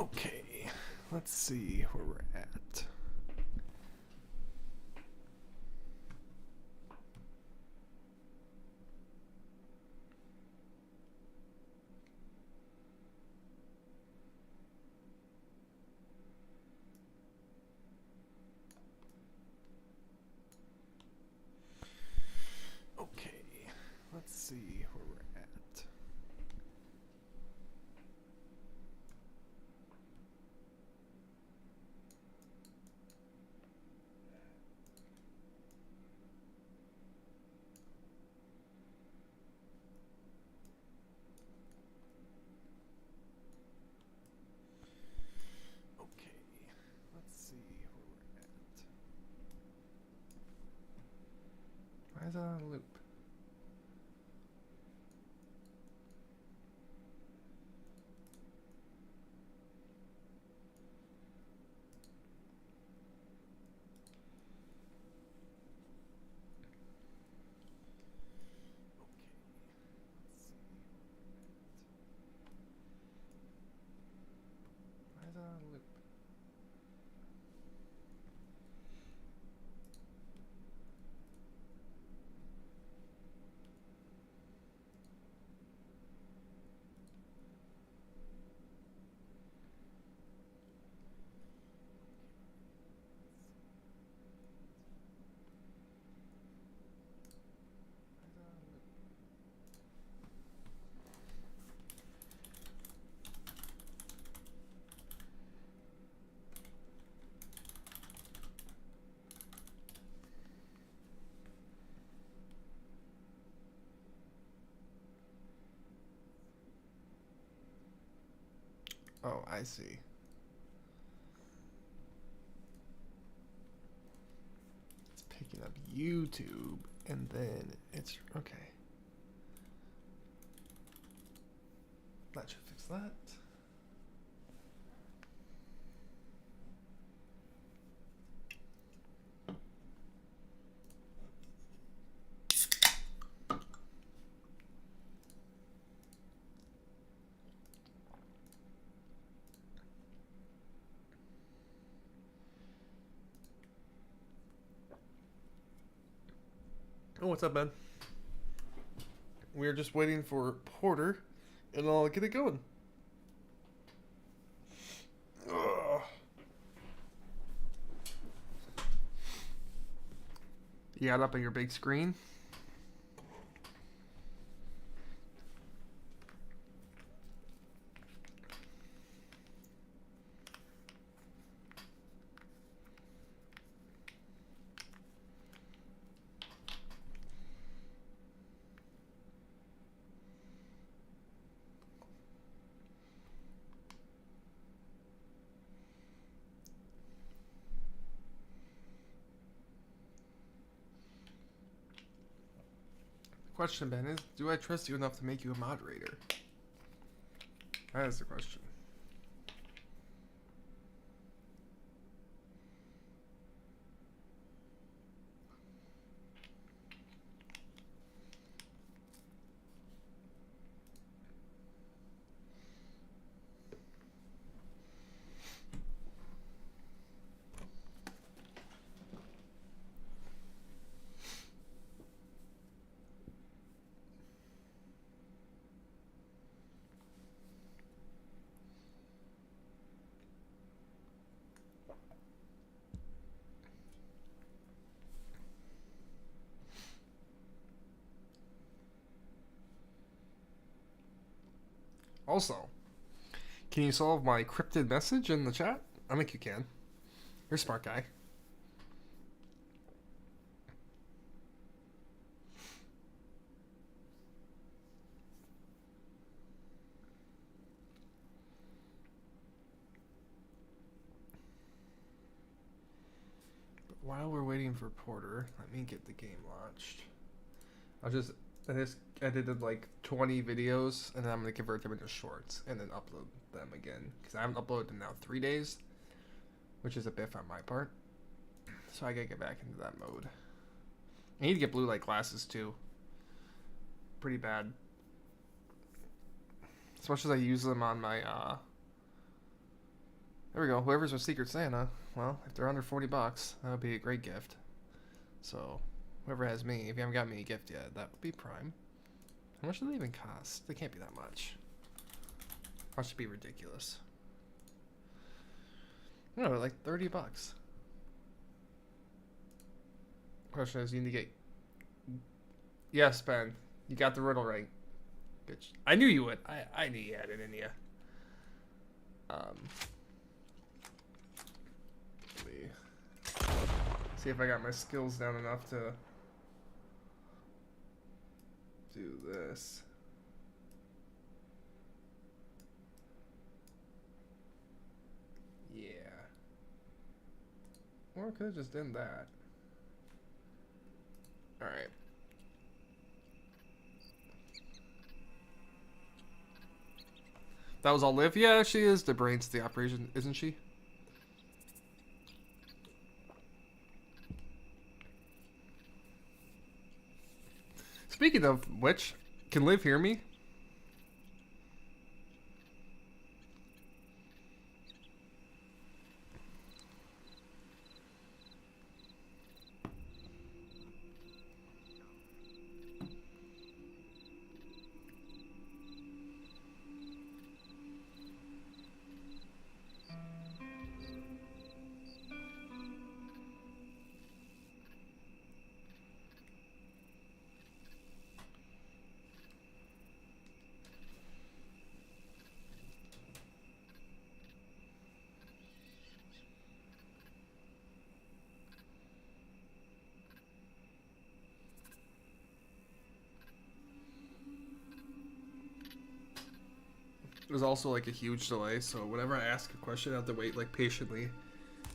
Okay, let's see where we're at. Okay, let's see where we're at. Okay, let's see where we're at. Why is that on a loop? Why is that on a loop? Oh, I see. It's picking up YouTube, and then it's okay. That should fix that. Oh, what's up, man? We're just waiting for Porter, and I'll get it going. Ugh. You got it up on your big screen? Question, Ben, is do I trust you enough to make you a moderator? That is the question. Also, can you solve my cryptid message in the chat? I think you can. You're a smart guy. But while we're waiting for Porter, let me get the game launched. I just edited like 20 videos, and then I'm gonna convert them into shorts and then upload them again, because I haven't uploaded in now 3 days, which is a biff on my part. So I gotta get back into that mode. I need to get blue light glasses too. Pretty bad. As much as I use them on my There we go. Whoever's a Secret Santa, well, if they're under 40 bucks, that would be a great gift. So, whoever has me, if you haven't got me a gift yet, that would be prime. How much do they even cost? They can't be that much. That should be ridiculous. No, like 30 bucks. Question is, you need to get... Yes, Ben. You got the riddle right. Good. I knew you would. I knew you had it in you. Let me see if I got my skills down enough to do this. Yeah. Or I could have just done that. Alright. That was all Liv? Yeah, she is the brains of the operation, isn't she? Speaking of which, can Liv hear me? There's also like a huge delay, so whenever I ask a question, I have to wait like patiently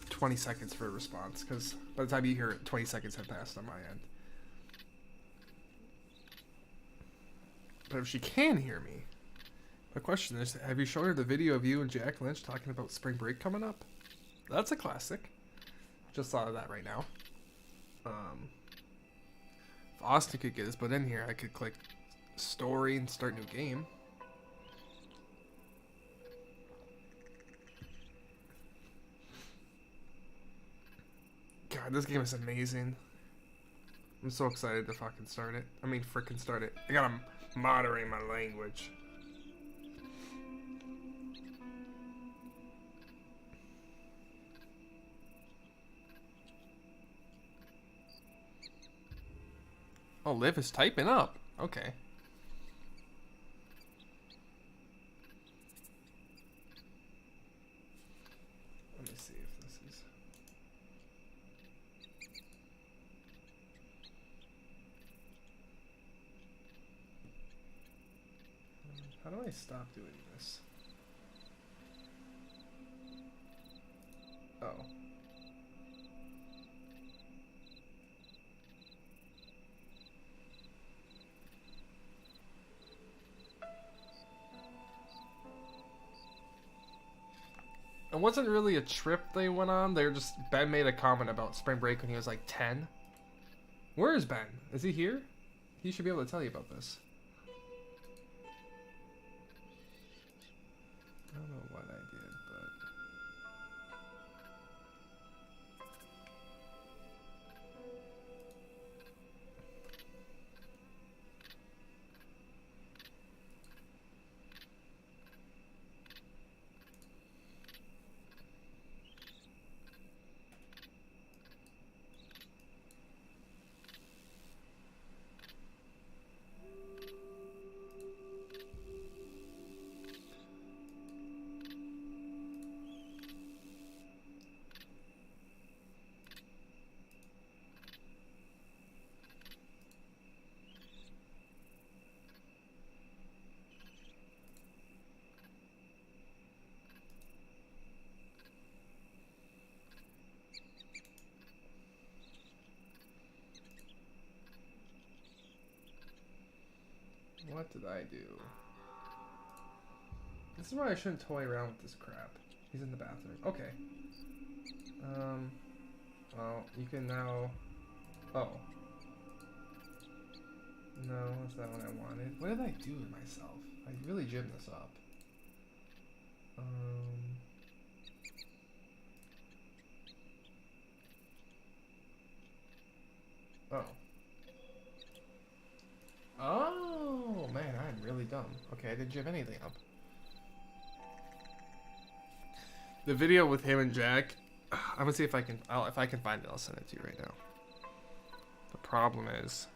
20 seconds for a response, because by the time you hear it, 20 seconds have passed on my end. But if she can hear me, my question is, have you shown her the video of you and Jack Lynch talking about spring break coming up? That's a classic. Just thought of that right now. If Austin could get his butt in here, I could click story and start new game. God, this game is amazing. I'm so excited to fucking start it. I mean, frickin' start it. I gotta moderate my language. Oh, Liv is typing up. Okay. Let me see if this is... How do I stop doing this? Oh. It wasn't really a trip they went on. They were just... Ben made a comment about spring break when he was like 10. Where is Ben? Is he here? He should be able to tell you about this. I don't know what I did, but... What did I do? This is why I shouldn't toy around with this crap. He's in the bathroom. Okay. Well, you can now... Oh. No, that's not what I wanted. What did I do to myself? I really gymmed this up. Oh. Oh, man, I'm really dumb. Okay, I didn't give anything up. The video with him and Jack, I'm gonna see if I can, if I can find it, I'll send it to you right now. The problem is,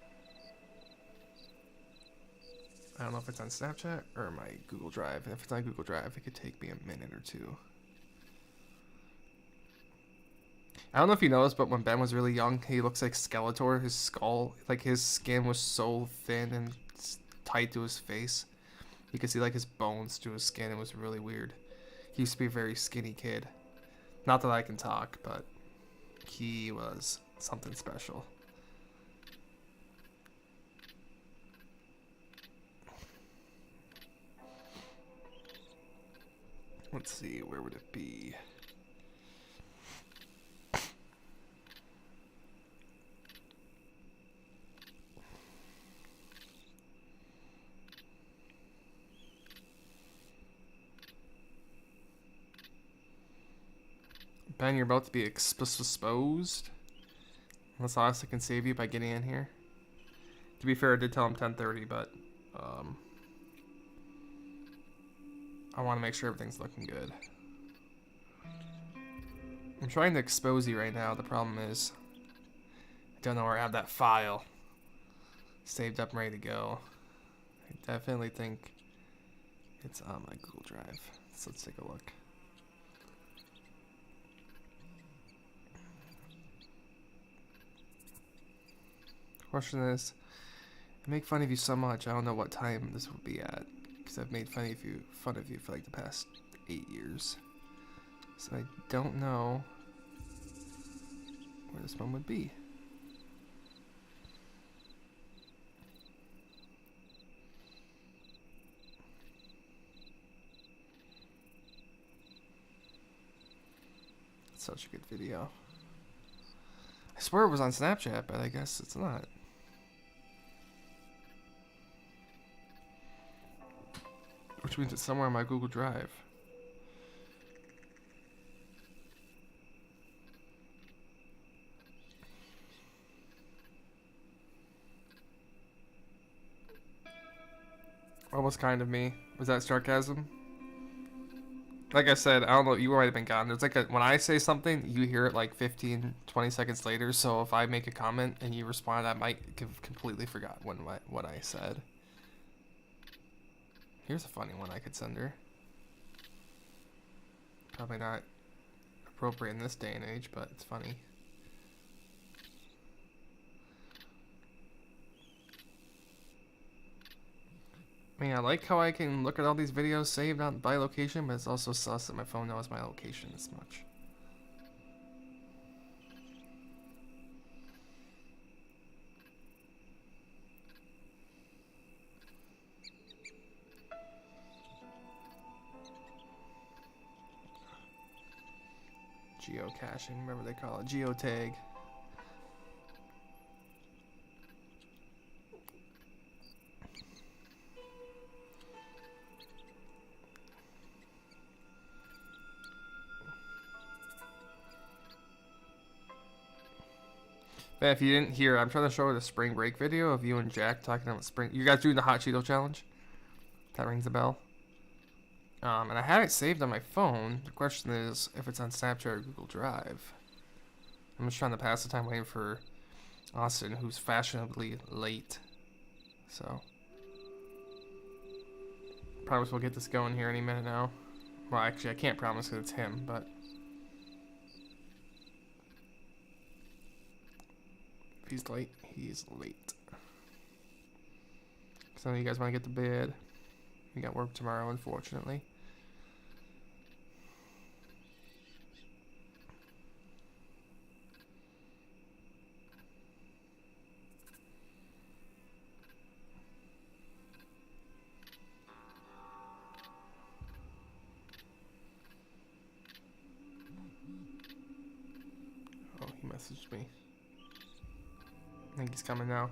I don't know if it's on Snapchat or my Google Drive. If it's on Google Drive, it could take me a minute or two. I don't know if you noticed, but when Ben was really young, he looks like Skeletor. His skull, like his skin was so thin and tight to his face. You could see like his bones to his skin. It was really weird. He used to be a very skinny kid. Not that I can talk, but he was something special. Let's see, where would it be? Ben, you're about to be exposed. Unless Austin can save you by getting in here. To be fair, I did tell him 10:30, but I want to make sure everything's looking good. I'm trying to expose you right now. The problem is, I don't know where I have that file saved up and ready to go. I definitely think it's on my Google Drive. So let's take a look. Question is, I make fun of you so much, I don't know what time this will be at, because I've made fun of you for like the past 8 years. So I don't know where this one would be. It's such a good video. I swear it was on Snapchat, but I guess it's not. Which means it's somewhere on my Google Drive. Almost kind of me. Was that sarcasm? Like I said, I don't know, you might have been gone. There's like when I say something, you hear it like 15, 20 seconds later. So if I make a comment and you respond, I might have completely forgotten what I said. Here's a funny one I could send her. Probably not appropriate in this day and age, but it's funny. I mean, I like how I can look at all these videos saved on by location, but it's also sus that my phone knows my location this much. Geocaching, remember they call it geotag. But if you didn't hear, I'm trying to show her the spring break video of you and Jack talking about spring. You guys doing the hot Cheeto challenge? That rings a bell. And I have it saved on my phone. The question is if it's on Snapchat or Google Drive. I'm just trying to pass the time waiting for Austin, who's fashionably late. So, promise we'll get this going here any minute now. Well, actually, I can't promise because it's him, but if he's late, he's late. So you guys want to get to bed? We got work tomorrow, unfortunately. Oh, he messaged me. I think he's coming now.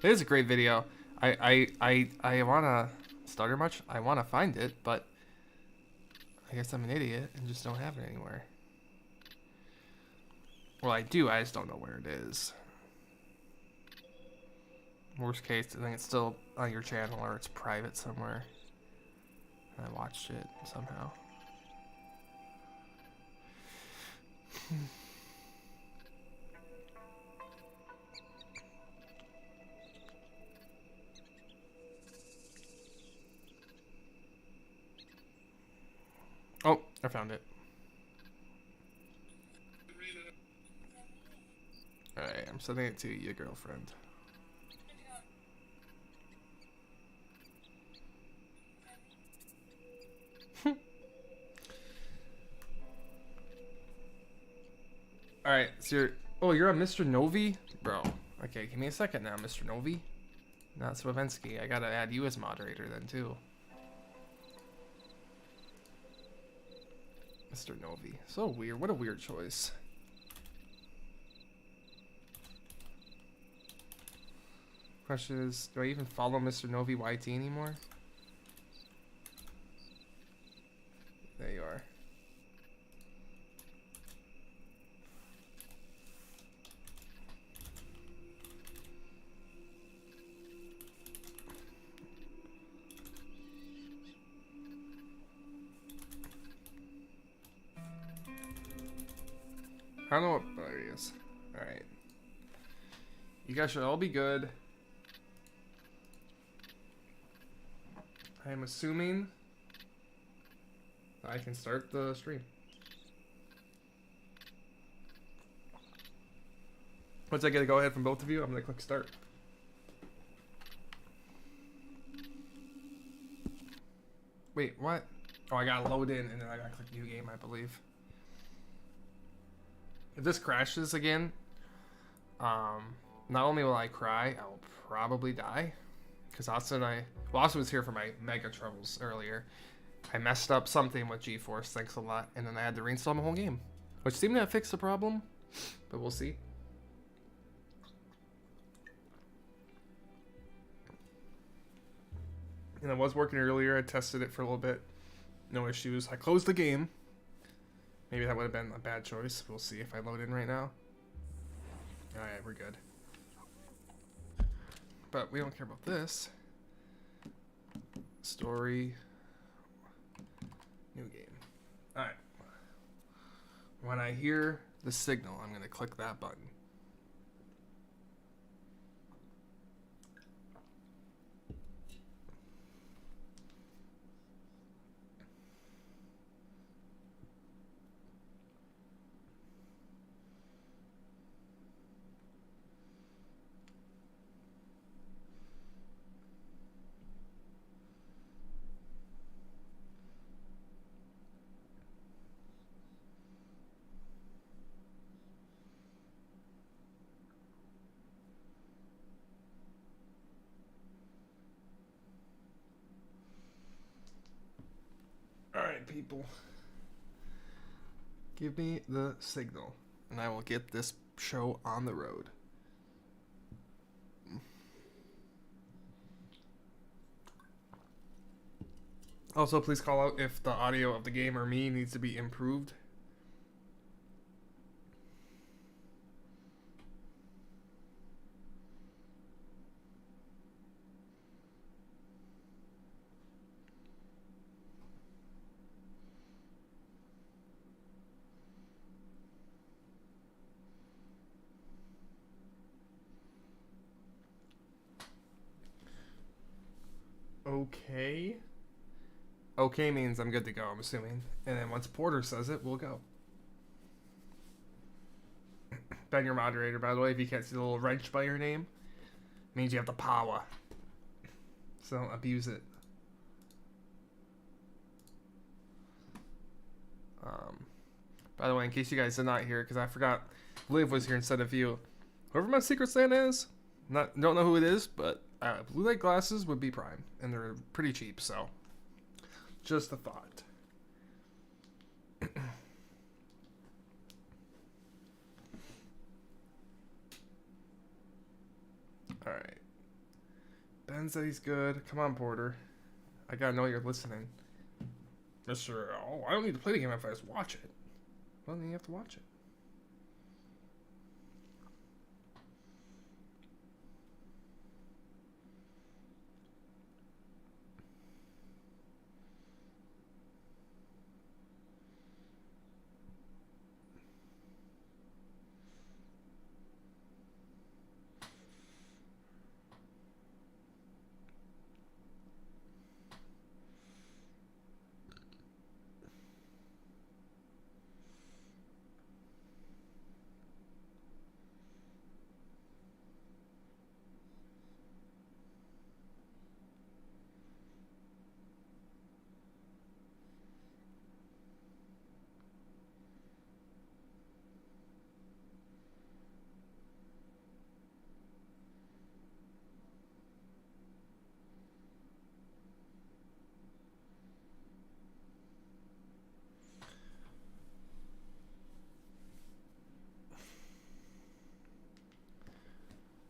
It is a great video. I wanna starter much. I wanna find it, but I guess I'm an idiot and just don't have it anywhere. Well, I do. I just don't know where it is. Worst case, I think it's still on your channel or it's private somewhere. And I watched it somehow. Oh, I found it. Alright, I'm sending it to your girlfriend. Alright, so you're... Oh, you're on Mr. Novi? Bro. Okay, give me a second now, Mr. Novi. Not Swavensky. I gotta add you as moderator then, too. Mr. Novi. So weird. What a weird choice. Question is, do I even follow Mr. Novi YT anymore? There you are. I don't know what... Oh, there he is. Alright. You guys should all be good. I am assuming I can start the stream. Once I get a go ahead from both of you, I'm going to click start. Wait, what? Oh, I got to load in and then I got to click new game, I believe. If this crashes again, not only will I cry, I will probably die. Because Austin was here for my mega troubles earlier. I messed up something with GeForce, thanks a lot, and then I had to reinstall my whole game. Which seemed to have fixed the problem, but we'll see. And it was working earlier, I tested it for a little bit. No issues. I closed the game. Maybe that would have been a bad choice. We'll see if I load in right now. Alright, we're good. But we don't care about this. Story. New game. Alright. When I hear the signal, I'm going to click that button. Alright, people. Give me the signal, and I will get this show on the road. Also, please call out if the audio of the game or me needs to be improved. Okay. Okay means I'm good to go, I'm assuming. And then once Porter says it, we'll go. Ben, your moderator, by the way, if you can't see the little wrench by your name, means you have the power. So don't abuse it. By the way, in case you guys are not here, because I forgot Liv was here instead of you. Whoever my Secret Santa is, don't know who it is, but blue light glasses would be prime, and they're pretty cheap, so just a thought. Alright. Ben said he's good. Come on, Porter. I gotta know you're listening. Mr. Oh, I don't need to play the game if I just watch it. Well, then you have to watch it.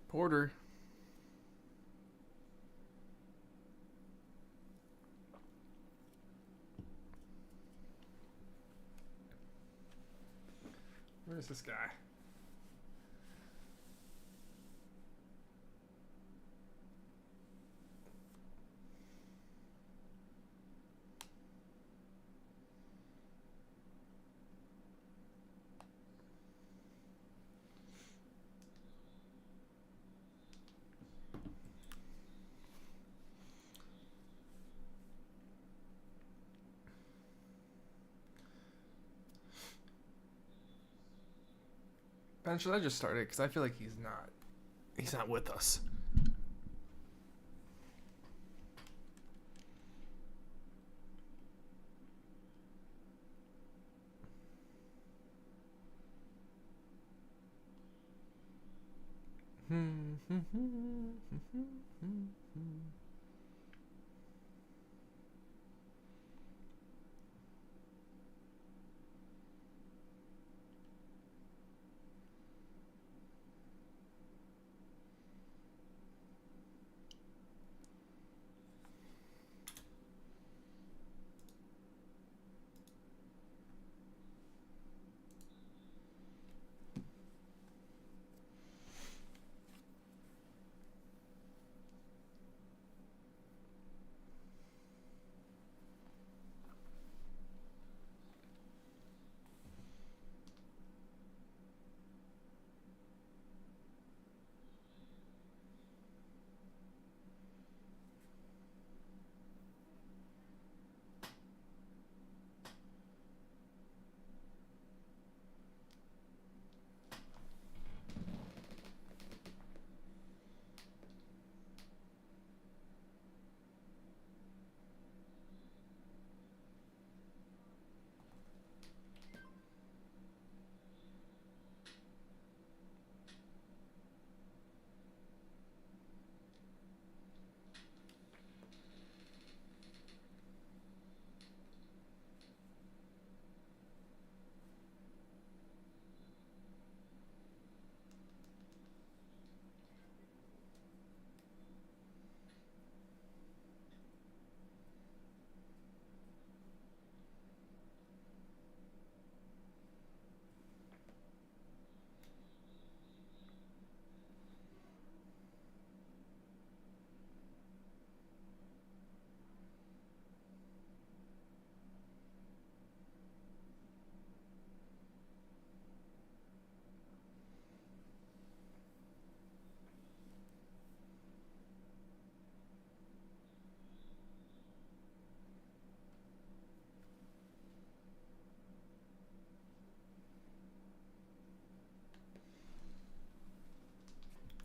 Porter. Where's this guy? Ben, should I just start it? Because I feel like he's not with us.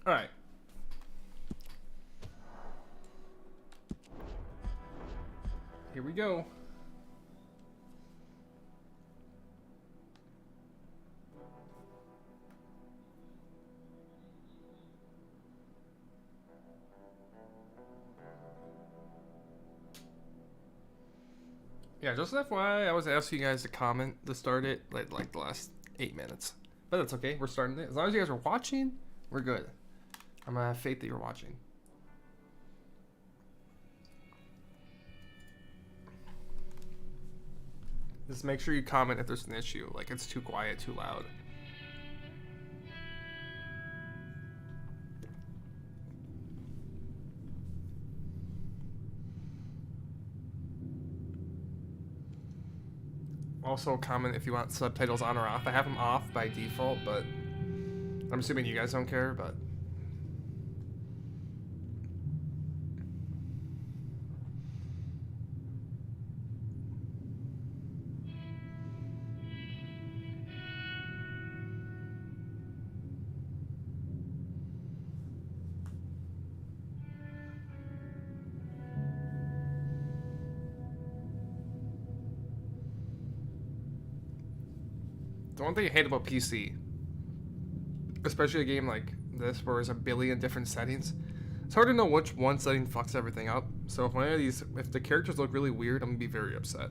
All right. Here we go. Yeah, just an FYI, I was asking you guys to comment to start it like the last 8 minutes. But that's okay. We're starting it. As long as you guys are watching, we're good. I'm gonna have faith that you're watching. Just make sure you comment if there's an issue, like it's too quiet, too loud. Also comment if you want subtitles on or off. I have them off by default, but I'm assuming you guys don't care, but the one thing I hate about PC, especially a game like this where there's a billion different settings, it's hard to know which one setting fucks everything up. So if one of these, if the characters look really weird, I'm gonna be very upset.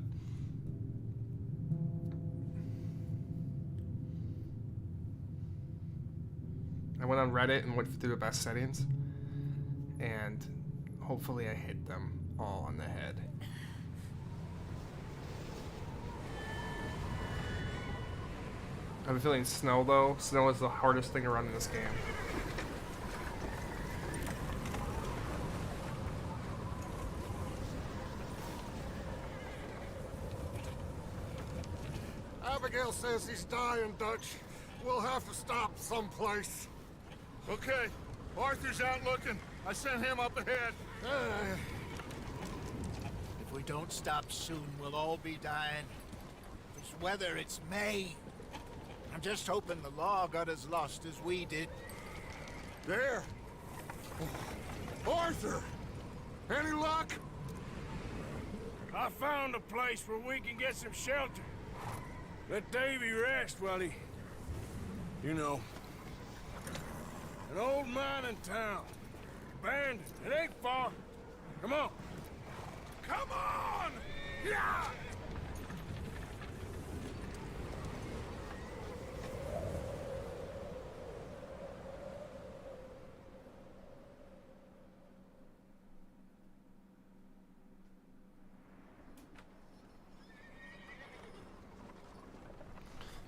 I went on Reddit and went through the best settings, and hopefully I hit them all on the head. I have a feeling snow, though. Snow is the hardest thing to run in this game. Abigail says he's dying, Dutch. We'll have to stop someplace. Okay, Arthur's out looking. I sent him up ahead. If we don't stop soon, we'll all be dying. This weather, it's May. I'm just hoping the law got as lost as we did. There. Arthur! Any luck? I found a place where we can get some shelter. Let Davy rest while he... You know. An old mining town. Abandoned. It ain't far. Come on. Come on! Yeah!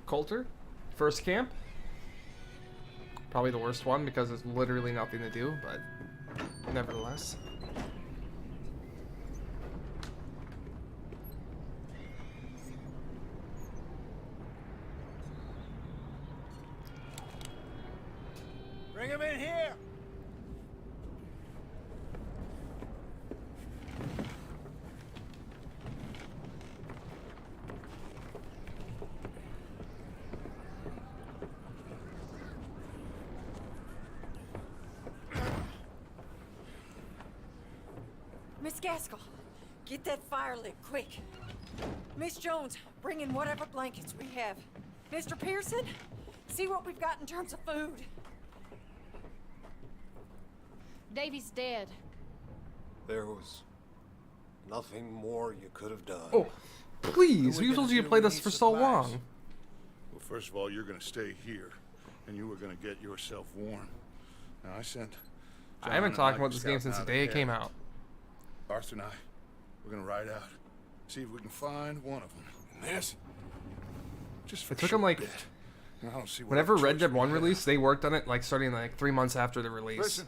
Coulter, first camp. Probably the worst one because there's literally nothing to do, but nevertheless. Bring him in here! Miss Gaskell, get that fire lit, quick. Miss Jones, bring in whatever blankets we have. Mr. Pearson, see what we've got in terms of food. Davy's dead. There was nothing more you could have done. Oh, please! We told you to play this for so long. Well, first of all, you're gonna stay here, and you were gonna get yourself warm. Now, I sent... I haven't talked about this game since the day it came out. Arthur and I, we're gonna ride out, see if we can find one of them. And this, just for It took them like, I don't see whenever Red Dead 1 released, they worked on it like starting like 3 months after the release. Listen,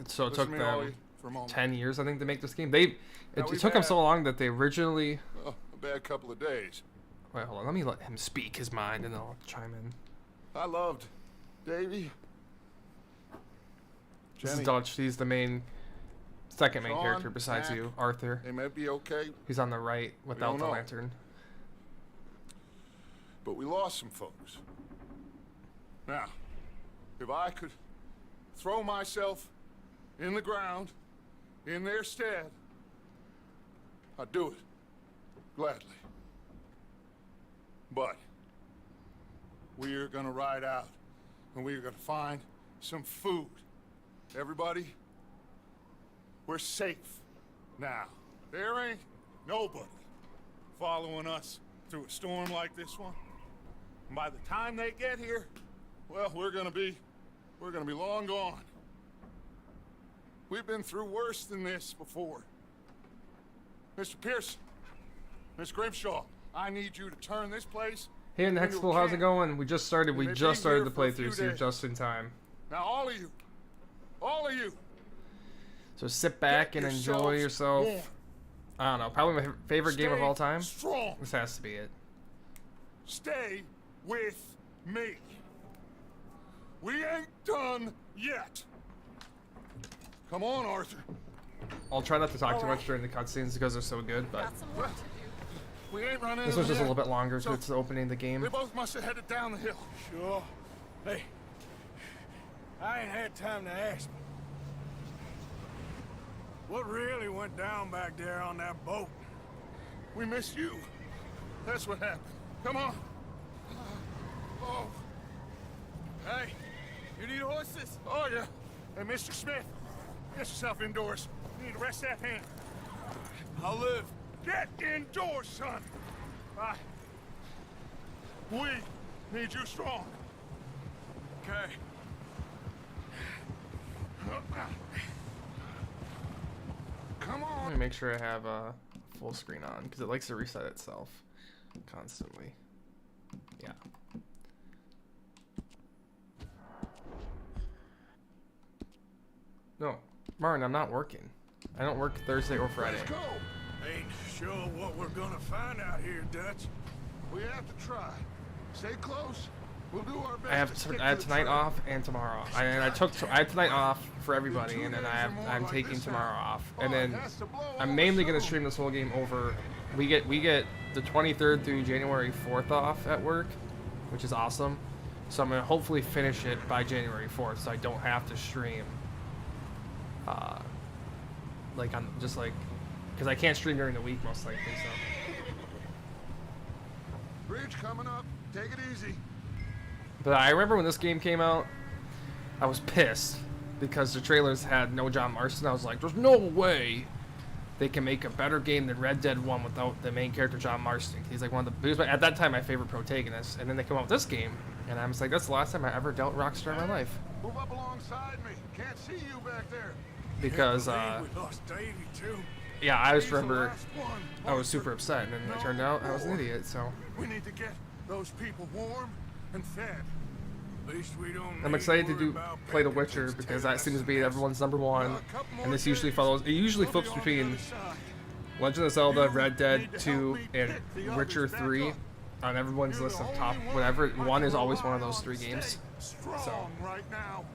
So it took listen to me, Ollie, them for a moment. 10 years, I think, to make this game. It we've took them had- so long that they originally... Well, a bad couple of days. Wait, hold on. Let me let him speak his mind, and then I'll chime in. I loved Davy. This is Jenny, Dutch. He's the second main Sean, character besides Mac. you, Arthur. they may be okay, He's on the right without don't the know. lantern. but we lost some folks. Now, if I could throw myself in the ground in their stead, I'd do it gladly. But we're gonna ride out and we're gonna find some food. Everybody, we're safe now. There ain't nobody following us through a storm like this one. And by the time they get here, well, we're gonna be long gone. We've been through worse than this before. Mr. Pearson, Miss Grimshaw, I need you to turn this place. Hey, into a Hexful, how's it camp. going? We just started. We They've just been here started the for a few playthrough, so you're days. just in time. Now, all of you, So sit back get and enjoy yourself. warm. I don't know. Probably my favorite game of Stay all time. Strong. This has to be it. Stay with me. We ain't done yet. Come on, Arthur. I'll try not to talk too much during the cutscenes because they're so good, but Got some work to do. We ain't running. this one's just a yet. little bit longer So- because it's opening the game. They both must have headed down the hill. Sure. Hey, I ain't had time to ask. What really went down back there on that boat? We missed you. That's what happened. Come on. Oh. Hey, you need horses? Oh, yeah. Hey, Mr. Smith, get yourself indoors. You need to rest that hand. I'll live. Get indoors, son. We need you strong. Okay. Come Let on. me make sure I have full screen on because it likes to reset itself constantly. Yeah. No, Martin, I'm not working. I don't work Thursday or Friday. Let's go. Ain't sure what we're gonna find out here, Dutch. We have to try. Stay close. We'll do our best. I have tonight off and tomorrow off. I have tonight off for everybody, and then I'm taking tomorrow off, and then I'm mainly gonna stream this whole game over. We get the 23rd through January 4th off at work, which is awesome. So I'm gonna hopefully finish it by January 4th, so I don't have to stream. Like I'm just like, because I can't stream during the week most likely. So. Bridge coming up. Take it easy. But I remember when this game came out, I was pissed because the trailers had no John Marston. I was like, there's no way they can make a better game than Red Dead 1 without the main character John Marston. He's like one of the, he was at that time my favorite protagonist. And then they come out with this game, and I was like, that's the last time I ever dealt Rockstar in my life. Move up alongside me. Can't see you back there. Because We lost Davey too. yeah, I just He's the remember last one. I was super upset, and then it turned out I was an idiot. So We need to get those people warm and fed. At least we don't. I'm need excited to worry do about play The Bacon Witcher just because telling that seems us to be this. everyone's number one, A couple more and this usually days. follows. It usually We'll flips be on the between other side. Legend of Zelda, You Red Dead need to 2, help me and pick the Witcher others back 3 up. on everyone's You're list the of only top one whatever. I can One is always rely one of those on. 3 Stay games. strong right now.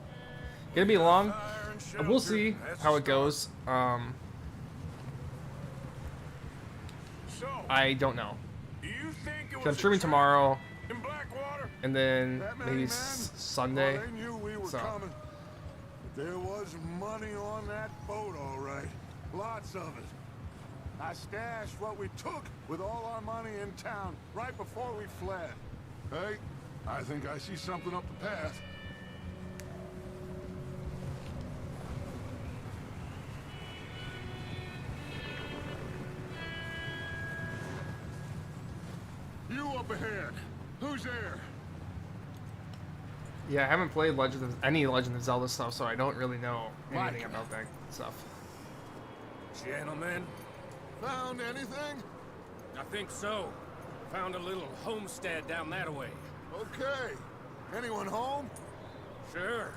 Gonna be long. Fire and We'll shelter, see that's how a it goes. So, I don't know. do you think it was I'm a streaming trap tomorrow, in Blackwater? and then That many maybe men? Sunday. Well, they knew we were So. coming. But there was money on that boat, all right. Lots of it. I stashed what we took with all our money in town right before we fled. Hey, I think I see something up the path. You up ahead. Who's there? Yeah, I haven't played any Legend of Zelda stuff, so I don't really know anything Mike. about that stuff. Gentlemen, Found anything? I think so. Found a little homestead down that way. Okay. Anyone home? Sure.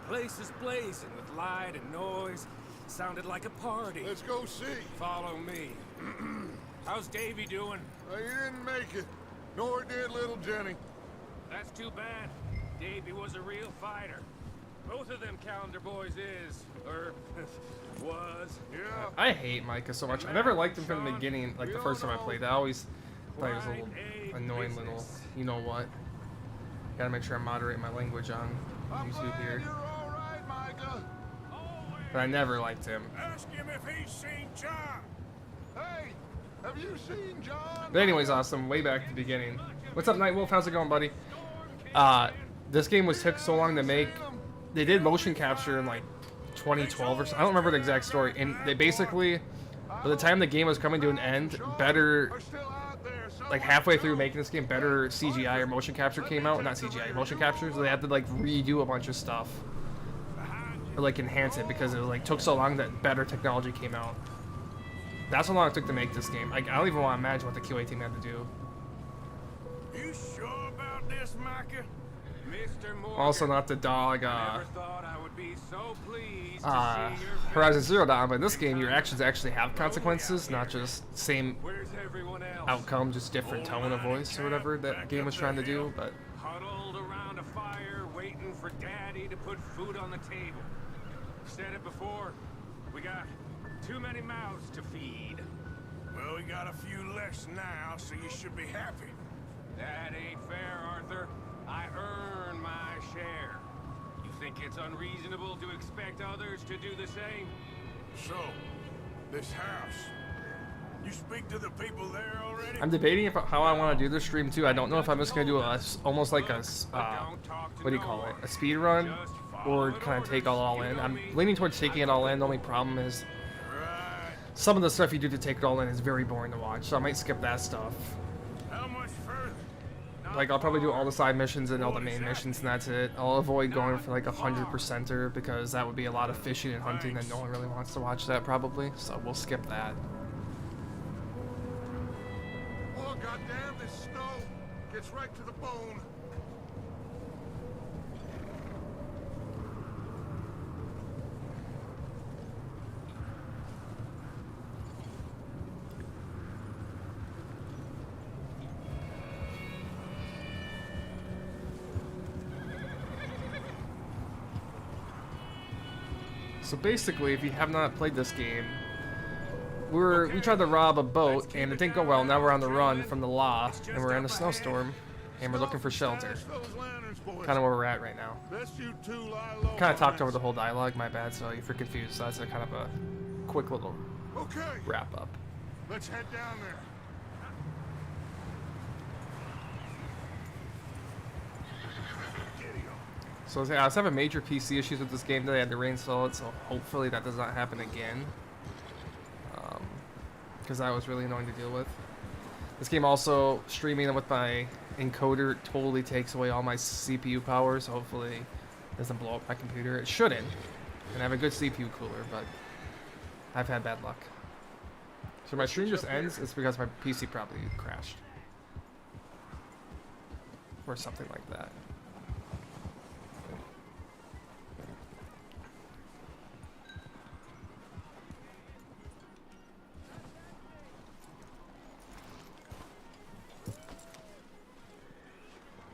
Place is blazing with light and noise. Sounded like a party. Let's go see. Follow me. How's Davy doing? He didn't make it. Nor did little Jenny. That's too bad. Davy was a real fighter. Both of them calendar boys is, or was. Yeah. I hate Micah so much. I never liked him from the beginning, like the first time I played. I always thought he was a little annoying little, you know what. Gotta make sure I moderate my language on I'm YouTube glad here. you're all right, Micah. But I never liked him. ask him if he's seen John. Hey, have you seen John? But anyways, awesome. Way back at the beginning. What's up, Nightwolf? How's it going, buddy? This game took so long to make. They did motion capture in like 2012 or so. I don't remember the exact story. And they basically, by the time the game was coming to an end, better, Are still out there, like halfway through making this game, better CGI or motion capture came out. Not CGI, motion capture. So they had to like redo a bunch of stuff. Or like enhance it because it was, like took so long that better technology came out. That's how long it took to make this game. Like, I don't even want to imagine what the QA team had to do. You sure about this, Micah? Mr. Morgan. Also, not the dog, Never thought I would be so pleased to see your Horizon Zero Dawn, but in this game, your actions actually have consequences, not just same Where's everyone else? outcome, just different tone of voice or whatever that game was trying to do. But Huddled around a fire, waiting for Daddy to put food on the table. Said it before. We got too many mouths to feed. Well, we got a few less now, so you should be happy. That ain't fair, Arthur. I earn my share. You think it's unreasonable to expect others to do the same? So, this house. You speak to the people there already? I'm debating if, how I want to do this stream too. I don't know if I'm just gonna do almost like a what do you call it, a speed run, or kind of take it all in. I'm leaning towards taking it all in. The only problem is Right. some of the stuff you do to take it all in is very boring to watch, so I might skip that stuff. How much further? Like, I'll probably do all the side missions and all the main missions, and that's it. I'll avoid going for like 100%er because that would be a lot of fishing and hunting, and no one really wants to watch that probably. So we'll skip that. Oh, goddamn, this snow gets right to the bone. So basically, if you have not played this game, we tried to rob a boat and it didn't go well. Now we're on the run from the law and we're in a snowstorm and we're looking for shelter. Kind of where we're at right now. Kind of talked over the whole dialogue, my bad. So if you're confused, that's a kind of a quick little wrap up. Let's head down there. So yeah, I was having major PC issues with this game today. I had to reinstall it, so hopefully that does not happen again. Because that was really annoying to deal with. This game also, streaming with my encoder totally takes away all my CPU power, so hopefully it doesn't blow up my computer. It shouldn't. And I have a good CPU cooler, but I've had bad luck. So if my stream just ends, it's because my PC probably crashed. Or something like that.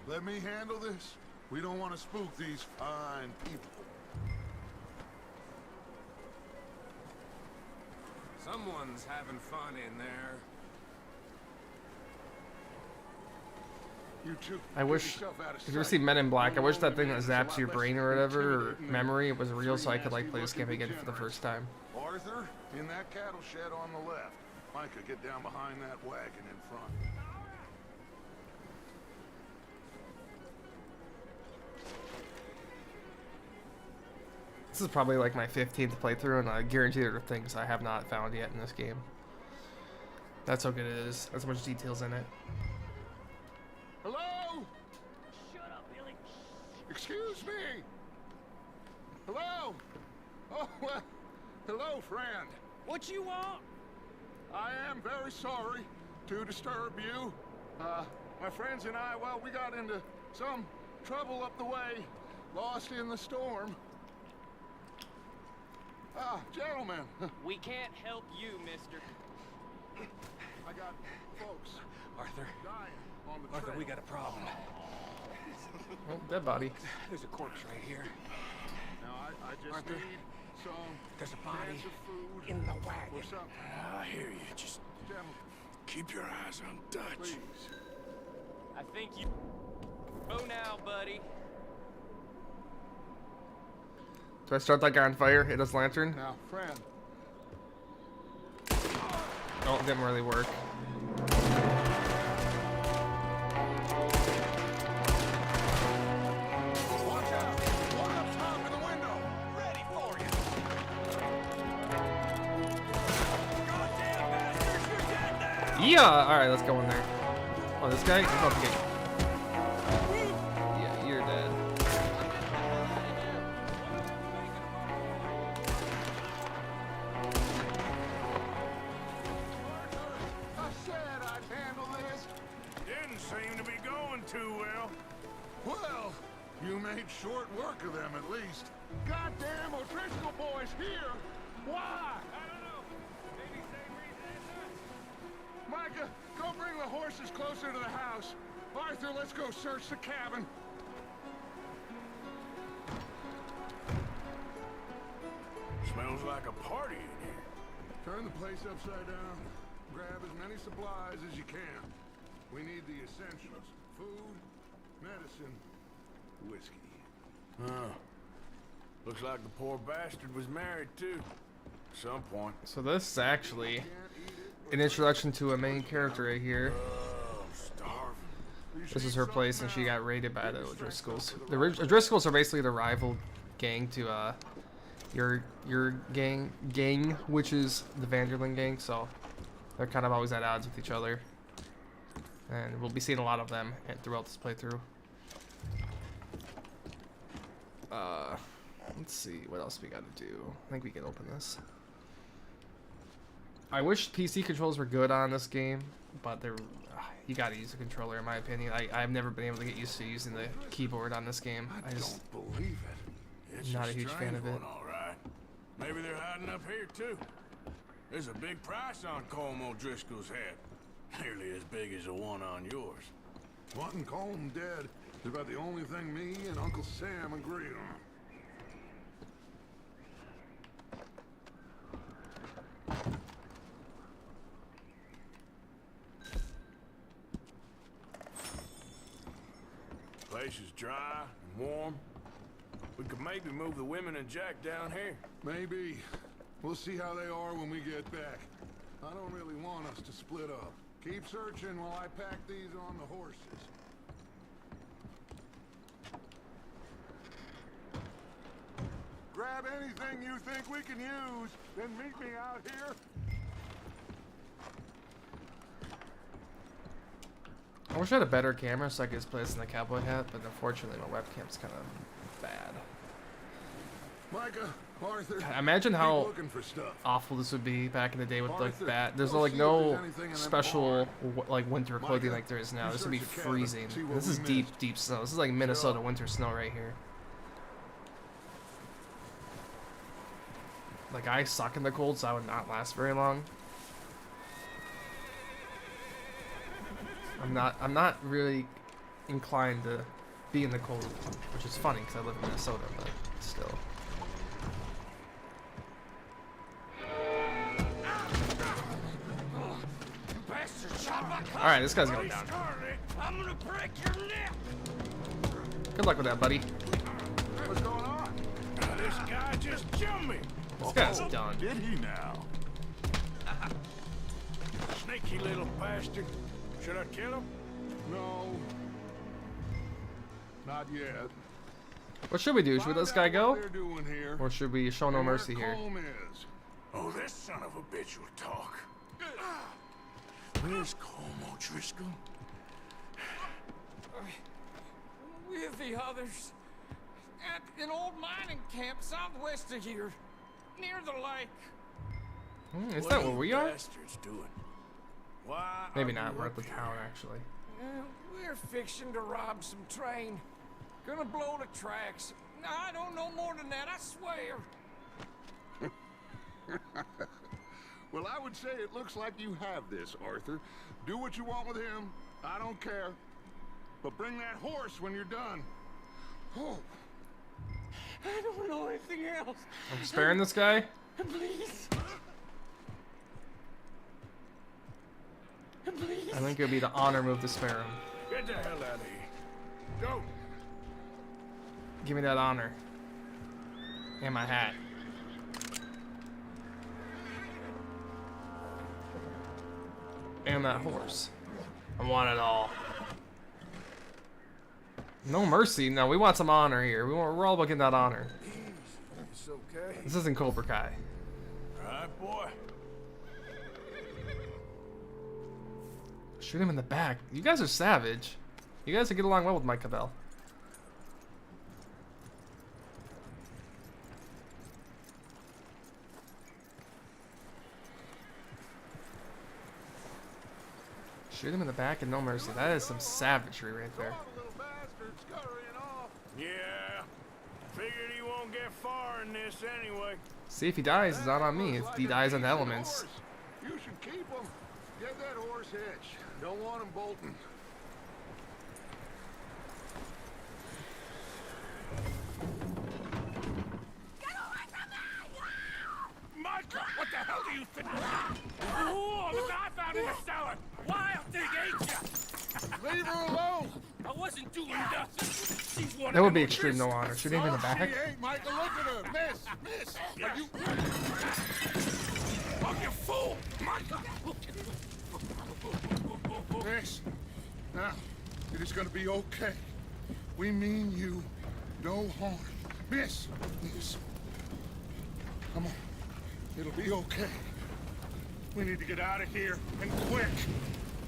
Let me handle this. We don't want to spook these fine people. Someone's having fun in there. You two, I wish, if you ever see Men in Black, I wish that thing that zaps your brain or whatever, or memory, was real so I could like play this game again for the first time. Arthur, in that cattle shed on the left. Micah, get down behind that wagon in front. This is probably like my 15th playthrough, and I guarantee there are things I have not found yet in this game. That's how good it is. That's much details in it. Hello? Shut up, Billy. Excuse me. Hello? Oh, well, hello, friend. What you want? I am very sorry to disturb you. My friends and I, well, we got into some trouble up the way, lost in the storm. Ah, gentlemen. We can't help you, mister. I got folks Arthur. dying on the Arthur, trail. we got a problem. Oh, dead body. There's a corpse right here. Now, I just Arthur, need some there's a body cans of food in the wagon. or something. I hear you. Just Gentlemen, keep your eyes on Dutch. please. I think you... Oh, now, buddy. Do I start that guy on fire? Hit his lantern? Now, friend. Oh, it didn't really work. Watch out! One up top in the window! Ready for you. Goddamn bastards, you're dead now! Yeah! Alright, let's go in there. Oh, this guy? He's about to get... Yeah, you're dead. I said I'd handle this. Didn't seem to be going too well. Well, you made short work of them at least. Goddamn O'Driscoll boys here! Why? I don't know. Maybe same reason as us. Micah, go bring the horses closer to the house. Arthur, let's go search the cabin. Smells like a party in here. Turn the place upside down. Grab as many supplies as you can. We need the essentials. Food, medicine, whiskey. Oh. Looks like the poor bastard was married too. At some point. So this is actually an introduction to a main character right here. Oh, starving. This is her place, and she got raided by the O'Driscolls. The O'Driscolls are basically the rival gang to your gang, which is the Vanderlyn gang. So they're kind of always at odds with each other. And we'll be seeing a lot of them throughout this playthrough. Let's see, what else we gotta do? I think we can open this. I wish PC controls were good on this game, but they're you gotta use a controller in my opinion. I've never been able to get used to using the keyboard on this game. I just Don't believe it. It's not a huge fan of it. All right. Maybe they're hiding up here too. There's a big price on Colm O'Driscoll's head. Nearly as big as the one on yours. Wanting Colm dead is about the only thing me and Uncle Sam agree on. Place is dry and warm. We could maybe move the women and Jack down here. Maybe. We'll see how they are when we get back. I don't really want us to split up. Keep searching while I pack these on the horses. Grab anything you think we can use, then meet me out here. I wish I had a better camera so I could just play this in the cowboy hat, but unfortunately my webcam's kind of bad. Micah, Arthur, God, imagine keep how looking for stuff. awful this would be back in the day with like Arthur, that. There's go like see if no there's anything in that special barn. like winter clothing Micah, like there is now. you This would be search the cabin, freezing. see what This we is missed. deep snow. This is like Minnesota winter snow right here. Like I suck in the cold, so I would not last very long. I'm not really inclined to be in the cold, which is funny because I live in Minnesota, but still. Alright, this guy's going down. I'm gonna break your neck. Good luck with that, buddy. What's going on? This guy just jumped me. This guy's done. Did he now? Sneaky little bastard. Should I kill him? No. Not yet. What should we do? Should we let this guy go? What they're doing here. Or should we show no and where mercy here? Colm is. Oh, this son of a bitch will talk. Where's Colm O'Driscoll? With the others. At an old mining camp southwest of here. Near the lake. Is that where we are? Bastards doing? Why? Maybe are not. you We're up at the here? town, actually. We're fixing to rob some train. Gonna blow the tracks. I don't know more than that, I swear. Well, I would say it looks like you have this, Arthur. Do what you want with him. I don't care. But bring that horse when you're done. Oh. I don't know anything else. I'm sparing this guy? Please. Please. I think it would be the honor move to spare him. Get the hell out of here. Go. Give me that honor. And my hat. And that horse. I want it all. No mercy. No, we want some honor here. We're all about getting that honor. It's okay. This isn't Cobra Kai. All right, boy. Shoot him in the back. You guys are savage. You guys would get along well with Mike Cavell. Shoot him in the back and no mercy. That is some savagery right there. Little bastard scurrying off. Yeah. Figured he won't get far in this anyway. See, if he dies, it's not on me. If he dies on the elements. Horse. You should keep him. Get that horse hitched. Don't want him bolting. Micah, what the hell do you think? Oh, look, I found in the cellar. Wild thing, ain't ya? Leave her alone. I wasn't doing nothing. She's one That would of be them extreme no honor. Shoot him in the back. She ain't, Micah. Look at her. Miss. Are you... Oh, you fool! Micah! Miss. Now, it is going to be okay. We mean you no harm. Miss. Come on. It'll be okay. We need to get out of here, and quick.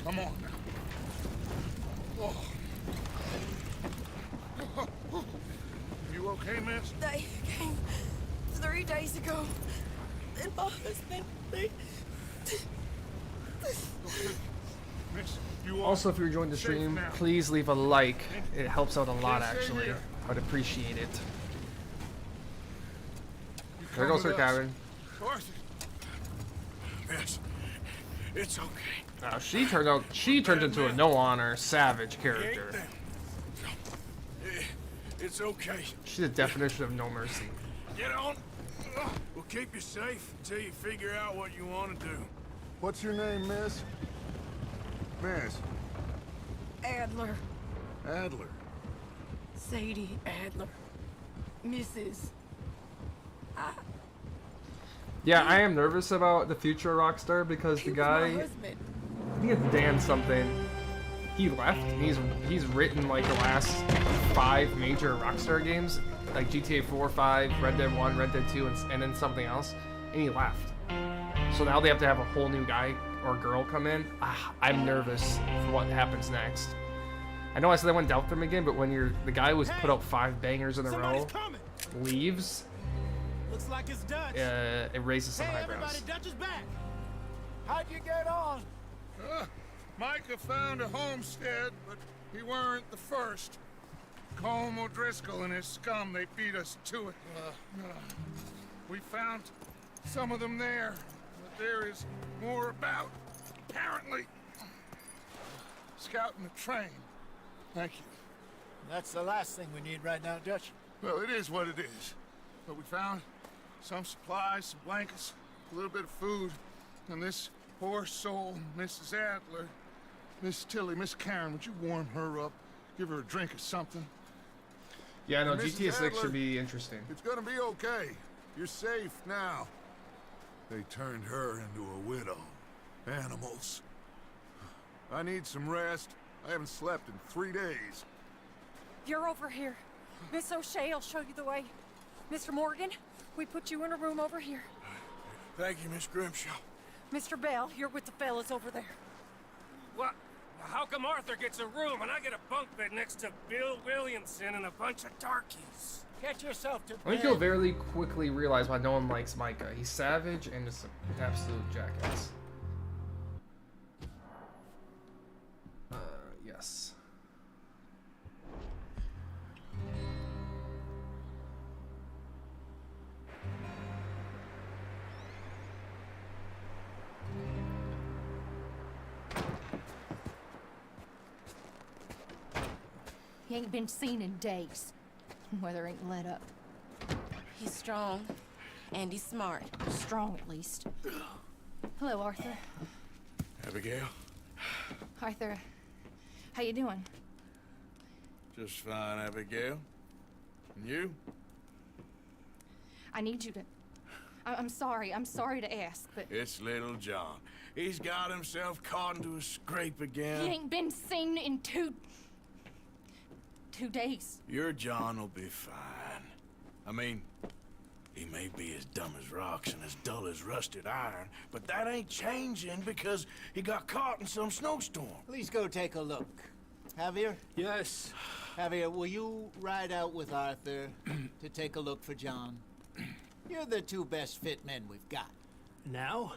Come on now. You okay, miss? They came 3 days ago. And my husband, they... Miss, you are Also, if you're enjoying the safe stream, now. please leave a like. It helps out a lot, Can't stay actually. here. I'd appreciate it. You There come goes her with us. cabin. Arthur. Yes, it's okay. She turned into a no-honor, savage character. It's okay. She's the definition of no mercy. Get on. We'll keep you safe until you figure out what you want to do. What's your name, miss? Miss Adler. Adler. Sadie Adler. Mrs. Yeah, I am nervous about the future of Rockstar because the My guy, husband. I think it's Dan something. He left. And he's written like the last 5 major Rockstar games, like GTA 4, 5, Red Dead 1, Red Dead 2, and then something else. And he left. So now they have to have a whole new guy or girl come in. I'm nervous for what happens next. I know I said I wouldn't doubt them again, but when the guy who's put out 5 bangers in a row leaves, Looks like it's Dutch. it raises some eyebrows. Dutch is back. How'd you get on? Micah found a homestead, but he weren't the first. Colm O'Driscoll and his scum, they beat us to it. We found some of them there, but there is more about, apparently. Scouting the train. Thank you. That's the last thing we need right now, Dutch. Well, it is what it is. But we found some supplies, some blankets, a little bit of food, and this poor soul, Mrs. Adler, Miss Tilly, Miss Karen, would you warm her up? Give her a drink or something? Yeah, no, Mrs. GTA 6 Adler, should be interesting. It's gonna be okay. You're safe now. They turned her into a widow. Animals. I need some rest. I haven't slept in 3 days. You're over here. Miss O'Shea will show you the way. Mr. Morgan, we put you in a room over here. Thank you, Miss Grimshaw. Mr. Bell, you're with the fellas over there. What? How come Arthur gets a room and I get a bunk bed next to Bill Williamson and a bunch of darkies? Get yourself to I think you'll very quickly realize why no one likes Micah. He's savage and just an absolute jackass. Yes. He ain't been seen in days. Weather ain't let up. He's strong, and he's smart. Strong, at least. Hello, Arthur. Abigail? Arthur, how you doing? Just fine, Abigail. And you? I need you to... I'm sorry to ask, but... It's little John. He's got himself caught into a scrape again. He ain't been seen in 2 days. Your John will be fine. I mean, he may be as dumb as rocks and as dull as rusted iron, but that ain't changing because he got caught in some snowstorm. Please go take a look. Javier? Yes. Javier, will you ride out with Arthur to take a look for John? You're the 2 best fit men we've got. Now?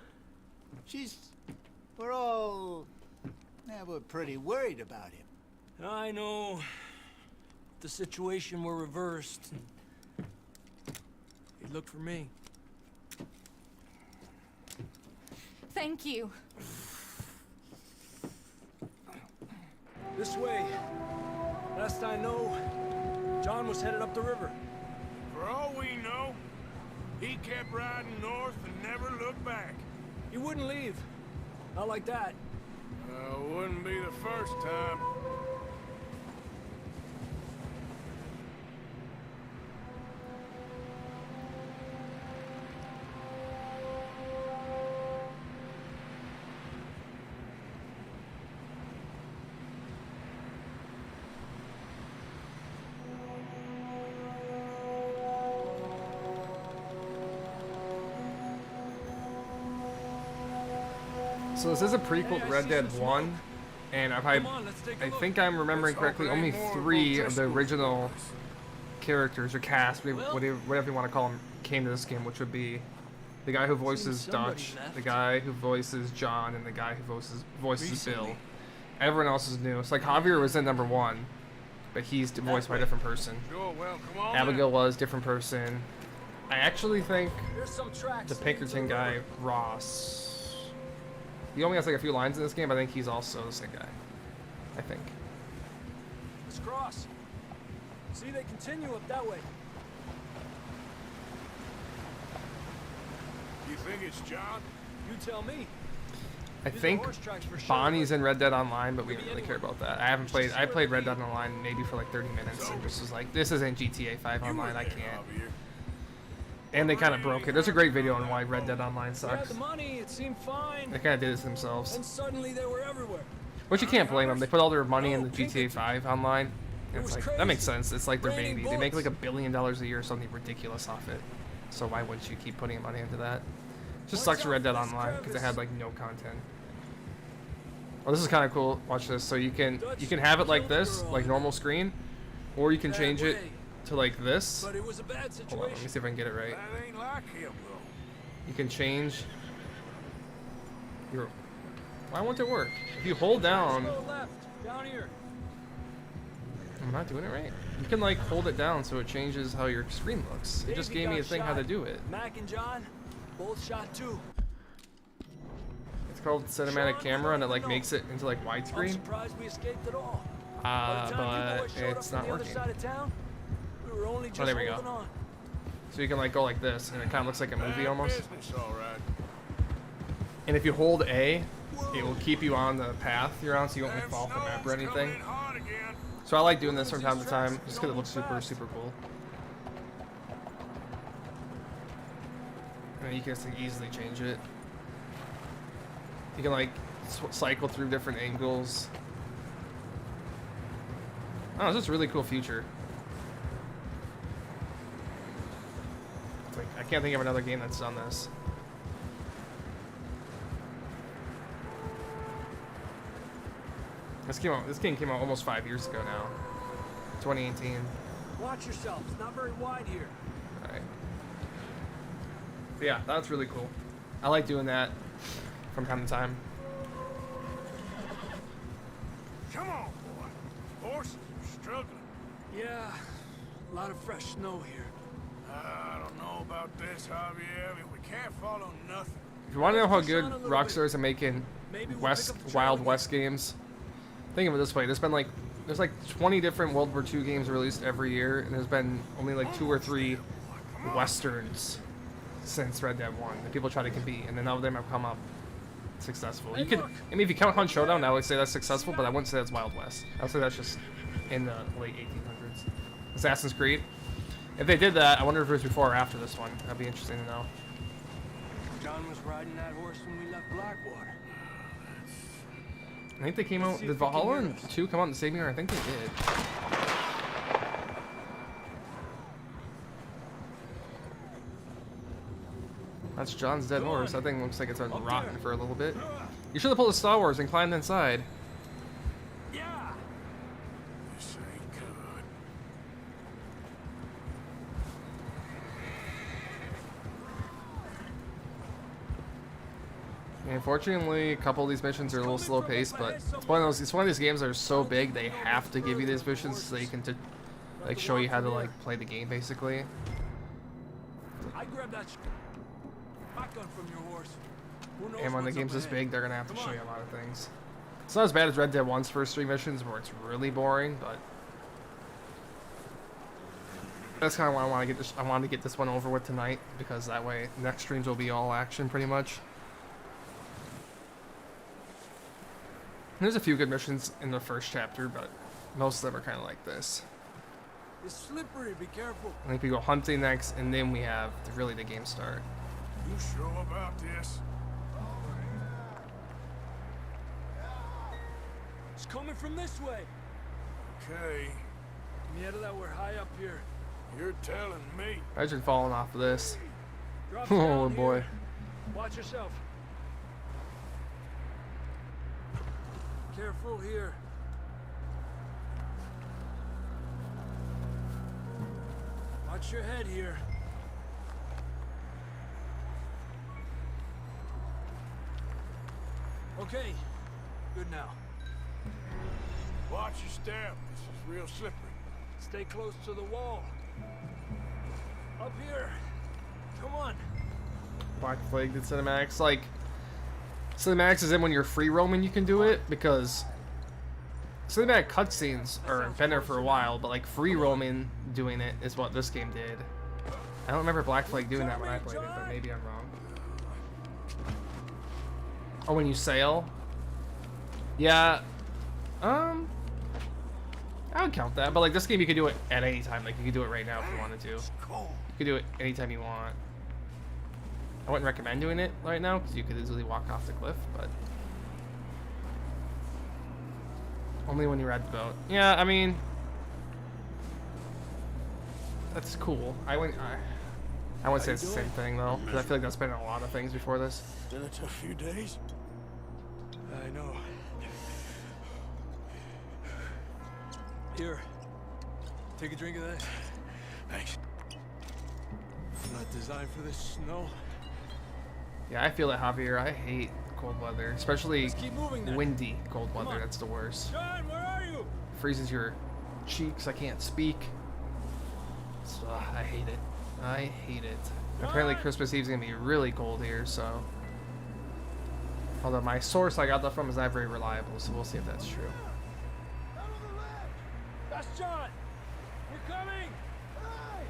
We're pretty worried about him. I know. If the situation were reversed, he'd look for me. Thank you. This way. Last I know, John was headed up the river. For all we know, he kept riding north and never looked back. He wouldn't leave. Not like that. Wouldn't be the first time. So this is a prequel to Red Dead 1. And Come on, let's take a I look. think I'm remembering Let's correctly, hope it only ain't more 3 of the O'Driscoll's original boys. characters or cast, whatever you want to call them, came to this game, which would be the guy who voices Dutch, the guy who voices John, and the guy who voices Bill. Everyone else is new. It's like Javier was in number 1, but he's voiced by a different person. Sure, well, come on. Abigail was different person. I actually think There's some tracks the leading to Pinkerton the guy, river. Ross, he only has like a few lines in this game, but I think he's also the same guy. I think. Let's cross. See, they continue up that way. You think it's John? You tell me. I These are think horse tracks for sure, Bonnie's but in Red Dead Online, but we could don't be really care anyone. about that. I played Red Dead Online maybe for like 30 minutes, and just was like, this isn't GTA 5 Online, I can't. Javier. And they kind of broke it. There's a great video on why Red Dead Online We had sucks. the money, it seemed fine. They kind of did this themselves. And suddenly they were everywhere. Which you can't blame them. They put all their money into GTA 5 Online. And it's was like, that makes crazy. sense. It's like their Raining baby. They make like bullets. $1 billion a year or something ridiculous off it. So why wouldn't you keep putting money into that? Just Watch sucks for out Red Dead for this Online because it crevice. had like no content. Well, this is kind of cool. Watch this. So you can have it like this, like normal screen, or you can change it to like this. But it was a bad situation. Hold on, let me see if I can get it right. That ain't like him, though. You can change your. Why won't it work? If you hold down, Let's go left, down here. I'm not doing it right. You can like hold it down so it changes how your screen looks. It just Davey gave me a got thing how to shot. do it. Mac and John, both shot too. It's called cinematic Sean, camera, and it like no. makes it into like I'm widescreen. surprised we escaped at all. By the time you But boys showed it's up not from the working. other side of town, we were only just there we go. holding on. So you can like go like this, and it kind of looks like a movie almost. Business, all right. And if you hold A, it will keep you on the path you're on, so you won't like, Them fall off the map or snow's coming anything. in hard again. So I like doing this from time to time, just because it looks super cool. And you can just like, easily change it. You can like cycle through different angles. Oh, it's just a really cool feature. It's like, I can't think of another game that's done this. This game came out almost 5 years ago now. 2018. Watch yourself. It's not very wide here. Alright. Yeah, that's really cool. I like doing that from time to time. Come on, boy. Horses are struggling. Yeah, a lot of fresh snow here. I don't know about this, Javier. I mean, we can't follow nothing. If you want to know how good Push on a little Rockstar is at making Maybe we'll West pick up the trail Wild again. West games, think of it this way: there's like 20 different World War II games released every year, and there's been only like 2 or 3 westerns since Red Dead 1 that people try to compete, and then none of them have come up successful. Hey, You could, look. I mean, if you count Hunt Showdown, I would say that's successful, but I wouldn't say that's Wild West. I would say that's just in the late 1800s. Assassin's Creed. If they did that, I wonder if it was before or after this one. That'd be interesting to know. John was riding that horse when we left Blackwater. I think they came out. Did Valhalla and 2 come out in the same year? I think they did. That's John's dead horse. That thing looks like it's been rotten for a little bit. You should have pulled a Star Wars and climbed inside. Yeah. This ain't good. Unfortunately, a couple of these missions are a little slow paced, but it's one of these games that are so big they have to give you these missions so they can like show you how to like play the game basically. I grabbed that shotgun from your horse. Who knows And when the what's game's up this ahead? big, they're gonna have to Come show on. you a lot of things. It's not as bad as Red Dead 1's first 3 missions, where it's really boring, but that's kind of why I want to get this. I wanted to get this one over with tonight because that way next streams will be all action pretty much. There's a few good missions in the first chapter, but most of them are kind of like this. It's slippery. Be careful. I think we go hunting next, and then we have really the game start. You sure about this? It's coming from this way. Okay, Yeah, that we're high up here. you're telling me. Imagine falling off of this. Drops Oh down boy. here. Watch yourself. Careful here. Watch your head here. Okay, good now. Watch your step. This is real slippery. Stay close to the wall. Up here. Come on. Black Flag did cinematics. Like, cinematics is in when you're free roaming, you can do it, because cinematic cutscenes are been there for a while, but like free roaming doing it is what this game did. I don't remember Black Flag doing that when I played it, but maybe I'm wrong. Oh, when you sail? Yeah. I would count that, but like this game you could do it at any time. Like you could do it right now if you wanted to. You could do it anytime you want. I wouldn't recommend doing it right now because you could easily walk off the cliff, but only when you ride the boat. Yeah, I mean, that's cool. I wouldn't say it's the same thing though, because I feel like that's been in a lot of things before this. Been a tough few days. I know. Here, take a drink of that. Thanks. Not designed for this snow. Yeah, I feel it, Javier. I hate cold weather, especially windy cold weather. That's the worst. John, where are you? Freezes your cheeks. I can't speak. So, I hate it. I hate it. Apparently Christmas Eve's gonna be really cold here, so. Although my source I got that from is not very reliable, so we'll see if that's true. That's John. We're coming. Hey.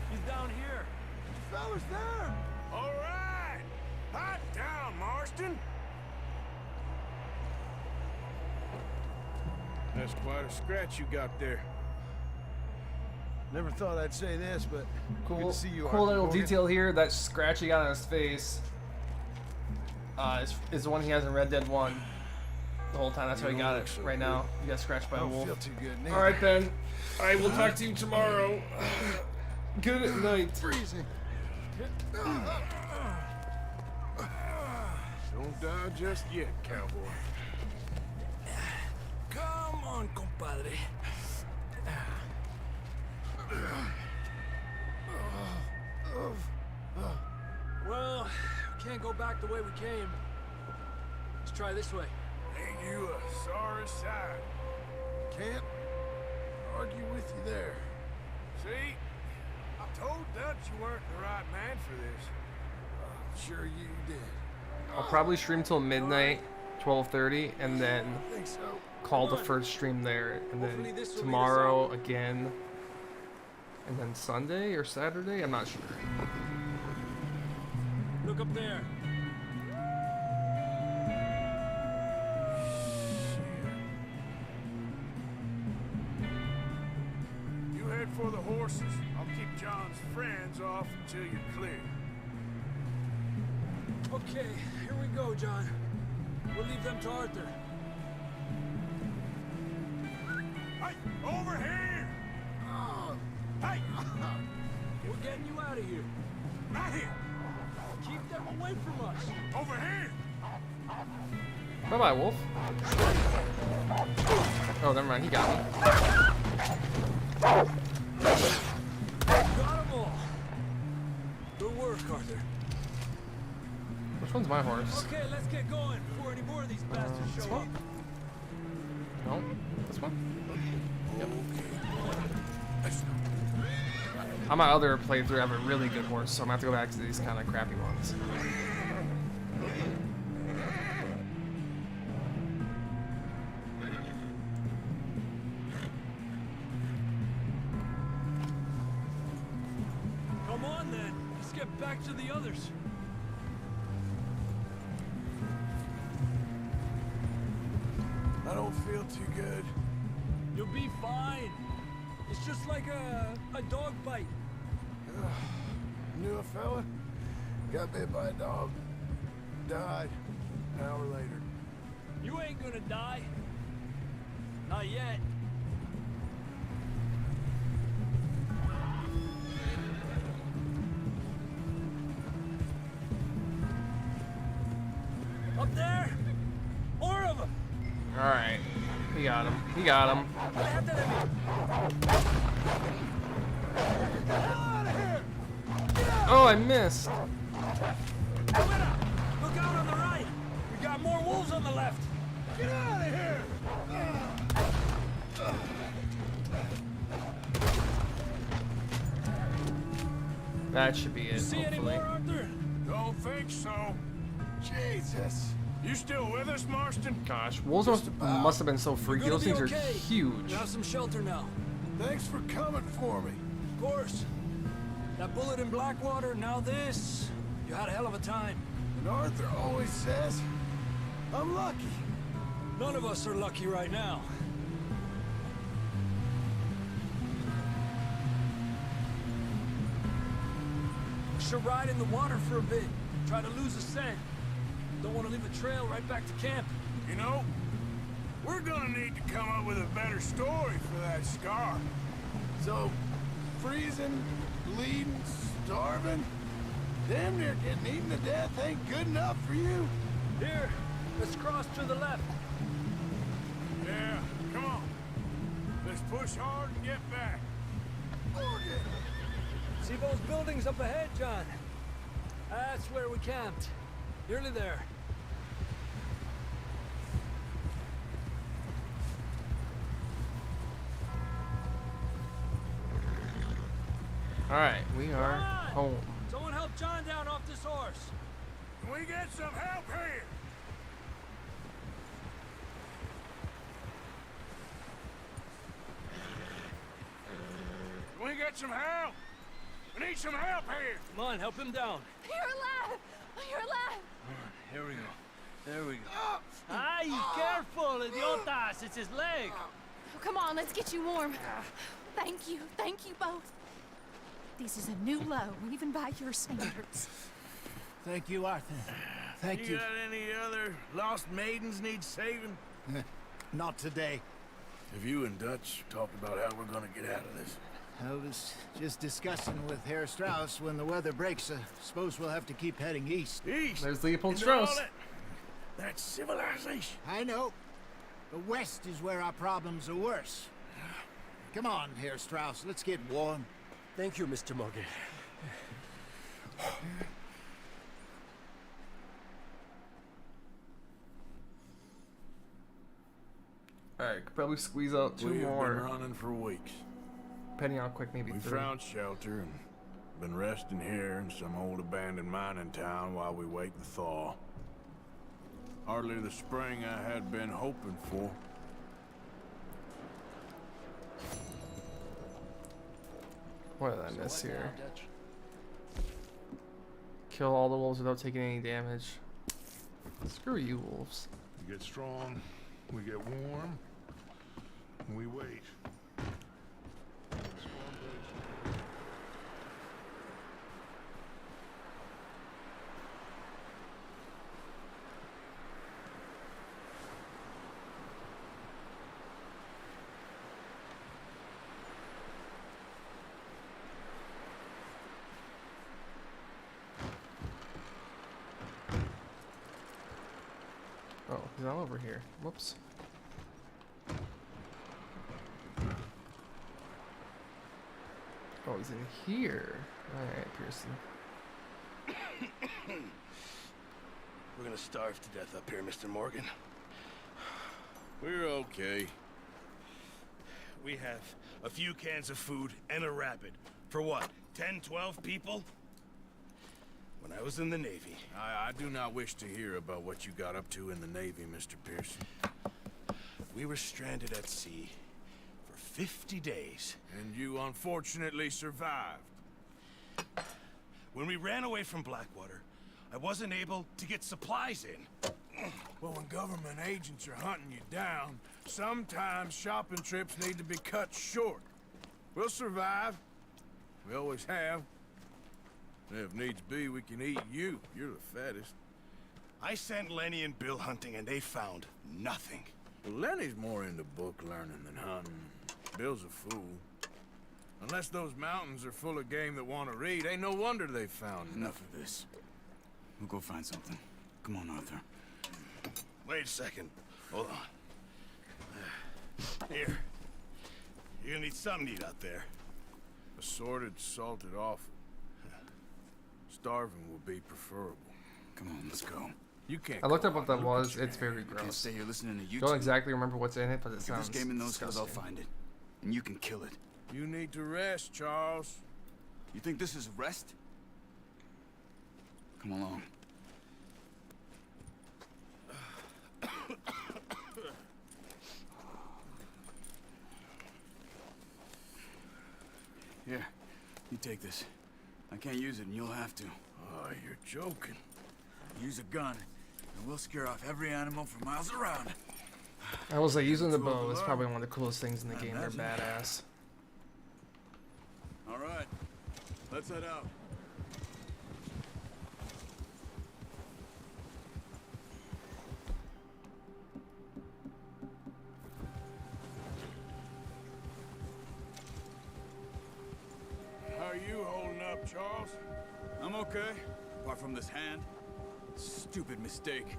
He's down here. The fella's there. All right. Hot down, Marston. That's quite a scratch you got there. Never thought I'd say this, but Cool, good to see you. cool Arthur little Morgan. detail here. That scratch he got on his face is the one he has in Red Dead 1 the whole time. That's how he got it right now. He got scratched by a I don't wolf. feel too good. All right, Ben. I will talk to you tomorrow. Good night. Freezing. Don't die just yet, cowboy. Come on, compadre. Well, we can't go back the way we came. Let's try this way. Ain't you a sorry sight? Can't argue with you there. See? I told Dutch you weren't the right man for this. Sure you did. I'll probably stream till midnight, 12:30, and then I think so. call the first stream there, and Hopefully then this will lead us tomorrow again, and then Sunday or Saturday. I'm not sure. Look up there. You head for the horses. I'll keep John's friends off until you're clear. Okay, here we go, John. We'll leave them to Arthur. Hey, over here! Hey! We're getting you out of here. Not here! Keep them away from us. Over here! Bye bye, wolf. Oh, never mind. He got me. Got them all. Good work, Arthur. Which one's my horse? Okay, let's get going before any more of these bastards show up. No, this one. Yep. On my other playthrough, I have a really good horse, so I'm gonna have to go back to these kind of crappy ones. Come on, then. Let's get back to the others. I don't feel too good. You'll be fine. It's just like a dog bite. Knew a fella, got bit by a dog, died an hour later. You ain't gonna die. Not yet. We got him. We got him. Oh, I missed. Look out on the right. We got more wolves on the left. Get out of here. That should be it. See any Hopefully. more, Arthur? Don't think so. Jesus. You still with us, Marston? Gosh, wolves must have been so freaky. Those things are huge. You have some shelter now. Thanks for coming for me. Of course. That bullet in Blackwater, now this. You had a hell of a time. And Arthur always says, I'm lucky. None of us are lucky right now. Should ride in the water for a bit. Try to lose a scent. Don't want to leave a trail right back to camp. You know, we're gonna need to come up with a better story for that scar. So, freezing, bleeding, starving, damn near getting eaten to death ain't good enough for you? Here, let's cross to the left. Yeah, come on. Let's push hard and get back. Morgan! See those buildings up ahead, John? That's where we camped. Nearly there. Alright, we are home. Someone help John down off this horse. Can we get some help here? Can we get some help? We need some help here. Come on, help him down. You're alive! You're alive! Here we go. There we go. Ay, careful, idiotas. It's his leg. Oh, come on, let's get you warm. Thank you both. This is a new low, even by your standards. Thank you, Arthur. Thank you. You got any other lost maidens need saving? Not today. Have you and Dutch talked about how we're gonna get out of this? I was just discussing with Herr Strauss when the weather breaks. Suppose we'll have to keep heading east. East? There's Leopold Into all Strauss. That's civilization. I know. The west is where our problems are worse. Come on, Herr Strauss. Let's get warm. Thank you, Mr. Morgan. Alright, could probably squeeze out two We've more. been running for weeks. Depending on how quick, maybe We three. found shelter and been resting here in some old abandoned mining town while we wait the thaw. Hardly the spring I had been hoping for. What did I miss here? Kill all the wolves without taking any damage. Screw you, wolves. We get strong, we get warm, and we wait. Oh, he's all over here. Whoops. Oh, he's in here. Alright, Pearson. We're gonna starve to death up here, Mr. Morgan. We're okay. We have a few cans of food and a rapid. For what, 10, 12 people? When I was in the Navy... I do not wish to hear about what you got up to in the Navy, Mr. Pearson. We were stranded at sea for 50 days. And you unfortunately survived. When we ran away from Blackwater, I wasn't able to get supplies in. Well, when government agents are hunting you down, sometimes shopping trips need to be cut short. We'll survive. We always have. If needs be, we can eat you. You're the fattest. I sent Lenny and Bill hunting, and they found nothing. Well, Lenny's more into book learning than hunting. Bill's a fool. Unless those mountains are full of game that want to read, ain't no wonder they found Enough of this. We'll go find something. Come on, Arthur. Wait a second. Hold on. Here. You're gonna need something to eat out there. Assorted, salted offal. Starving will be preferable. Come on, let's go. You can't. I looked up what that was. It's very You can't gross. stay here listening to YouTube. Don't exactly remember what's in it, but it Give sounds this game in those skills, I'll disgusting. find it. And you can kill it. You need to rest, Charles. You think this is rest? Come along. Here, you take this. I can't use it, and you'll have to. Oh, you're joking. Use a gun, and we'll scare off every animal for miles around. I will say, using the bow is probably one of the coolest things in the game. They're badass. All right, let's head out. How are you holding up, Charles? I'm okay, apart from this hand. Stupid mistake.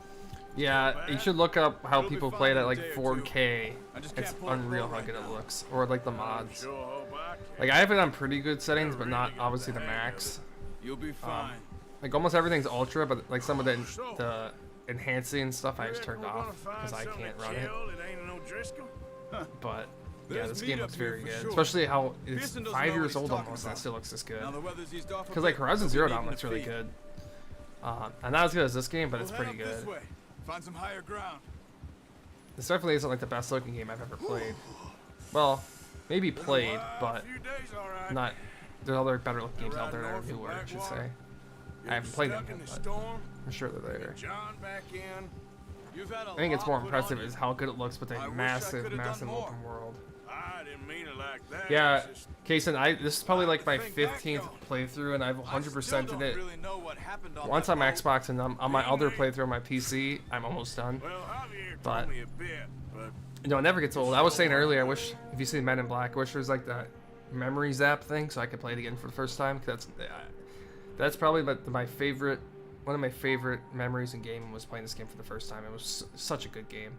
Yeah, you should look up how people play it at like 4K. It's unreal how good it looks. Or like the mods. Like I have it on pretty good settings, but not obviously the max. You'll be fine. Like almost everything's ultra, but like some of the enhancing stuff I just turned off because I can't run it. But yeah, this game looks very good, especially how it's 5 years old almost and it still looks this good. Because like Horizon Zero Dawn looks really good. And not as good as this game, but it's pretty good. Find some higher ground. This definitely isn't like the best looking game I've ever played. Well, maybe played, but not. There's other better looking games out there that are newer, I should say. I haven't played them yet, but I'm sure they're there. I think it's more impressive is how good it looks with a massive, massive open world. I didn't mean it like that. Yeah, Kaysen, this is probably like my 15th playthrough, and I've 100%ed it. Once on Xbox and on my other playthrough on my PC, I'm almost done. But you know, it never gets old. I was saying earlier, I wish if you see Men in Black, I wish there was like that memory zap thing, so I could play it again for the first time. Cause that's probably my favorite. One of my favorite memories in gaming was playing this game for the first time. It was such a good game.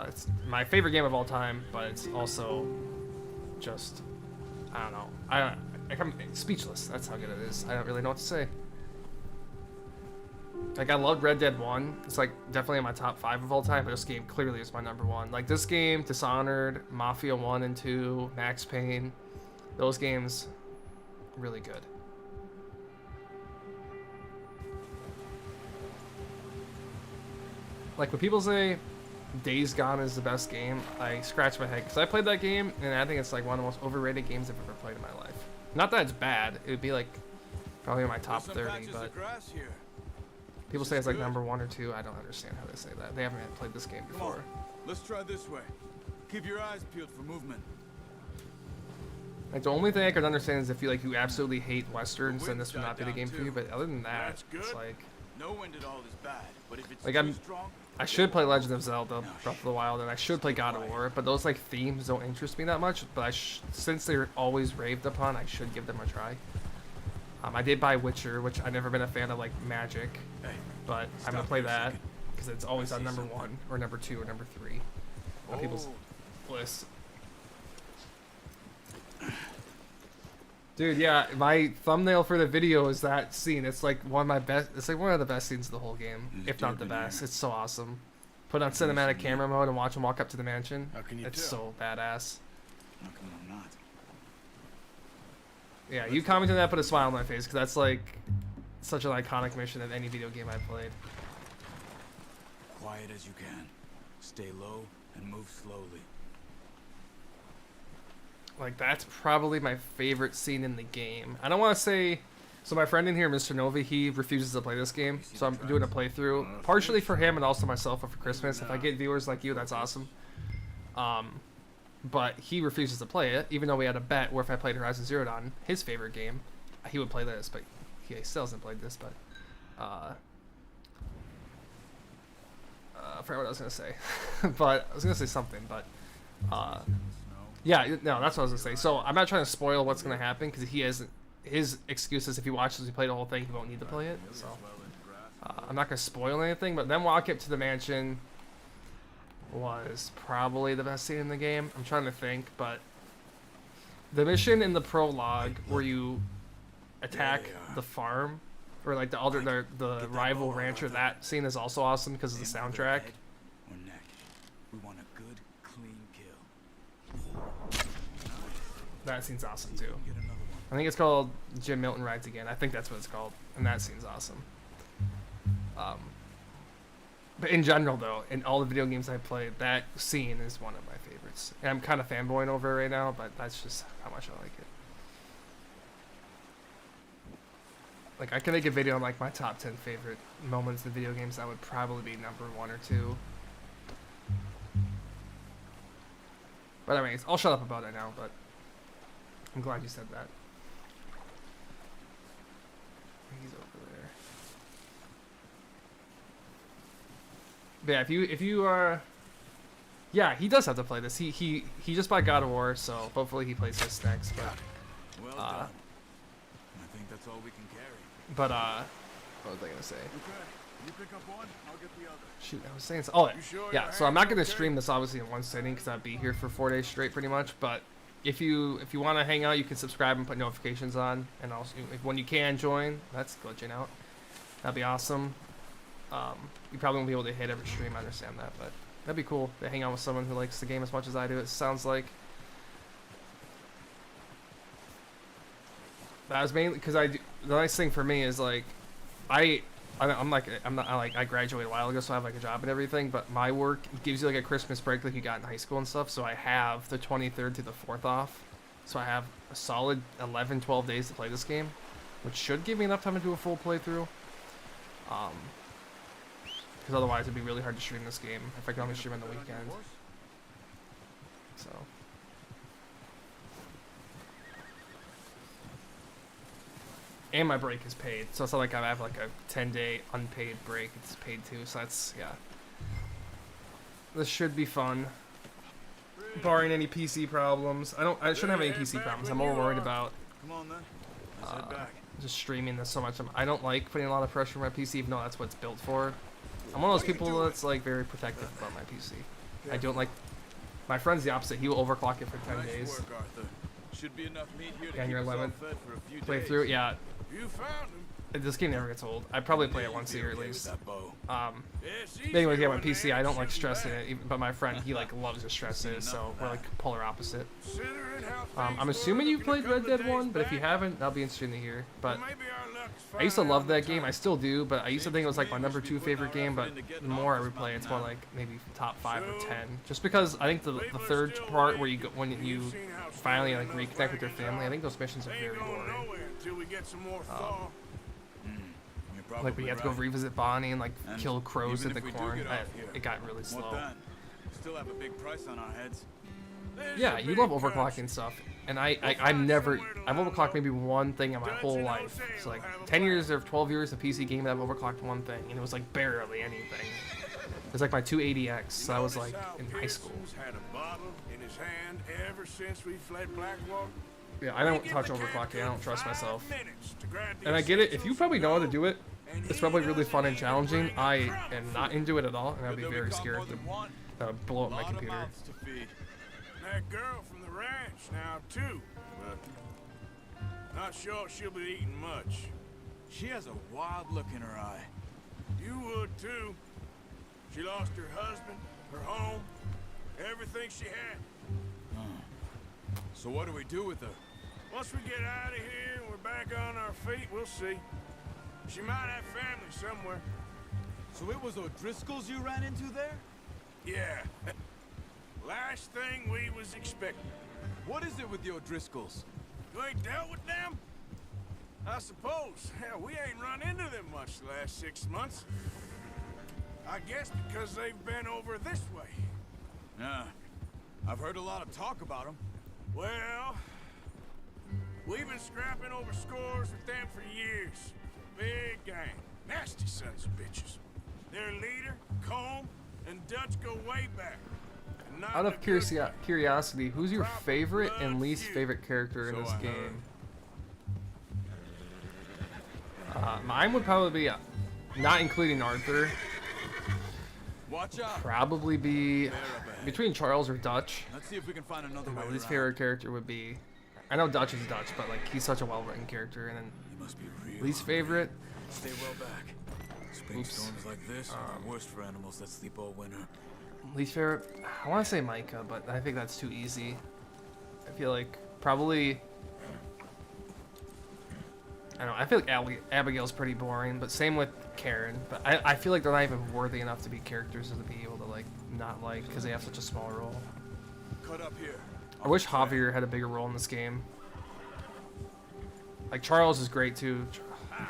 It's my favorite game of all time, but it's also just, I don't know. I'm speechless. That's how good it is. I don't really know what to say. Like, I loved Red Dead 1. It's like definitely in my top 5 of all time, but this game clearly is my #1. Like this game, Dishonored, Mafia 1 and 2, Max Payne, those games, really good. Like when people say Days Gone is the best game, I scratch my head because I played that game and I think it's like one of the most overrated games I've ever played in my life. Not that it's bad, it would be like probably in my top 30, but people say it's like #1 or 2. I don't understand how they say that. They haven't played this game before. Let's try this way. Keep your eyes peeled for movement. Like the only thing I could understand is if you absolutely hate westerns, then this would not be the game for you. But other than that, it's like no one did all this bad, but if it's like I should play Legend of Zelda Breath of the Wild, and I should play God of War, but those like themes don't interest me that much. But since they're always raved upon, I should give them a try. I did buy Witcher, which I've never been a fan of like magic, but I'm gonna play that because it's always on #1 or #2 or #3 on people's lists. Dude, yeah, my thumbnail for the video is that scene. It's like one of my best. It's like one of the best scenes of the whole game, if not the best. It's so awesome. Put on cinematic camera mode and watch him walk up to the mansion. It's so badass. How come I'm not? Yeah, you commented that, put a smile on my face because that's like such an iconic mission in any video game I've played. Quiet as you can. Stay low and move slowly. Like that's probably my favorite scene in the game. I don't want to say. So my friend in here, Mr. Nova, he refuses to play this game, so I'm doing a playthrough, partially for him and also myself for Christmas. If I get viewers like you, that's awesome. But he refuses to play it, even though we had a bet where if I played Horizon Zero Dawn, his favorite game, he would play this, but he still hasn't played this. But I forgot what I was gonna say, but I was gonna say something, but yeah, no, that's what I was gonna say. So I'm not trying to spoil what's gonna happen because he hasn't. His excuse is if he watches me play the whole thing, he won't need to play it. So I'm not gonna spoil anything. But then walk up to the mansion. was probably the best scene in the game. I'm trying to think, but the mission in the prologue where you attack the farm, or like the rival rancher, that scene is also awesome because of the soundtrack. Or neck. We want a good, clean kill. That scene's awesome too. I think it's called Jim Milton Rides Again. I think that's what it's called, and that scene's awesome. But in general, though, in all the video games I played, that scene is one of my favorites. And I'm kind of fanboying over it right now, but that's just how much I like it. Like, I can make a video on, like, my top 10 favorite moments in video games. That would probably be number 1 or 2. But anyways, I'll shut up about it now, but I'm glad you said that. He's over there. But yeah, if you are, yeah, he does have to play this. He just bought God of War, so hopefully he plays this next. But well done. I think that's all we can carry. But what was I gonna say? Okay, you pick up one, I'll get the other. Shoot, I was saying. Oh yeah. So I'm not gonna stream this obviously in one sitting because I'd be here for 4 days straight pretty much. But if you want to hang out, you can subscribe and put notifications on, and also when you can join, that's glitching out. That'd be awesome. You probably won't be able to hit every stream, I understand that, but that'd be cool to hang out with someone who likes the game as much as I do. It sounds like that was mainly because the nice thing for me is like I graduated a while ago, so I have like a job and everything, but my work gives you like a Christmas break like you got in high school and stuff, so I have the 23rd to the 4th off, so I have a solid 11-12 days to play this game, which should give me enough time to do a full playthrough. Because otherwise it'd be really hard to stream this game if I can only stream on the weekend. So. And my break is paid, so it's not like I have like a 10-day unpaid break. It's paid too, so that's, yeah. This should be fun. Barring any PC problems. I shouldn't have any PC problems. I'm more worried about just streaming this so much. I don't like putting a lot of pressure on my PC, even though that's what it's built for. I'm one of those people that's like very protective about my PC. I don't like. My friend's the opposite. He will overclock it for 10 days. Work, Arthur. Should be enough meat here to And keep your us all 11th fed for a few playthrough, days. yeah. You found him. This game never gets old. I'd probably play it once a year at least. Yeah, Anyways, yeah, my PC, I don't like stressing it, but my friend, he like loves to stress it, so we're like polar opposite. I'm assuming you played Red Dead 1, but if you haven't, that'll be interesting to hear. But I used to love that game. I still do, but I used to think it was like my number 2 favorite game, but the more I replay it, it's more like maybe top 5 or 10. Just because I think the third part where you go, when you finally like reconnect with your family, I think those missions are very boring. Like when you have to go revisit Bonnie and like kill crows in the corn, it got really slow. Still have a big price on our heads. Yeah, you love overclocking stuff, and I've overclocked maybe one thing in my whole life. So like 10 years or 12 years of PC game, I've overclocked one thing, and it was like barely anything. It was like my 280X, so I was like in high school. Had a bottle in his hand ever since we fled Blackwater. Yeah, I don't touch overclocking. I don't trust myself. And I get it. If you probably know how to do it, it's probably really fun and challenging. I am not into it at all, and I'd be very scared to blow up my computer. That girl from the ranch now too, but not sure she'll be eating much. She has a wild look in her eye. You would too. She lost her husband, her home, everything she had. So what do we do with her? Once we get out of here and we're back on our feet, we'll see. She might have family somewhere. So it was O'Driscoll's you ran into there? Yeah. Last thing we was expecting. What is it with the O'Driscolls? You ain't dealt with them? I suppose. Hell, we ain't run into them much the last 6 months. I guess because they've been over this way. Yeah. I've heard a lot of talk about them. Well, we've been scrapping over scores with them for years. Big gang. Nasty sons of bitches. Their leader, Combe, and Dutch go way back. Out of curiosity, who's your favorite and least favorite character in this game? Mine would probably be, not including Arthur, Watch out. probably be between Charles or Dutch. Let's see if we can find another way My least around. favorite character would be, I know Dutch is Dutch, but like he's such a well-written character. And then Must be real. least favorite, Stay well back. Spring storms like this are the worst for animals that sleep all winter. least favorite, I want to say Micah, but I think that's too easy. I feel like probably, I don't know, I feel like Abigail's pretty boring, but same with Karen. But I feel like they're not even worthy enough to be characters to be able to like not like, because they have such a small role. Cut up here. I wish Javier had a bigger role in this game. Like Charles is great too.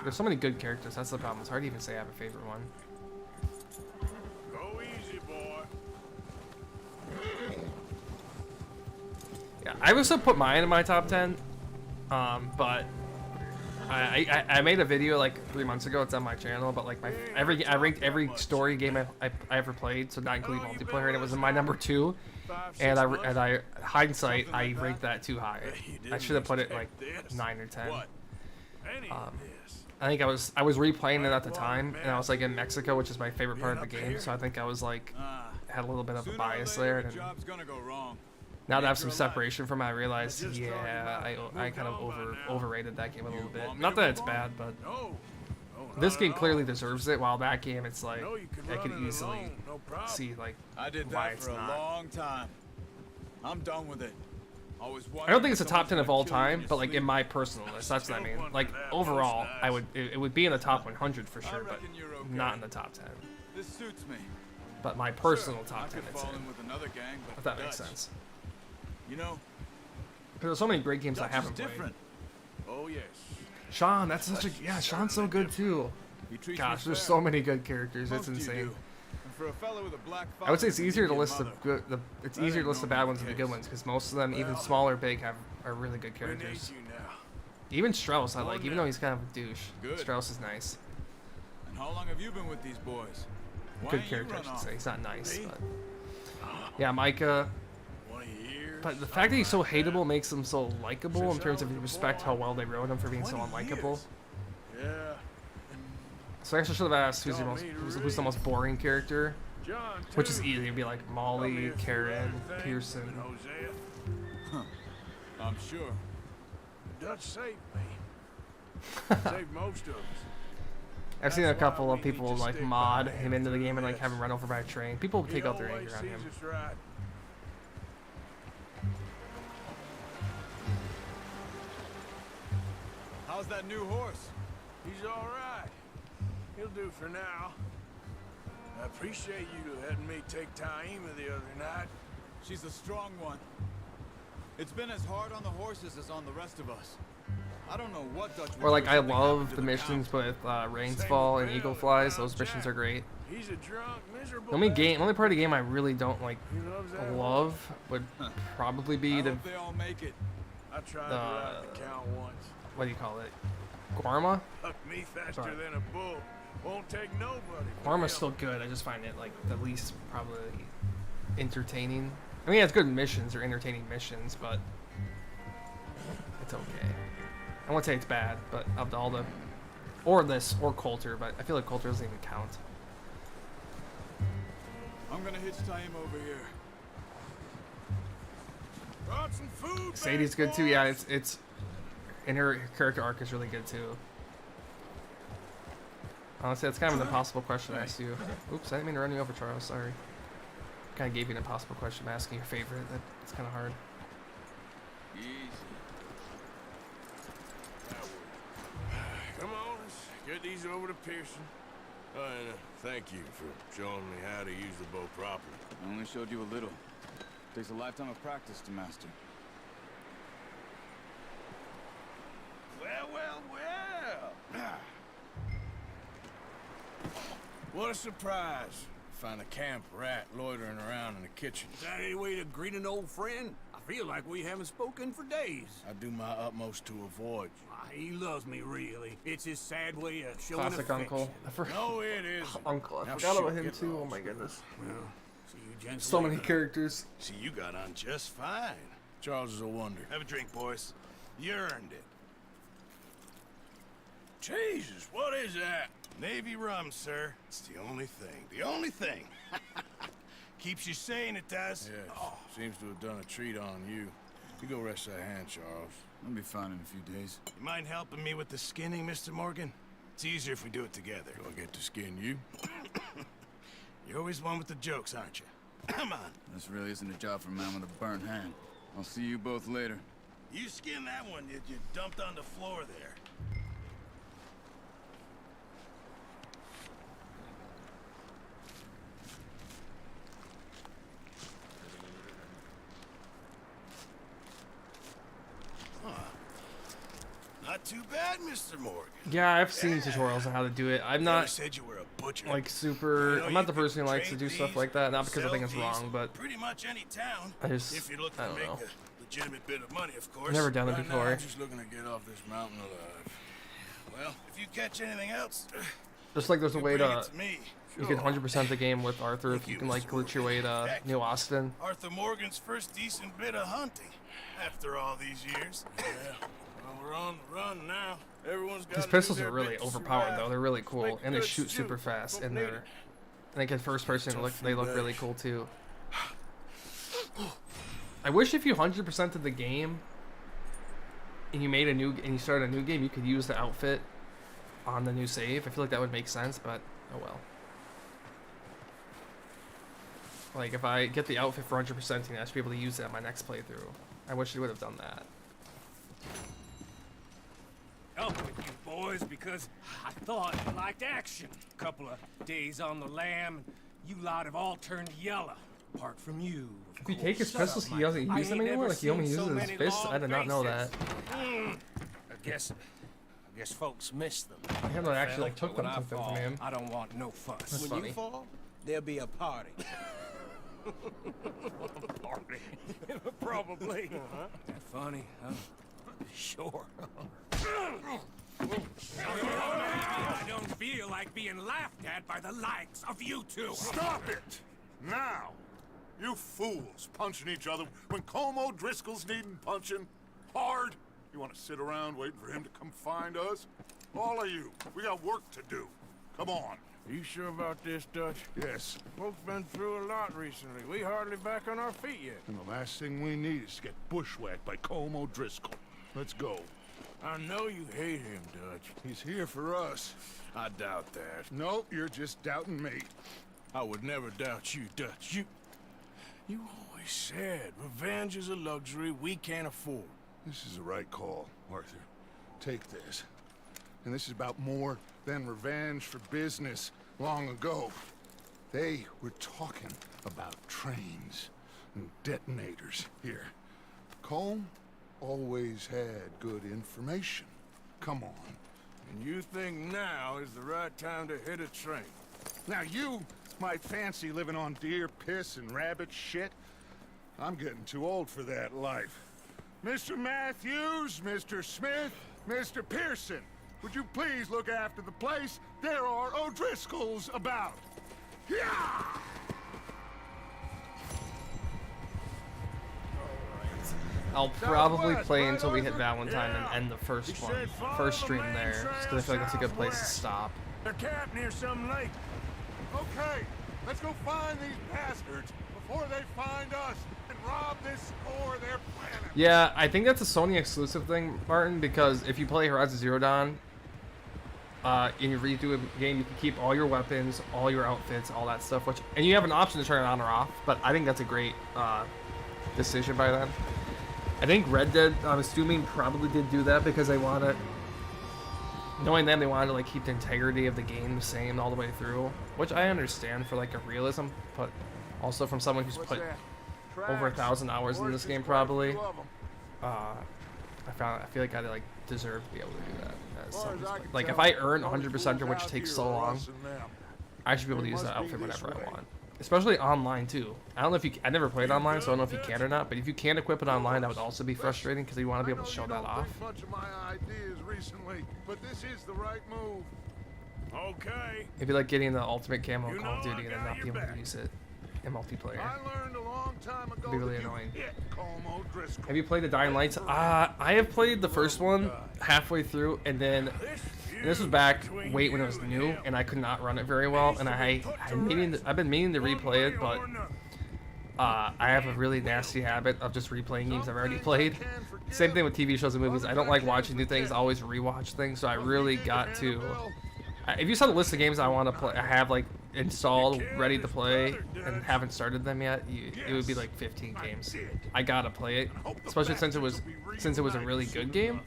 There's so many good characters. That's the problem. It's hard to even say I have a favorite one. Go easy, boy. Yeah, I would still put mine in my top 10, but I made a video like 3 months ago. It's on my channel, but like I ranked every story game I ever played, so not including multiplayer, and it was in my number 2. And I hindsight, I ranked that too high. I should have put it like 9 or 10. I think I was replaying it at the time, and I was like in Mexico, which is my favorite part of the game. So I think I was like had a little bit of a bias there. And now that I have some separation from it, I realized, yeah, I kind of overrated that game a little bit. Not that it's bad, but this game clearly deserves it. While that game, it's like I could easily see like I did why that it's for a not. long time. I'm done with it. I don't think it's a top 10 of all time, but like in my personal list, that's what I mean. Like overall, it would be in the top 100 for sure, but not in the top 10. This suits me. But my personal top 10 I could it's fall in. in with another gang, but If that makes Dutch. sense. You know, There's so many great games I Dutch is haven't played. different. Oh yes. Sean, that's such a Sean's so good too. He treats Gosh, me there's fair. so many good characters. It's Most you insane. do. And for a fella with a black I would say it's father, easier to Indian list the mother, good. It's that easier ain't to list the bad normally ones the than the good case. ones because most of them, even small or big, are really good We need characters. you now. Even Strauss, I like, even though he's kind of a douche. Good. Strauss is nice. And how long have you been with these boys? Why Good ain't you character, I run should off? say. He's not nice, but yeah, Micah. 20 years. But the fact that he's so hateable makes him so likable in terms of you respect how well they wrote him for being so unlikable. Yeah. So I actually should have asked who's the most boring character, John, which is too. easy. It'd be like Molly, Karen, Pearson. Hosea. I'm sure. Dutch saved me. Saved most of us. I've seen a That's couple why of we need people to like stick mod by him into the game and like this. have him run over by a train. People take out their He anger on always him. sees us right. How's that new horse? He's all right. He'll do for now. I appreciate you letting me take Taima the other night. She's a strong one. It's been as hard on the horses as on the rest of us. I don't know what Dutch Or like I something love happened to the the missions town. with Rainsfall and Eagle Flies. Those missions are great. He's a drunk, miserable. The only part of the game I really don't like He loves that love would probably be I the hope they all make it. I tried to write the count once. what do you call it? Guarma? Fuck me faster Sorry. than a bull. Won't take nobody. but Guarma's him. still good. I just find it like the least probably entertaining. I mean, it's good missions or entertaining missions, but it's okay. I won't say it's bad, but of all the, or this or Coulter, but I feel like Coulter doesn't even count. I'm gonna hitch Taima over here. Brought some food. Sadie's good too. Yeah, it's and her character arc is really good too. Honestly, that's kind of an impossible question to ask you. Oops, I didn't mean to run you over, Charles. Sorry. Kind of gave you an impossible question by asking your favorite. That's kind of hard. Easy. Come on, let's get these over to Pearson. And thank you for showing me how to use the bow properly. I only showed you a little. Takes a lifetime of practice to master. Well, well, well. What a surprise. Find a camp rat loitering around in the kitchen. Is that any way to greet an old friend? I feel like we haven't spoken for days. I do my utmost to avoid you. He loves me, really. It's his sad way of showing Classic affection. uncle. No, it isn't. Uncle. I Now forgot about shoot, him get too. Oh lost. my goodness. Well, see you gents So many later. characters. See, you got on just fine. Charles is a wonder. Have a drink, boys. You earned it. Jesus, what is that? Navy rum, sir. It's the only thing. The only thing. Keeps you sane, it does. Yes, seems to have done a treat on you. You go rest that hand, Charles. I'll be fine in a few days. You mind helping me with the skinning, Mr. Morgan? It's easier if we do it together. Do I get to skin you? You're always one with the jokes, aren't you? Come on. This really isn't a job for a man with a burnt hand. I'll see you both later. You skinned that one you dumped on the floor there. Not too bad, Mr. Morgan. Yeah, I've seen tutorials on how to do it. I'm not said you were a butcher. like super. I'm not the person who likes to do stuff like that. Not because I think it's Sell wrong, these but pretty much any town. I just if you're looking I to don't make know. a legitimate bit of money, of course. I've never done it Right now, before. I'm just looking to get off this mountain alive. Well, if you catch anything else, Just like there's a you way bring to it to me. you can 100% the game with Arthur if you can like glitch your way to New Austin. Arthur Morgan's first decent bit of hunting after all these years. Yeah. Well, we're on the run now. Everyone's got These to pistols do are their really bit to overpowered survive. though. They're really cool Make and they good shoot stew. super fast. Don't And need they're it. I think in first person Tough they look few really days. cool too. I wish if you 100% of the game and you started a new game, you could use the outfit on the new save. I feel like that would make sense, but oh well. Like if I get the outfit for 100%, I should be able to use it on my next playthrough. I wish they would have done that. Up with you boys because I thought you liked action. Couple of days on the lam, and you lot have all turned yellow. Apart from you. If you take his pistols, he doesn't use them anymore. Like he only uses his fists. I did not know that. I guess folks miss them. I have not actually like took When them I something fall, from him. I don't want no fuss. That's When funny. you fall, there'll be a party. Party. Probably. That funny, huh? Sure. I don't feel like being laughed at by the likes of you two. Stop it! Now! You fools punching each other when Como Driscoll's needing punching. Hard! You want to sit around waiting for him to come find us? All of you, we got work to do. Come on. You sure about this, Dutch? Yes. Folks been through a lot recently. We hardly back on our feet yet. And the last thing we need is to get bushwhacked by Como Driscoll. Let's go. I know you hate him, Dutch. He's here for us. I doubt that. No, you're just doubting me. I would never doubt you, Dutch. You always said revenge is a luxury we can't afford. This is the right call, Arthur. Take this. And this is about more than revenge for business long ago. They were talking about trains and detonators here. Colm always had good information. Come on. And you think now is the right time to hit a train? Now you might fancy living on deer piss and rabbit shit. I'm getting too old for that life. Mr. Matthews, Mr. Smith, Mr. Pearson, would you please look after the place? There are O'Driscolls about. Yeah! I'll probably play until we hit Valentine and end the first stream there, just because I feel like that's a good place to stop. They're camped near some lake. Okay, let's go find these bastards before they find us and rob this store they're planning. Yeah, I think that's a Sony exclusive thing, Martin, because if you play Horizon Zero Dawn, in your redo a game, you can keep all your weapons, all your outfits, all that stuff, and you have an option to turn it on or off, but I think that's a great decision by them. I think Red Dead, I'm assuming, probably did do that because they want to, knowing them, they wanted to like keep the integrity of the game the same all the way through, which I understand for like a realism, but also from someone who's put over 1,000 hours in this game probably. I feel like I like deserve to be able to do that. Like if I earn 100% which takes so long, I should be able to use that outfit whenever I want. Especially online too. I don't know if I never played online, so I don't know if you can or not. But if you can equip it online, that would also be frustrating because you want to be able to show that off. Much of my ideas recently, but this is the right move. Okay. It'd be like getting the ultimate camo in Call of Duty and then not being able to use it in multiplayer. I learned a long time ago. It'd be really annoying. Como Driscoll. Have you played the Dying Lights? I have played the first one halfway through, and then And this was back when it was new, and I could not run it very well. And I've been meaning to replay it, but I have a really nasty habit of just replaying games I've already played. Same thing with TV shows and movies. I don't like watching new things. I always rewatch things, so I really got to. If you saw the list of games I want to play, I have like installed, ready to play, and haven't started them yet, it would be like 15 games. I gotta play it, especially since it was a really good game.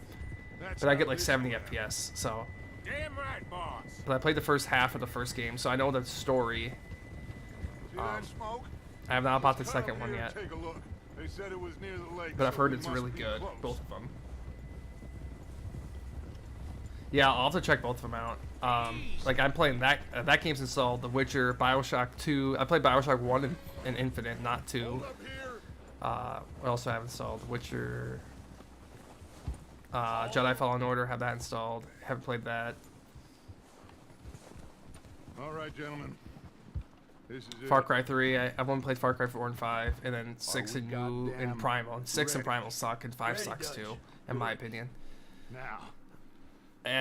But I get like 70 FPS, so. Damn right, boss. But I played the first half of the first game, so I know the story. I have not bought the second one yet. But I've heard it's really good, both of them. Yeah, I'll have to check both of them out. Like I'm playing that game's installed. The Witcher, BioShock 2. I played BioShock 1 and Infinite, not 2. I also have installed The Witcher, Jedi Fallen Order. Have that installed. Haven't played that. All right, gentlemen. This is Far Cry 3. I've only played Far Cry 4 and 5, and then 6 and new and Primal. 6 and Primal suck, and 5 sucks too, in my opinion. Now.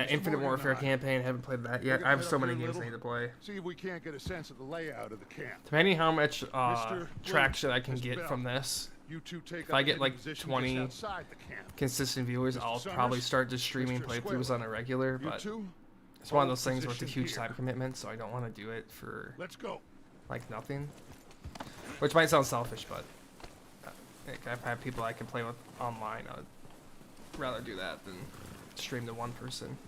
Infinite Warfare campaign, haven't played that yet. I have so many games I need to play. See if we can't get a sense of the layout of the camp. Depending how much traction I can get from this, if I get like 20 consistent viewers, I'll probably start just streaming playthroughs on a regular. But it's one of those things where it's a huge time commitment, so I don't want to do it for like nothing. Which might sound selfish, but if I have people I can play with online, I'd rather do that than stream to one person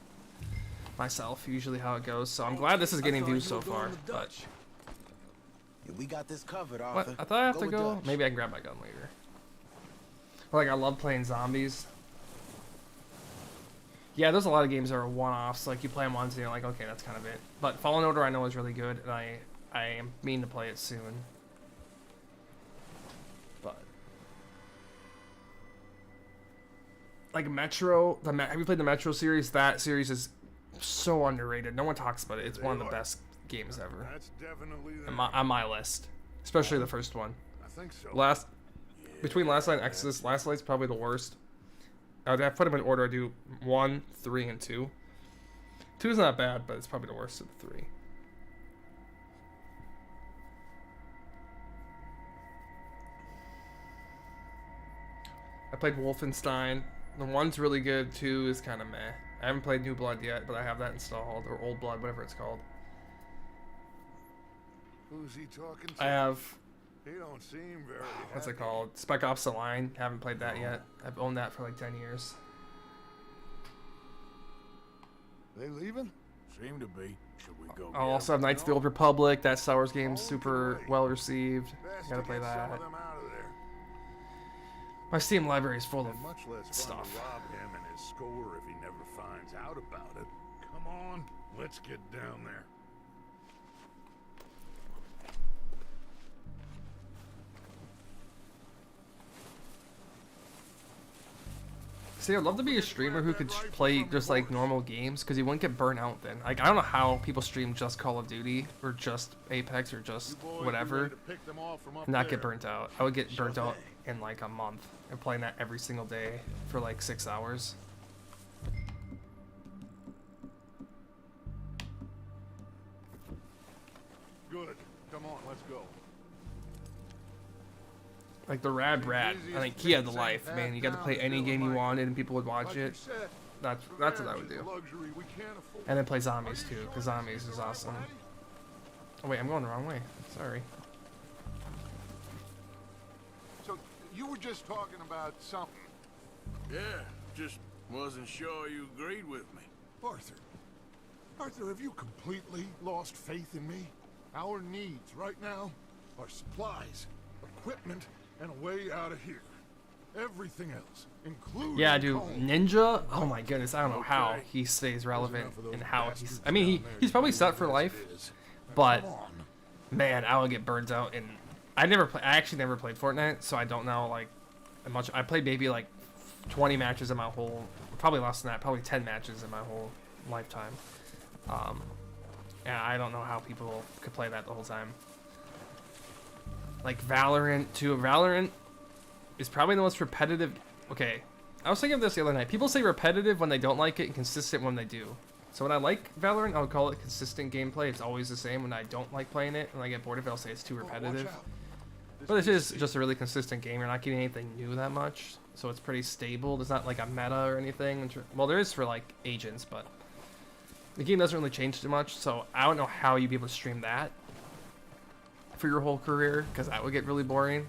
myself, usually how it goes. So I'm glad this is getting views so far, but we got this covered, what? I thought I have to go. Maybe I can grab my gun later. Like I love playing zombies. Yeah, there's a lot of games that are one-offs. Like you play them once and you're like, okay, that's kind of it. But Fallen Order I know is really good, and I am meaning to play it soon. Like Metro, have you played the Metro series? That series is so underrated. No one talks about it. It's one of the best games ever. That's definitely on my list, especially the first one. I think so. Between Last Light and Exodus, Last Light's probably the worst. I'd have to put them in order. I do 1, 3, and 2. 2 is not bad, but it's probably the worst of the 3. I played Wolfenstein. The 1's really good, 2 is kind of meh. I haven't played New Blood yet, but I have that installed, or Old Blood, whatever it's called. Who's he talking to? I have. He don't seem very. What's it called? Spec Ops: The Line. Haven't played that yet. I've owned that for like 10 years. They leaving? Seem to be. Should we go? I also have Knights of the Old Republic. That Star Wars game's super well received. Gotta play that. My Steam library is full of much less stuff. To rob him and his score if he never finds out about it. Come on, let's get down there. See, I'd love to be a streamer who could play just like normal games, because you wouldn't get burnt out then. Like, I don't know how people stream just Call of Duty or just Apex or just whatever and not get burnt out. I would get burnt out in like a month and playing that every single day for like 6 hours. Good. Come on, let's go. Like the Rad Brad, I think he had the life, man. You got to play any game you wanted and people would watch it. That's what I would do. And then play Zombies too, because Zombies is awesome. Oh wait, I'm going the wrong way. Sorry. So you were just talking about something. Yeah, just wasn't sure you agreed with me. Arthur, have you completely lost faith in me? Our needs right now are supplies, equipment, and a way out of here. Everything else, including yeah, dude, Ninja. Oh my goodness, I don't know how he stays relevant and how he's. I mean, he's probably set for life, but man, I would get burned out. And I actually never played Fortnite, so I don't know like much. I played maybe like 20 matches in my whole, probably less than that, probably 10 matches in my whole lifetime. Yeah, I don't know how people could play that the whole time. Like Valorant too. Valorant is probably the most repetitive. Okay, I was thinking of this the other night. People say repetitive when they don't like it and consistent when they do. So when I like Valorant, I would call it consistent gameplay. It's always the same. When I don't like playing it and I get bored of it, I'll say it's too repetitive. But this is just a really consistent game. You're not getting anything new that much, so it's pretty stable. There's not like a meta or anything. Well, there is for like agents, but the game doesn't really change too much. So I don't know how you'd be able to stream that for your whole career, because that would get really boring.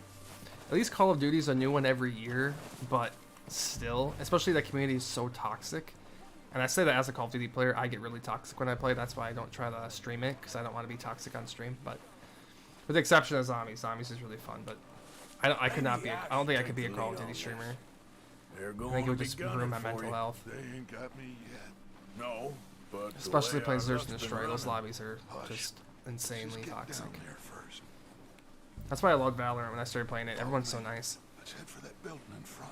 At least Call of Duty is a new one every year, but still, especially that community is so toxic. And I say that as a Call of Duty player, I get really toxic when I play. That's why I don't try to stream it, because I don't want to be toxic on stream. But with the exception of zombies, zombies is really fun. But I could not be. I don't think I could be a Call of Duty streamer. I think it would just ruin my mental health. They ain't got me yet. No, but Especially playing Search and Destroy. Those lobbies are just insanely toxic. That's why I loved Valorant when I started playing it. Everyone's so nice. Let's head for that building in front.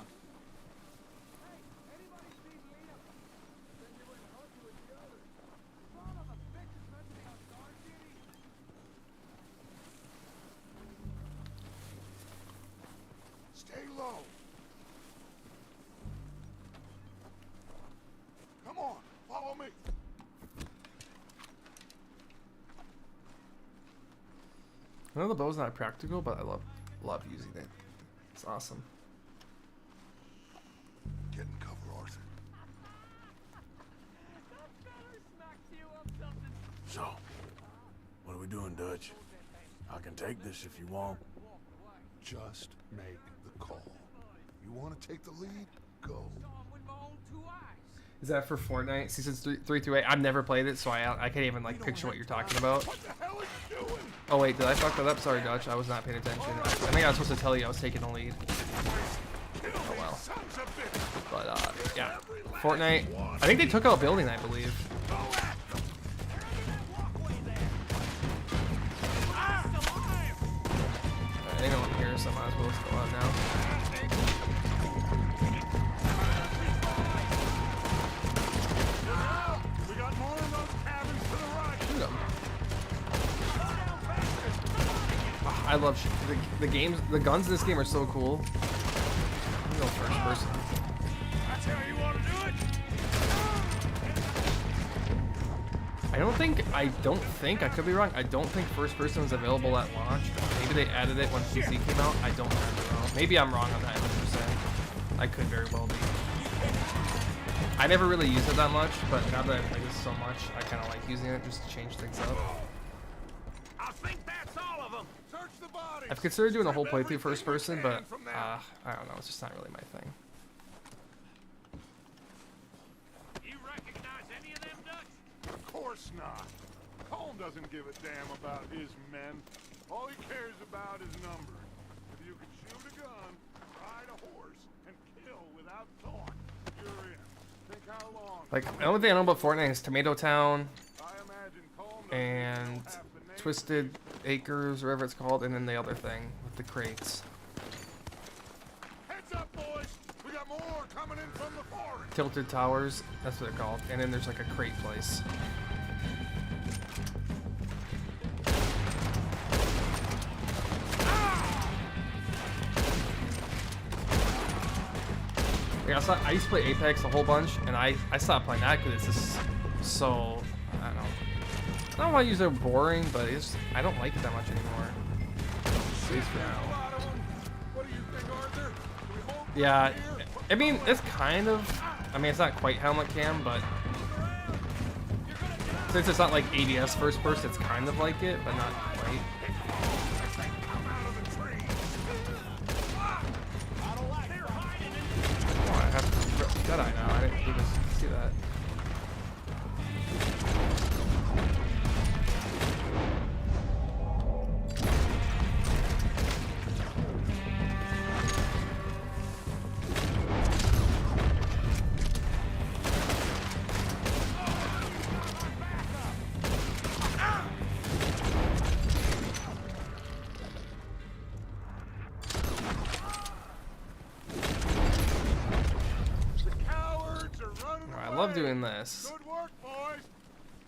Stay low. Come on, follow me. I know the bow's not practical, but I love using it. It's awesome. Get in cover, Arthur. So, what are we doing, Dutch? I can take this if you want. Just make the call. You want to take the lead? Go. Is that for Fortnite seasons 3 through 8? I've never played it, so I can't even like picture what you're talking about. What the hell are you doing? Oh wait, did I fuck that up? Sorry, Dutch. I was not paying attention. I think I was supposed to tell you I was taking the lead. Oh well. But yeah, Fortnite. I think they took out a building, I believe. They don't hear, so I might as well just go out now. We got more of those cabins to the right. Shoot 'em. Oh, I love the games. The guns in this game are so cool. I'm going first person. That's how you want to do it? I don't think, I could be wrong, I don't think first person was available at launch. Maybe they added it when PC came out. I don't remember though. Maybe I'm wrong on that 100%. I could very well be. I never really used it that much, but now that I play this so much, I kind of like using it just to change things up. I think that's all of them. Search the body. I've considered doing a whole playthrough first person, but I don't know, it's just not really my thing. You recognize any of them, Dutch? Of course not. Colm doesn't give a damn about his men. All he cares about is numbers. If you can shoot a gun, ride a horse, and kill without thought, you're in. Think how long. Like, the only thing I know about Fortnite is Tomato Town I imagine Colm and Twisted Acres, whatever it's called, and then the other thing with the crates. Heads up, boys. We got more coming in from the forest. Tilted Towers, that's what they're called. And then there's like a crate place. Yeah, I used to play Apex a whole bunch, and I stopped playing that because it's just so, I don't want to use it boring, but it's, I don't like it that much anymore. At least for now. What do you think, Arthur? Yeah, I mean, it's kind of, I mean, it's not quite helmet cam, but since it's not like ADS first person, it's kind of like it, but not quite. Oh, I have Jedi now. I didn't even see that. I love doing this.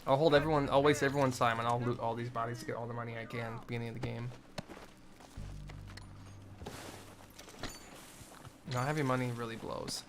I'll hold everyone, I'll waste everyone's time, and I'll loot all these bodies to get all the money I can at the beginning of the game. Not having money really blows.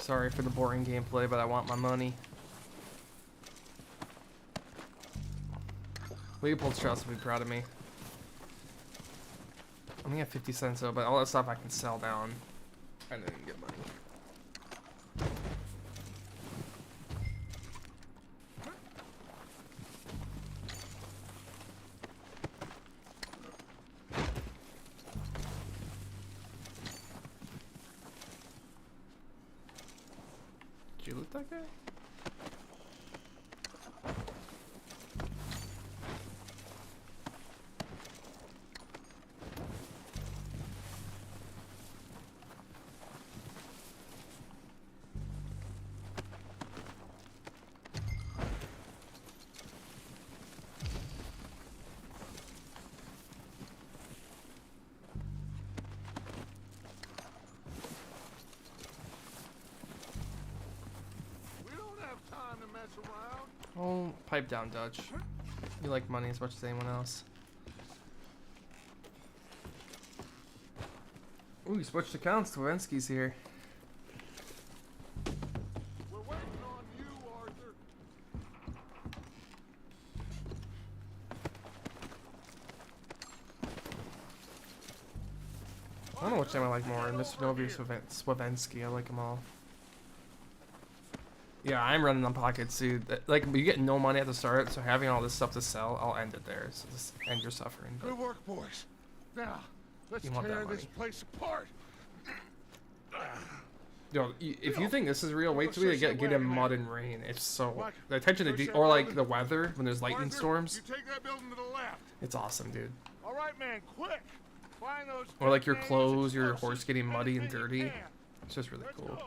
Sorry for the boring gameplay, but I want my money. Leopold's Trust will be proud of me. I only have 50 cents though, but all that stuff I can sell down and then get money. Did you loot that guy? Oh, pipe down, Dutch. You like money as much as anyone else. Ooh, you switched accounts. Tawensky's here. We're waiting on you, Arthur. I don't know which name I like more. Mr. Novi or Swavensky. I like them all. Yeah, I'm running on pockets, dude. Like, you get no money at the start, so having all this stuff to sell, I'll end it there. So just end your suffering. But Good work, boys. Now, let's You want tear that this money. place apart. yo, if you think this is real, wait till we get in mud and rain. It's so the attention to or like the weather when there's lightning storms. You take that building to the left. It's awesome, dude. All right, man, quick. Find those Or like your detonating clothes, your explosives, horse getting muddy and anything you dirty. can. It's just really Let's cool. go.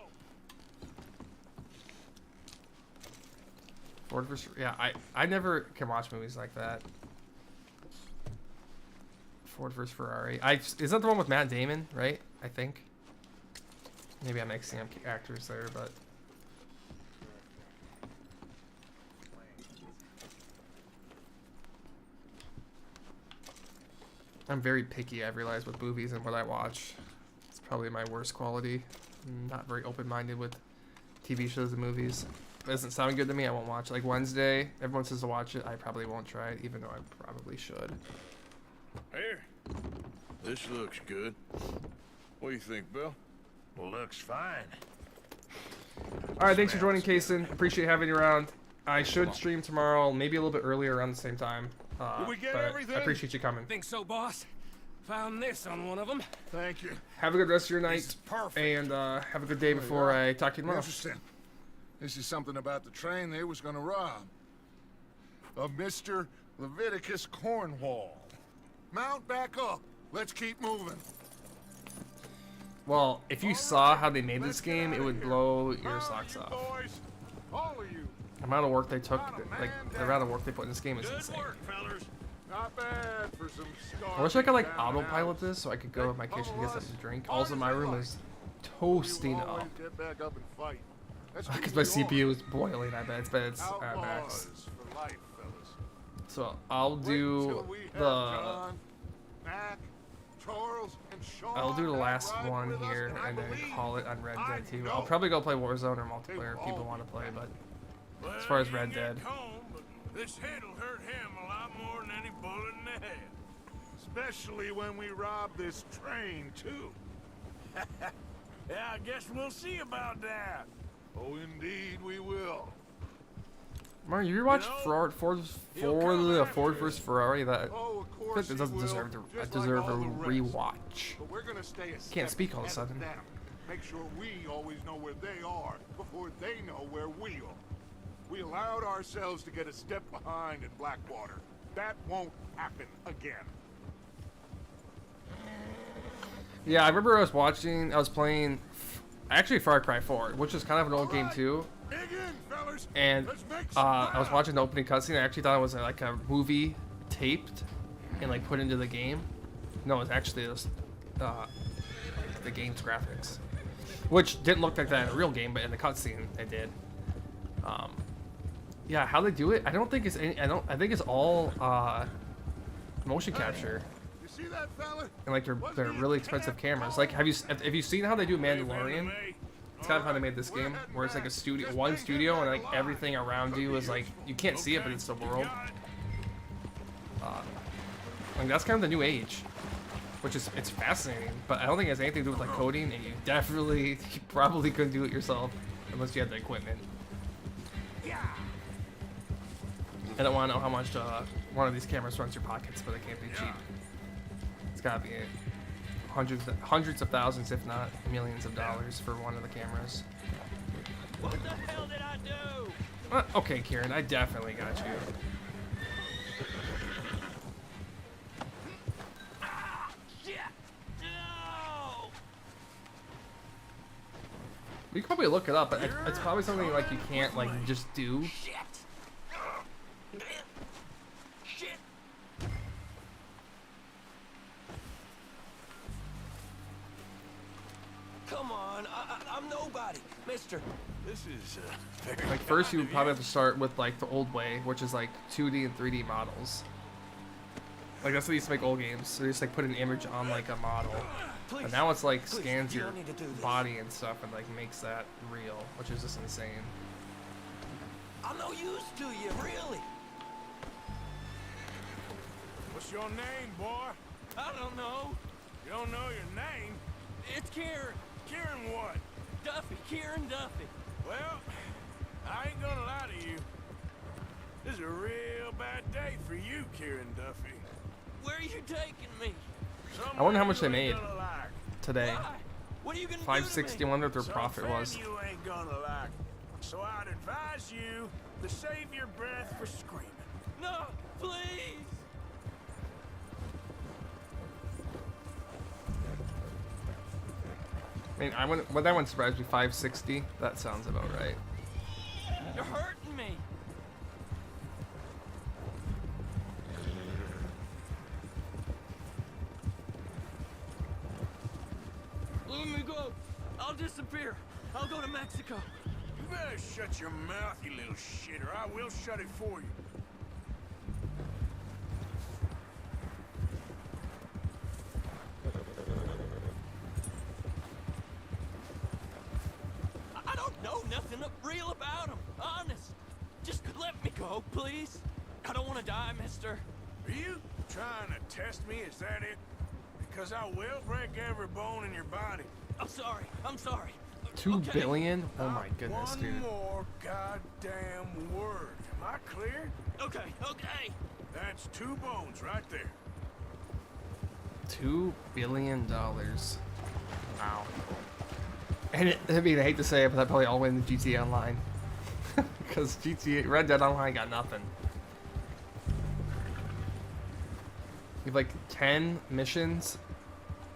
Ford vs. Yeah, I never can watch movies like that. Ford vs. Ferrari. Is that the one with Matt Damon, right? I think. Maybe I'm mixing up actors there, but I'm very picky, I've realized, with movies and what I watch. It's probably my worst quality. I'm not very open-minded with TV shows and movies. If it doesn't sound good to me, I won't watch it. Like Wednesday, everyone says to watch it. I probably won't try it, even though I probably should. Here. This looks good. What do you think, Bill? Looks fine. Alright, thanks for joining, Kaysen. Appreciate having you around. I should stream tomorrow, maybe a little bit earlier around the same time. Did we get but everything? I appreciate you coming. Think so, boss. Found this on one of them. Thank you. Have a good rest of your night. This is perfect. And have a good day before I talk to you tomorrow. Interesting. This is something about the train they was gonna rob. Of Mr. Leviticus Cornwall. Mount back up. Let's keep moving. Well, if you saw how they made this game, it would blow your socks off. Boys, all of you. The amount of work they took, like the amount of work they put in this game is insane. Not bad for some stars. I wish I could like autopilot this so I could go in my kitchen and get something to drink. Also, my room is toasting up Get back up and fight. That's because who my we are. CPU is boiling. I bet it's at max. Outlaws for life, fellas. So I'll Wait do till we have the John, Mac, Charles, and Sean I'll do the back last riding one with us, here and I and then believe, call it on Red I Dead 2. know, I'll probably go play Warzone or multiplayer if people want to play, but as far as Red Dead, This head'll hurt him a lot more than any bullet in the head. especially when we rob this train too. Yeah, I guess we'll see about that. Oh, indeed we will. Martin, you rewatched Ford vs. Ferrari? That Oh, of I course think it doesn't he will, deserve just deserve like a all the rest. rewatch. But we're gonna stay a Can't step speak all of a ahead sudden. them. Make sure we always know where they are before they know where we are. We allowed ourselves to get a step behind in Blackwater. That won't happen again. Yeah, I remember I was playing, actually Far Cry 4, which is kind of an old game too. And I was watching the opening cutscene. I actually thought it was like a movie taped and like put into the game. No, it's actually just the game's graphics, which didn't look like that in a real game, but in the cutscene it did. Yeah, how they do it? I don't think it's any. I think it's all motion capture. You see that, fella? And like they're really expensive cameras. Like have you seen how they do Mandalorian? It's kind of how they made this game, where it's like a studio, one studio, and like everything around you is like you can't see it, but it's the world. Like that's kind of the new age, which is it's fascinating. But I don't think it has anything to do with like coding, and you probably couldn't do it yourself unless you had the equipment. I don't want to know how much one of these cameras runs your pockets, but it can't be cheap. It's gotta be hundreds of thousands, if not millions of dollars for one of the cameras. What the hell did I do? Okay, Kieran, I definitely got you. Shit! No! We could probably look it up, but it's probably something like you can't like just do. Shit! Shit! Come on, I'm nobody, mister. This is Like first you would probably have to start with like the old way, which is like 2D and 3D models. Like that's what they used to make old games. So they just like put an image on like a model. And now it's like scans your body and stuff and like makes that real, which is just insane. I'm no use to you, really. What's your name, boy? I don't know. You don't know your name? It's Kieran. Kieran what? Duffy, Kieran Duffy. Well, I ain't gonna lie to you. This is a real bad day for you, Kieran Duffy. Where are you taking me? I wonder how much they Somewhere you made ain't gonna like. today. Why? What are you gonna do to 560. I me? wonder what their profit was. You ain't gonna like. So I'd advise you to save your breath for screaming. No, please. I mean, well, that one surprised me. 560. That sounds about right. You're hurting me. Let me go. I'll disappear. I'll go to Mexico. You better shut your mouth, you little shit, or I will shut it for you. I don't know nothing real about him. Honest. Just let me go, please. I don't want to die, mister. Are you trying to test me? Is that it? Because I will break every bone in your body. I'm sorry. I'm sorry. 2 billion? Oh my goodness, One dude. more goddamn word. Am I clear? Okay, okay. That's 2 bones right there. $2 billion. Wow. And I mean, I hate to say it, but I probably all win the GTA Online. Because Red Dead Online got nothing. You have like 10 missions,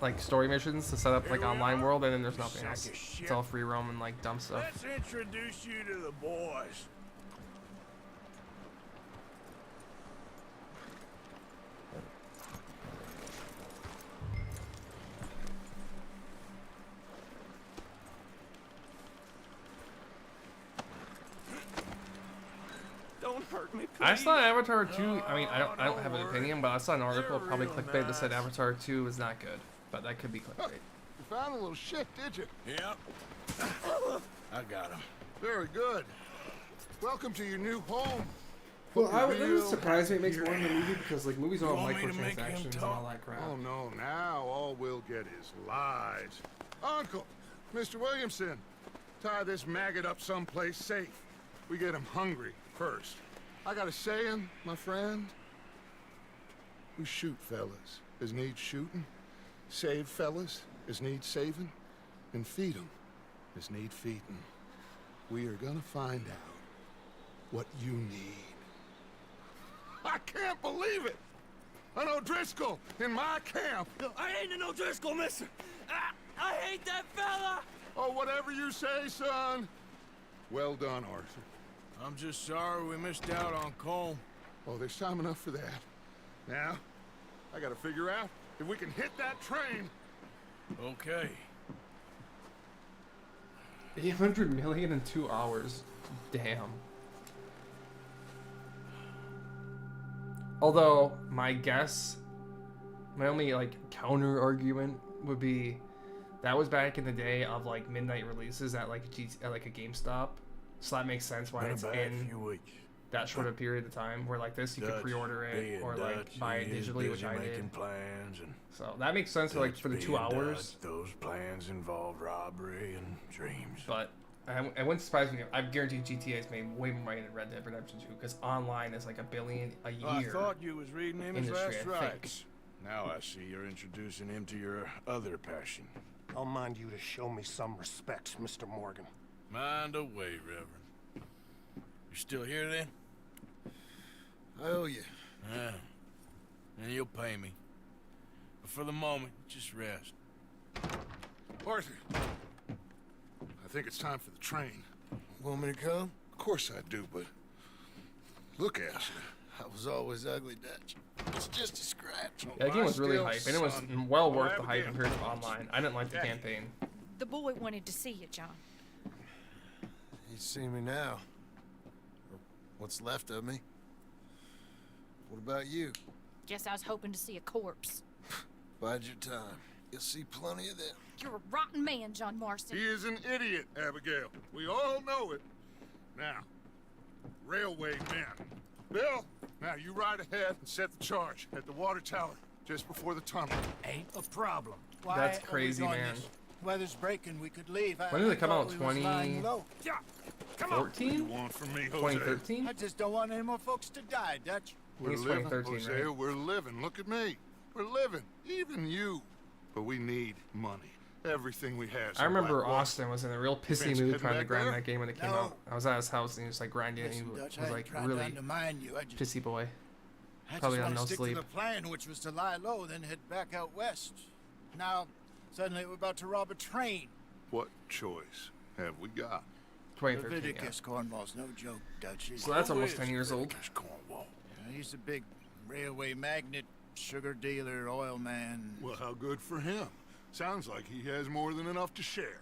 like story missions to set up like online world, and then there's nothing else. It's all free roam and like dumb stuff. Let's introduce you to the boys. Don't hurt me, please. I saw Avatar 2. I mean, I don't have an opinion, but I saw an article, probably clickbait, that said Avatar 2 is not good. But that could be clickbait. You found a little shit, did you? Yep. I got him. Very good. Welcome to your new home. Well, Hope it you're was real- surprised me it makes more than a movie because like movies all have want me to make him microtransactions and talk? all that crap. Oh no, now all we'll get is lies. Uncle, Mr. Williamson, tie this maggot up someplace safe. We get him hungry first. I got a saying, my friend. We shoot fellas as need shooting, save fellas as need saving, and feed 'em as need feeding. We are gonna find out what you need. I can't believe it! An O'Driscoll in my camp! I ain't an O'Driscoll, mister. I hate that fella. Oh, whatever you say, son. Well done, Arthur. I'm just sorry we missed out on Cole. Oh, there's time enough for that. Now, I gotta figure out if we can hit that train. Okay. 800 million in 2 hours. Damn. Although, my guess, my only like counter argument would be That was back in the day of like midnight releases at like at like a GameStop. So that makes sense why it's in that short a period of time. Where like this, you could pre-order it or like buy it digitally, which I did. So that makes sense for like for the 2 hours. Those plans involve robbery and dreams. But it wouldn't surprise me. I guarantee GTA has made way more money than Red Dead Redemption 2 because online is like $1 billion a year. I thought you was reading him his industry, last I think. rites. Now I see you're introducing him to your other passion. I'll mind you to show me some respect, Mr. Morgan. Mind away, Reverend. You still here then? I owe you. Yeah. And you'll pay me. But for the moment, just rest. Arthur, I think it's time for the train. Want me to come? Of course I do, but look at you. I was always ugly, Dutch. It's just a scratch. Yeah, the game was really hype, and it was well worth the hype compared to online. I didn't like the campaign. The boy wanted to see you, John. He's seen me now. Or what's left of me. What about you? Guess I was hoping to see a corpse. Bide your time. You'll see plenty of them. You're a rotten man, John Marston. He is an idiot, Abigail. We all know it. Now, railway men. Bill, now you ride ahead and set the charge at the water tower just before the tunnel. Ain't a problem. That's crazy, man. Weather's breaking. We could leave. When did it come out? 2014? 2013? I just don't want any more folks to die, Dutch. We're It's living, 2013, Hosea, right? we're living. Look at me. We're living. Even you. But we need money. Everything we have. I remember Austin was in a real pissy Vince, mood heading trying to back grind there? that game when it came No. out. I was at his house and he was like grinding it. Listen, And he Dutch, I was ain't like trying to really undermine you. I just pissy boy. I Probably just on want no to stick sleep. to the plan, which was to lie low, then head back out west. Now, suddenly we're about to rob a train. What choice have we got? 2013, yeah. Leviticus Cornwall's no joke, Dutch. So that's almost 10 years old. Yeah, he's a big railway magnate, sugar dealer, oil man. Well, how good for him. Sounds like he has more than enough to share.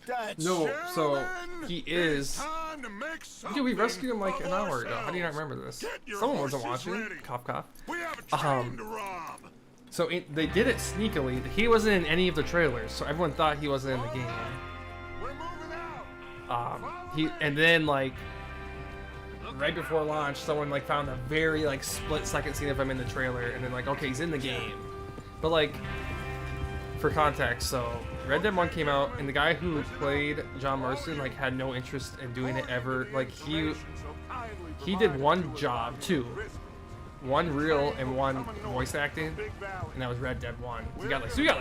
Dutch. No, so Gentlemen, he it's is. time to make Dude, we something rescued him like of an hour ago. How do you not ourselves. remember this? Get your Someone wasn't horses watching. ready. Cough, cough. We have a train to rob. So they did it sneakily. He wasn't in any of the trailers, so everyone thought he wasn't in the game. We're moving out. And then like right before launch, someone like found a very like split-second scene of him in the trailer, and then like, okay, he's in the game. But like, for context, so Red Dead 1 came out, and the guy who played John Marston like had no interest in doing it ever. Like he did one job, one reel and one voice acting, and that was Red Dead 1.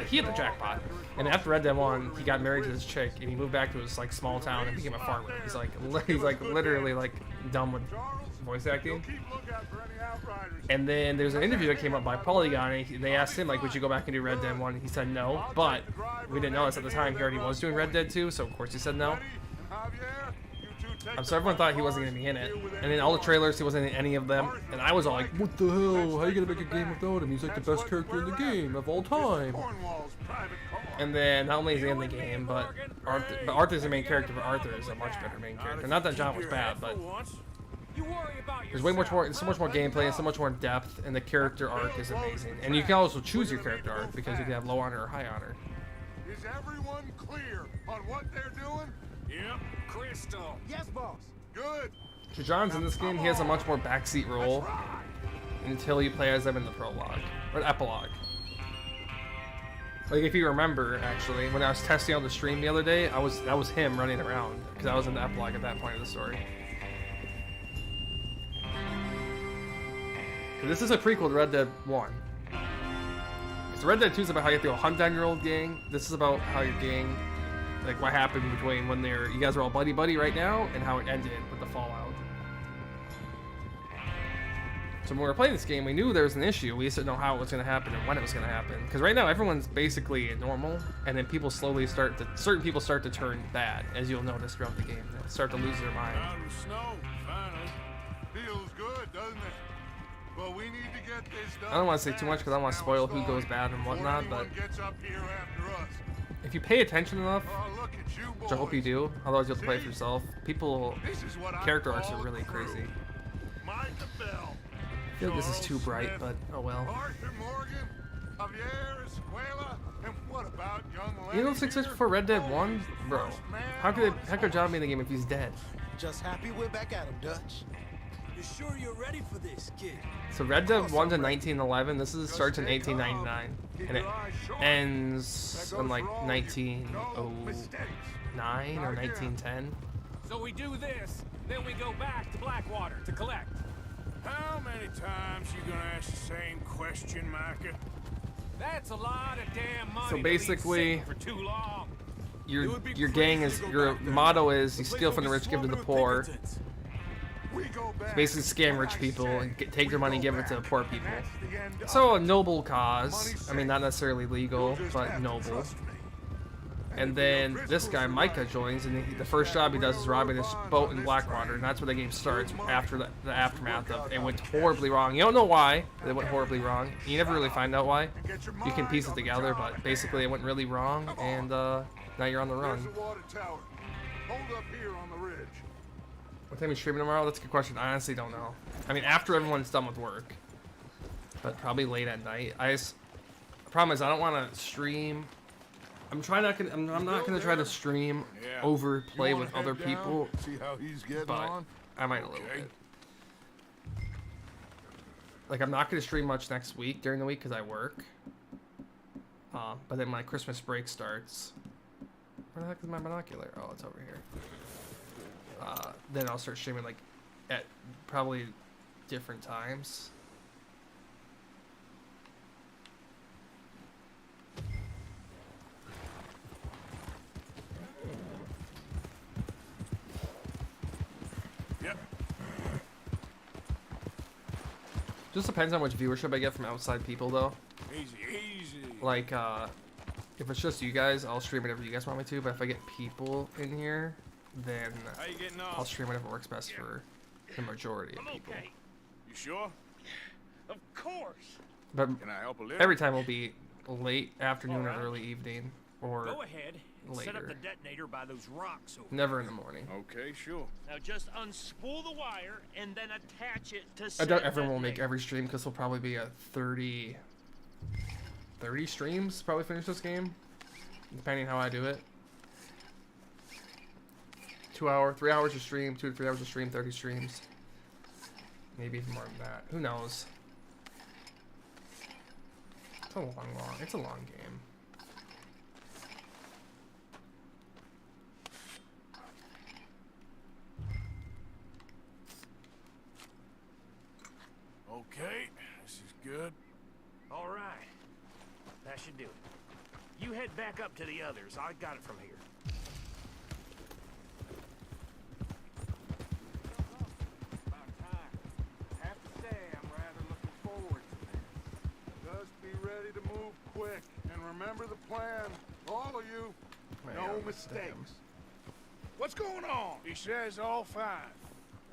He hit the jackpot. And after Red Dead 1, he got married to this chick, and he moved back to his like small town and became a farmer. He's like literally like done with voice acting. And then there's an interview that came up by Polygon, and they asked him like, would you go back and do Red Dead 1? And he said no, but we didn't know this at the time. He already was doing Red Dead 2, so of course he said no. So everyone thought he wasn't going to be in it. And in all the trailers, he wasn't in any of them. And I was all like, what the hell? How are you going to make a game without him? He's like the best character in the game of all time. And then not only is he in the game, but Arthur's the main character, but Arthur is a much better main character. Not that John was bad, but there's way much more, so much more gameplay and so much more depth, and the character arc is amazing. And you can also choose your character arc because you can have low honor or high honor. Is everyone clear on what they're doing? Yep, crystal. Yes, boss. Good. So John's in this game, he has a much more backseat role until you play as him in the prologue, or the epilogue. Like if you remember, actually, when I was testing on the stream the other day, that was him running around, because I was in the epilogue at that point of the story. This is a prequel to Red Dead 1. So Red Dead 2 is about how you have to hunt down your old gang. This is about how your gang, like what happened between when you guys are all buddy-buddy right now, and how it ended with the fallout. So when we were playing this game, we knew there was an issue. We just didn't know how it was going to happen and when it was going to happen. Because right now, everyone's basically normal, and then people slowly certain people start to turn bad, as you'll notice throughout the game. They'll start to lose their mind. Out of snow, finally. Feels good, doesn't it? But we need to get this done. I don't want to say too much because I don't want to spoil who goes bad and whatnot, but if you pay attention enough, which I hope you do, otherwise you'll have to play it for yourself, character arcs are really crazy. I feel like this is too bright, but oh well. Arthur Morgan, Javier Escuela, And what about young You know Lenny what's exists here? before Red Dead 1? Bro. How could John be in the game if he's dead? Just happy we're back at him, Dutch. You sure you're ready for this, kid? So Red Dead 1's in 1911. This is starts in 1899, and it ends in like 1909 or 1910. So we do this, then we go back to Blackwater to collect. How many times you gonna ask the same question, Micah? That's a lot of damn money. So to basically, leave sitting for too long. your gang is your motto is you steal from the rich, give to the poor. So basically, scam rich people and take their money, and give it to poor people. So a noble cause. I mean, not necessarily legal, but noble. And then this guy Micah joins, and the first job he does is robbing this boat in Blackwater, and that's where the game starts. After the aftermath of it went horribly wrong. You don't know why it went horribly wrong. You never really find out why. You can piece it together, but basically it went really wrong, and now you're on the run. There's the water tower. Hold up here on the ridge. What time are you streaming tomorrow? That's a good question. I honestly don't know. I mean, after everyone's done with work, but probably late at night. The problem is I don't want to stream. I'm not gonna try to stream overplay with other people. See how he's getting but on? I might a little bit. Like I'm not gonna stream much next week during the week because I work. But then my Christmas break starts. Where the heck is my binocular? Oh, it's over here. Then I'll start streaming like at probably different times. Yep. Just depends on how much viewership I get from outside people, though. Easy, easy. Like, if it's just you guys, I'll stream whatever you guys want me to. But if I get people in here, then How you getting on? I'll stream whatever works best for the majority of people. Okay. You sure? Of course. But Can I help a little? every time will be late afternoon or early evening, or Go ahead and set up later. the detonator by those rocks over Never in the morning. Okay, sure. Now just unspool the wire and then attach it to I doubt everyone will make every stream because there'll probably be a 30 streams probably finish this game, depending how I do it. 3 hours of stream, 2 to 3 hours of stream, 30 streams. Maybe even more than that. Who knows? It's a long game. Okay, this is good. All right. That should do it. You head back up to the others. I got it from here. About time. I have to say, I'm rather looking forward to this. Just be ready to move quick, and remember the plan, all of you. No mistakes. What's going on? He says all 5.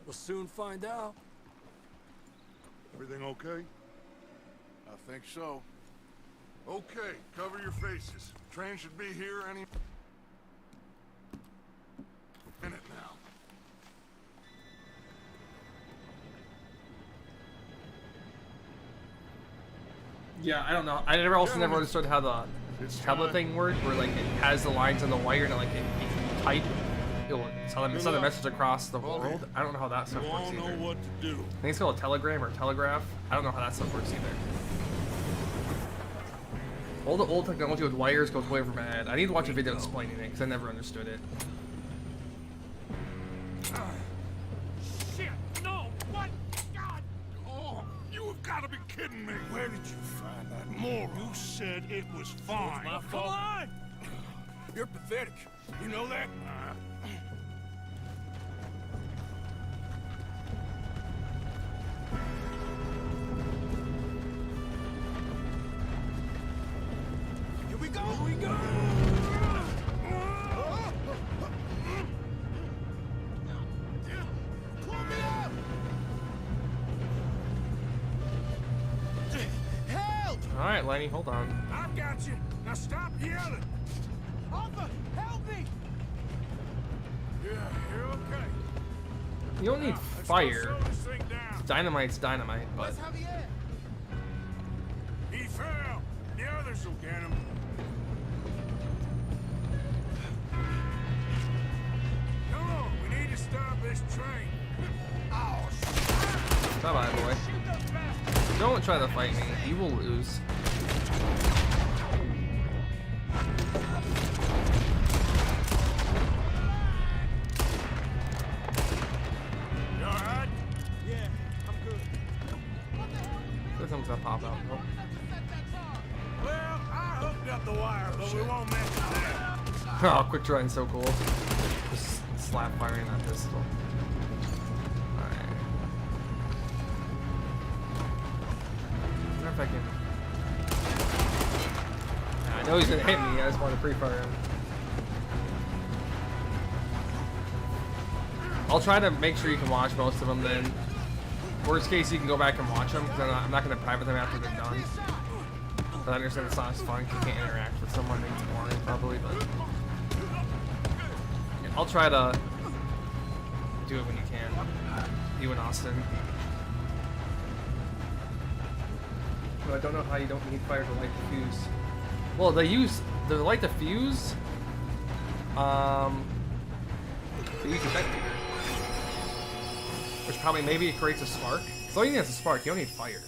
We'll soon find out. Everything okay? I think so. Okay, cover your faces. Train should be here any minute now. Yeah, I don't know. I never understood how the tablet thing worked, where like it has the lines on the wire and like it type. It'll send a message across the world. I don't know how that stuff works either. Know what to do. I think it's called a telegram or telegraph. I don't know how that stuff works either. All the old technology with wires goes way over my head. I need to watch a video explaining it because I never understood it. Shit! No! What? God! Oh, you have got to be kidding me. Where did you find that moron? You said it was fine. My fault. Come on! You're pathetic. You know that? Here we go! Here we go! Pull me up! Help! All right, Lenny, hold on. I've got you. Now stop yelling. Arthur, help me! Yeah, you're okay. You don't need Now, let's go fire. slow this thing down. Dynamite's dynamite, but Where's Javier? He fell. The others will get him. disturb this train. Oh, Bye-bye, boy. Don't try to fight me. You will lose. You alright? Yeah, I'm good. There's something's gonna pop out. Oh. Well, I hooked up the wire, but we won't mess with that. Oh, quick drawing, so cool. Just slap firing that pistol. Alright. I wonder if I can. I know he's gonna hit me, I just want to pre-fire him. I'll try to make sure you can watch most of them then. Worst case, you can go back and watch them, because I'm not going to private them after they're done. But I understand it's not as fun, you can't interact with someone anymore, probably, but... Yeah, I'll try to do it when you can. You and Austin. But I don't know how you don't need fire to light the fuse. Well, they light the fuse, they use a detonator. Which probably, maybe it creates a spark. So all you need is a spark, you don't need fire.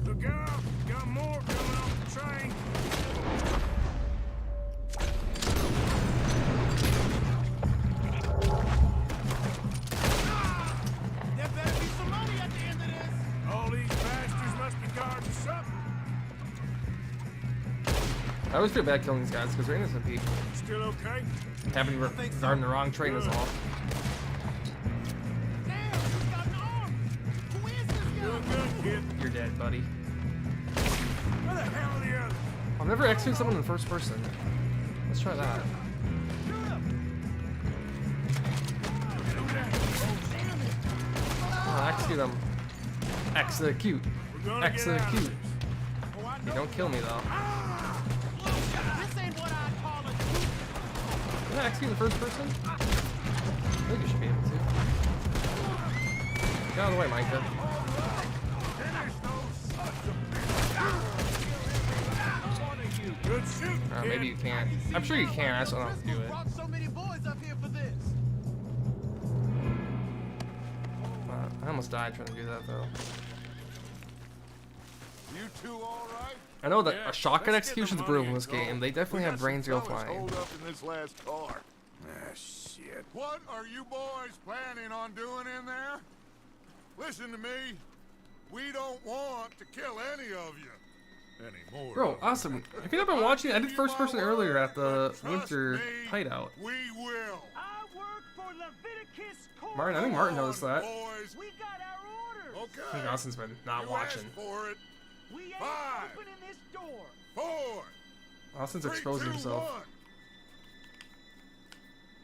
Look out! Got more coming off the train. There better be some money at the end of this. All these bastards must be guarding something. I always feel bad killing these guys because they're innocent people. Still okay? Having guarding the wrong train is all. You're dead, buddy. Where the hell are the others? I've never executed someone in first person. Let's try that. Oh, execute them. Execute. Execute. You don't kill me though. Can I execute the first person? I think you should be able to. Get out of the way, Micah. Good shoot. Maybe you can't. I'm sure you can. I just don't know how to do it. I almost died trying to do that though. You two all right? I know that a shotgun execution is brutal in this game. They definitely have brains go flying. Hold up in this last car. Ah, shit. What are you boys planning on doing in there? Listen to me. We don't want to kill any of you anymore. Bro, awesome. If you've been watching, I did first person earlier at the winter hideout. We will. I work for Leviticus Court. Martin, I think Martin knows that. Boys. We got our orders. Okay. I think Austin's been not You watching. asked for it. We ain't 5, opening this door. 4, Austin's 3, exposing 2, himself.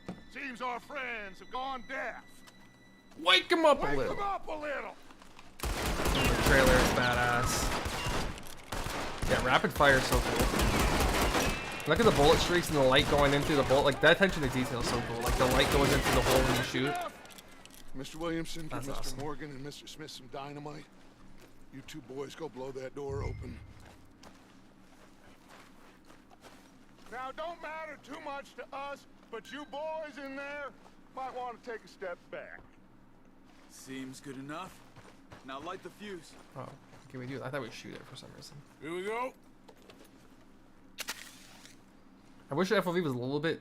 1. Seems our friends have gone deaf. Wake him up a Wake little. them up a little. The trailer is badass. Yeah, rapid fire is so cool. Look at the bullet streaks and the light going into the bullet. Like, that attention to detail is so cool. Like, the light goes into the hole when you shoot. Mr. Williamson, give That's Mr. awesome. Morgan and Mr. Smith some dynamite. You two boys go blow that door open. Now, don't matter too much to us, but you boys in there might want to take a step back. Seems good enough. Now light the fuse. Oh, can we do that? I thought we'd shoot it for some reason. Here we go. I wish FOV was a little bit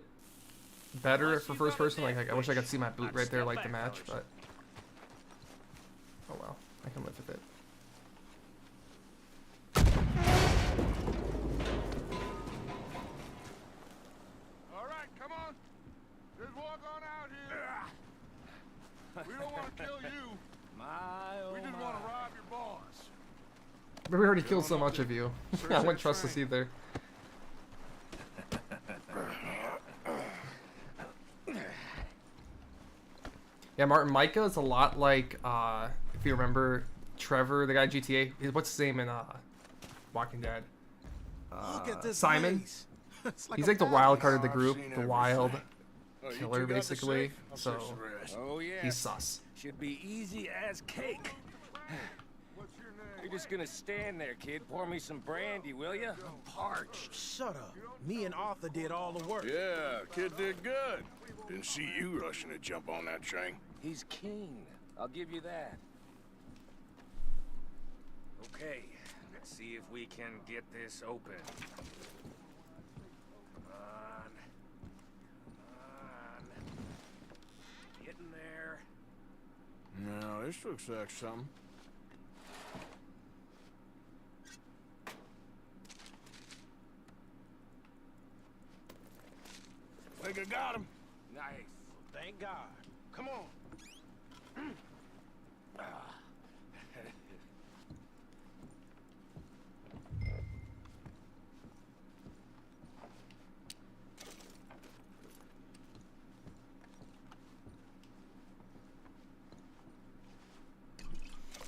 better for first person. Like I wish I could see my boot right there like the match, but... Oh well, I can live with it. Alright, come on. Just walk on out here. We don't want to kill you. We just want to rob your boss. But we already killed so much of you. I wouldn't trust us either. Yeah, Martin, Micah is a lot like, if you remember Trevor, the guy in GTA. What's his name in Walking Dead? Look at this Simon. place. It's He's a like the wild card of the I've group, seen the wild Oh, you killer, two got the basically. safe? I'll So search the rest. Oh, yeah. he's sus. Should be easy as cake. You're just gonna stand there, kid. Pour me some brandy, will you? I'm parched. Shut up. Me and Arthur did all the work. Yeah, kid did good. Didn't see you rushing to jump on that train. He's keen. I'll give you that. Okay, let's see if we can get this open. Come on. Come on. Getting there. No, this looks like something. Think I got him. Nice. Thank God. Come on.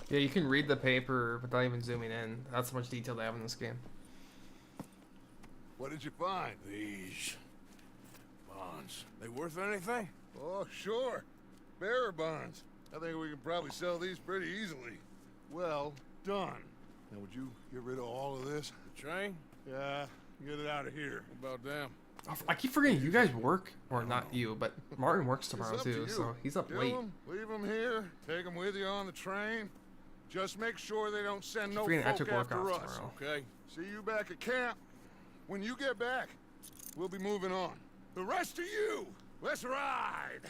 Yeah, you can read the paper without even zooming in. That's how much detail they have in this game. What did you find? These bonds. They worth anything? Oh, sure. Bearer bonds. I think we can probably sell these pretty easily. Well done. Now, would you get rid of all of this? The train? Yeah, get it out of here. What about them? I keep forgetting you guys work, or not you, but Martin works tomorrow It's up to too, you. so he's up Kill late. 'em, leave them here, take them with you on the train. Just make sure they don't send no Forgetting I folk took work after off us. tomorrow. Okay. See you back at camp. When you get back, we'll be moving on. The rest of you, let's ride.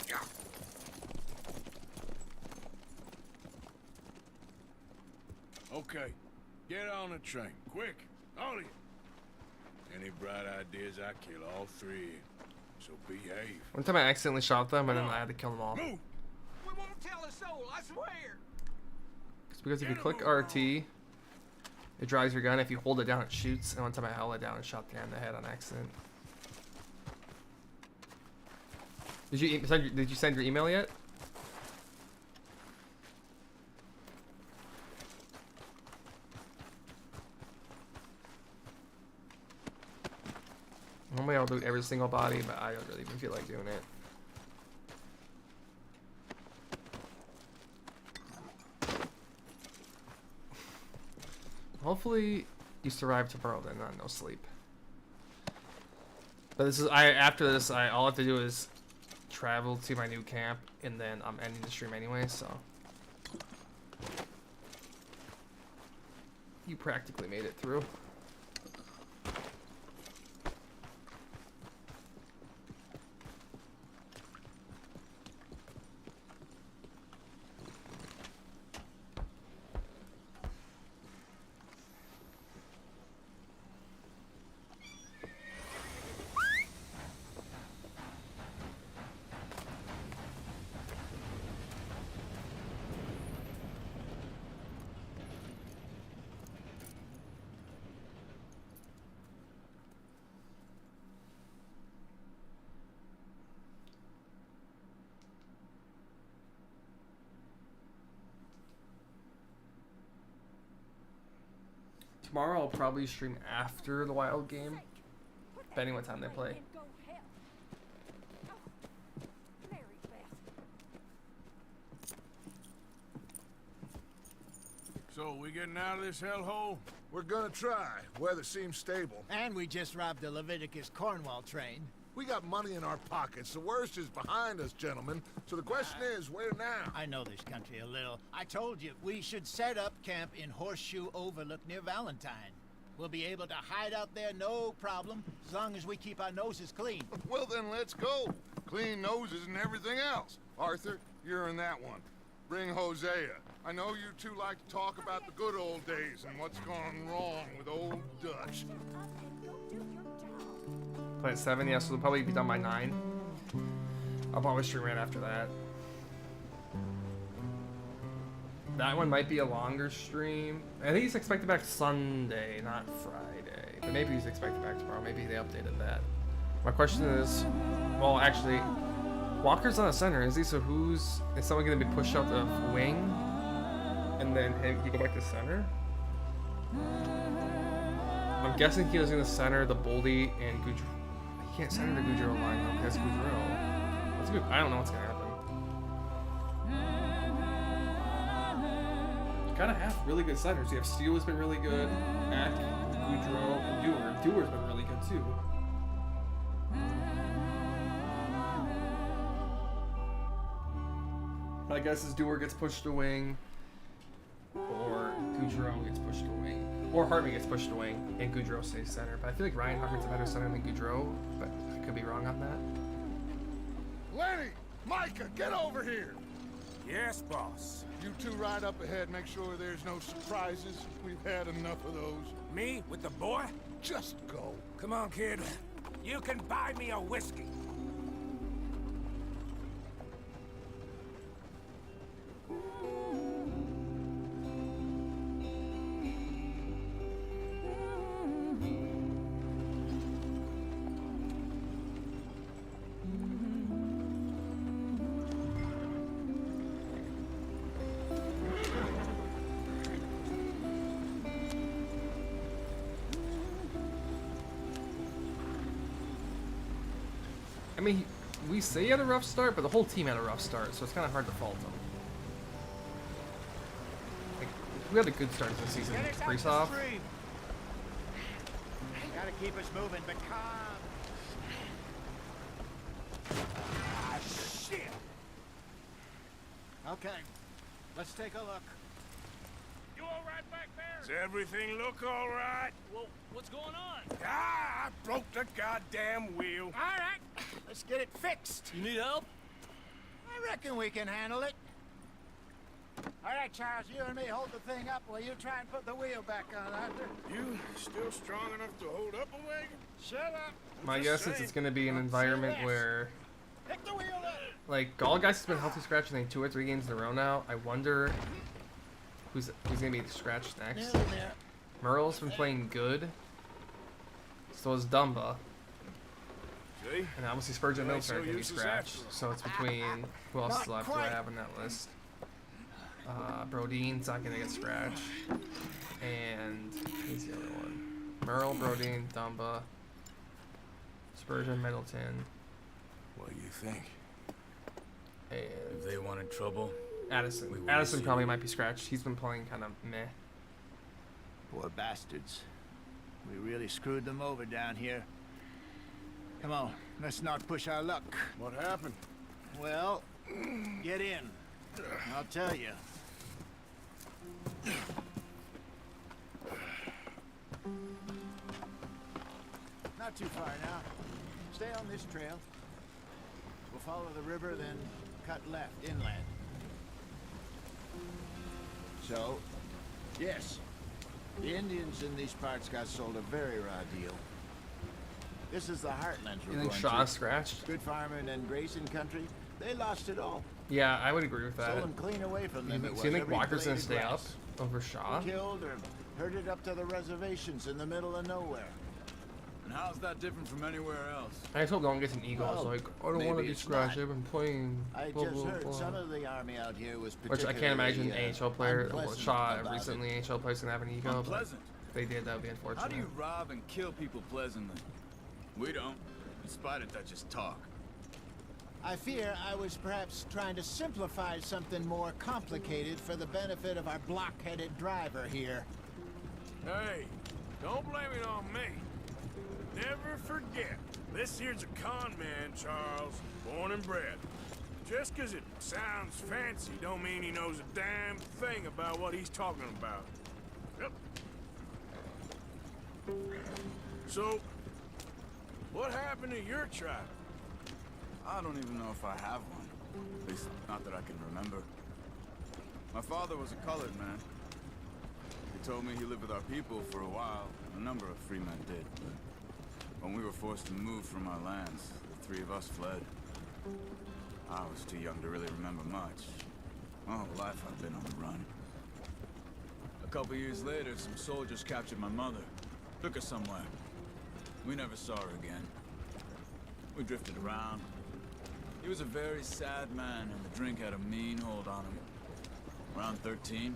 Yeah. Okay. Get on the train. Quick. All of you. Any bright ideas, I kill all three of you. So behave. One time I accidentally shot them, and then I had to kill them all. Move! We won't tell a soul, I swear. It's because if you click RT, it drags your gun. If you hold it down, it shoots. And one time I held it down and shot the guy in the head on accident. Did you send your email yet? Normally I'll loot every single body, but I don't really even feel like doing it. Hopefully you survive tomorrow then, not no sleep. But this is after this all I have to do is travel to my new camp, and then I'm ending the stream anyway, so you practically made it through. Tomorrow I'll probably stream after the Wild game, depending what time they play. So, we getting out of this hellhole? We're gonna try. Weather seems stable. And we just robbed the Leviticus Cornwall train. We got money in our pockets. The worst is behind us, gentlemen. So the question is, where now? I know this country a little. I told you, we should set up camp in Horseshoe Overlook near Valentine. We'll be able to hide out there no problem, as long as we keep our noses clean. Well, then let's go. Clean noses and everything else. Arthur, you're in that one. Bring Hosea. I know you two like to talk about the good old days and what's gone wrong with old Dutch. Play at 7, yeah, so they'll probably be done by 9. I'll probably stream right after that. That one might be a longer stream. I think he's expected back Sunday, not Friday. But maybe he's expected back tomorrow. Maybe they updated that. My question is, well, actually, Walker's on the center, is he? So is someone going to be pushed out the wing? And then he go back to center? I'm guessing he was going to center the Boldy and Goudreau. He can't center the Goudreau line though, because Goudreau. That's good. I don't know what's going to happen. kind of have really good centers. You have Steele has been really good, Eck, Goudreau, and Dewar. Dewar's been really good too. My guess is Dewar gets pushed to wing, or Goudreau gets pushed to wing, or Hartman gets pushed to wing, and Goudreau stays center. But I feel like Ryan Hartman's a better center than Goudreau, but I could be wrong on that. Lenny! Micah, get over here! Yes, boss. You two ride up ahead, make sure there's no surprises. We've had enough of those. Me with the boy? Just go. Come on, kid. You can buy me a whiskey. I mean, we say he had a rough start, but the whole team had a rough start, so it's kind of hard to fault him. Like, we had a good start to the season. Kaprizov. Gotta keep us moving, but calm. Ah, shit! Okay, let's take a look. You all right back there? Does everything look all right? Well, what's going on? Ah, I broke the goddamn wheel. All right, let's get it fixed. You need help? I reckon we can handle it. All right, Charles, you and me hold the thing up while you try and put the wheel back on, Arthur. You still strong enough to hold up a wagon? Shut up. My guess is it's going to be an environment where, Pick the wheel up. like, Gallgeist has been healthy scratching like 2 or 3 games in a row now. I wonder who's going to be scratched next. Merle's been playing good. So is Dumba. See? And obviously Spurgeon Well, Mills are so going to be useless scratched. after all. So it's between, who else is left do I have on that list? Brodeen's not going to get scratched. And who's the other one? Merle, Brodeen, Dumba, Spurgeon, Middleton. What do you think? And If they wanted trouble, Addison. we would've Addison seen probably it. might be scratched. He's been playing kind of meh. Poor bastards. We really screwed them over down here. Come on, let's not push our luck. What happened? Well, get in. I'll tell you. Not too far now. Stay on this trail. We'll follow the river, then cut left inland. So, yes, the Indians in these parts got sold a very raw deal. This is the heartlands we're You think going Shaw's to. scratched? Good farming and grazing country. They lost it all. Yeah, I would agree with that. Sold them clean away from them. So you think Walker's going to stay up over Shaw? Killed or herded up to the reservations in the middle of nowhere. And how's that different from anywhere else? I just hope no one gets an ego. Well, It's like, I don't want maybe to be it's scratched. not. I've been playing. I Blah, just blah, heard blah. some of the army out here was Which I can't imagine particularly, an NHL player, well, unpleasant Shaw about recently, it. NHL players gonna have an ego. But Unpleasant? if they did, that would be unfortunate. How do you rob and kill people pleasantly? We don't. In spite of that, just talk. I fear I was perhaps trying to simplify something more complicated for the benefit of our block-headed driver here. Hey, don't blame it on me. Never forget, this here's a con man, Charles, born and bred. Just 'cause it sounds fancy don't mean he knows a damn thing about what he's talking about. Yep. So, what happened to your tribe? I don't even know if I have one. At least, not that I can remember. My father was a colored man. He told me he lived with our people for a while. A number of free men did, but when we were forced to move from our lands, the 3 of us fled. I was too young to really remember much. My whole life I've been on the run. A couple years later, some soldiers captured my mother. Took her somewhere. We never saw her again. We drifted around. He was a very sad man, and the drink had a mean hold on him. Around 13.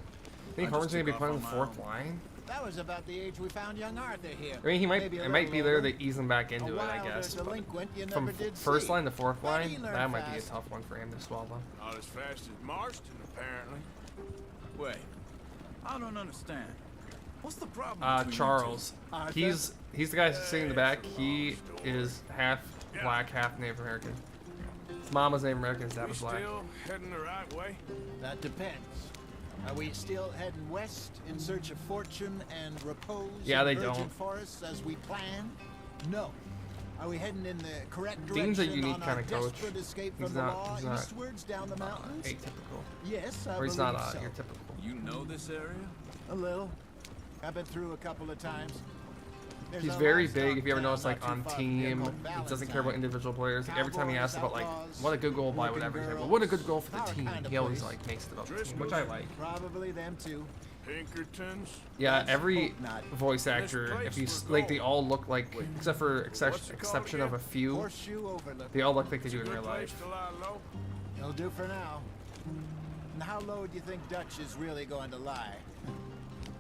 Think Horton's gonna be playing the 4th line? That was about the age we found young Arthur here. I mean, he might. Maybe a It might little be there older. to ease him back into A it, I wilder guess. but delinquent you from never did first see. line to 4th But line, he learned that might be a fast. tough one for him to swallow. Not as fast as Marston, apparently. Wait, I don't understand. What's the problem between you Charles. two? He's the guy sitting in the back. He is half black, half Native American. His mom was Native American, his dad was black. Still heading the right way? That depends. Are we still heading west in search of fortune and repose Yeah, in they virgin don't. forests as we planned? No. Are we heading in the correct Dean's direction a unique on kind our of coach. desperate escape He's from the not- law he's not, eastwards down the mountains? Atypical. Yes, I Or he's believe not so. your typical. You know this area? A little. I've been through a couple of times. There's He's a very livestock big. If you ever town notice, like not too on far from here team, called he doesn't care about Valentine. individual players. Every time he asks about like Cowboys, what a good goal by working whatever, he's like, well, girls, what a good goal for the our team. kind of He always place. like makes it about the team, which I like. Probably them too. Pinkertons? Yeah, Let's every hope not. voice actor, if you like, they all look like, except for exception of a few, Horseshoe Overlook. they all look like they do in real Place life. to lie low? It'll do for now. And how low do you think Dutch is really going to lie?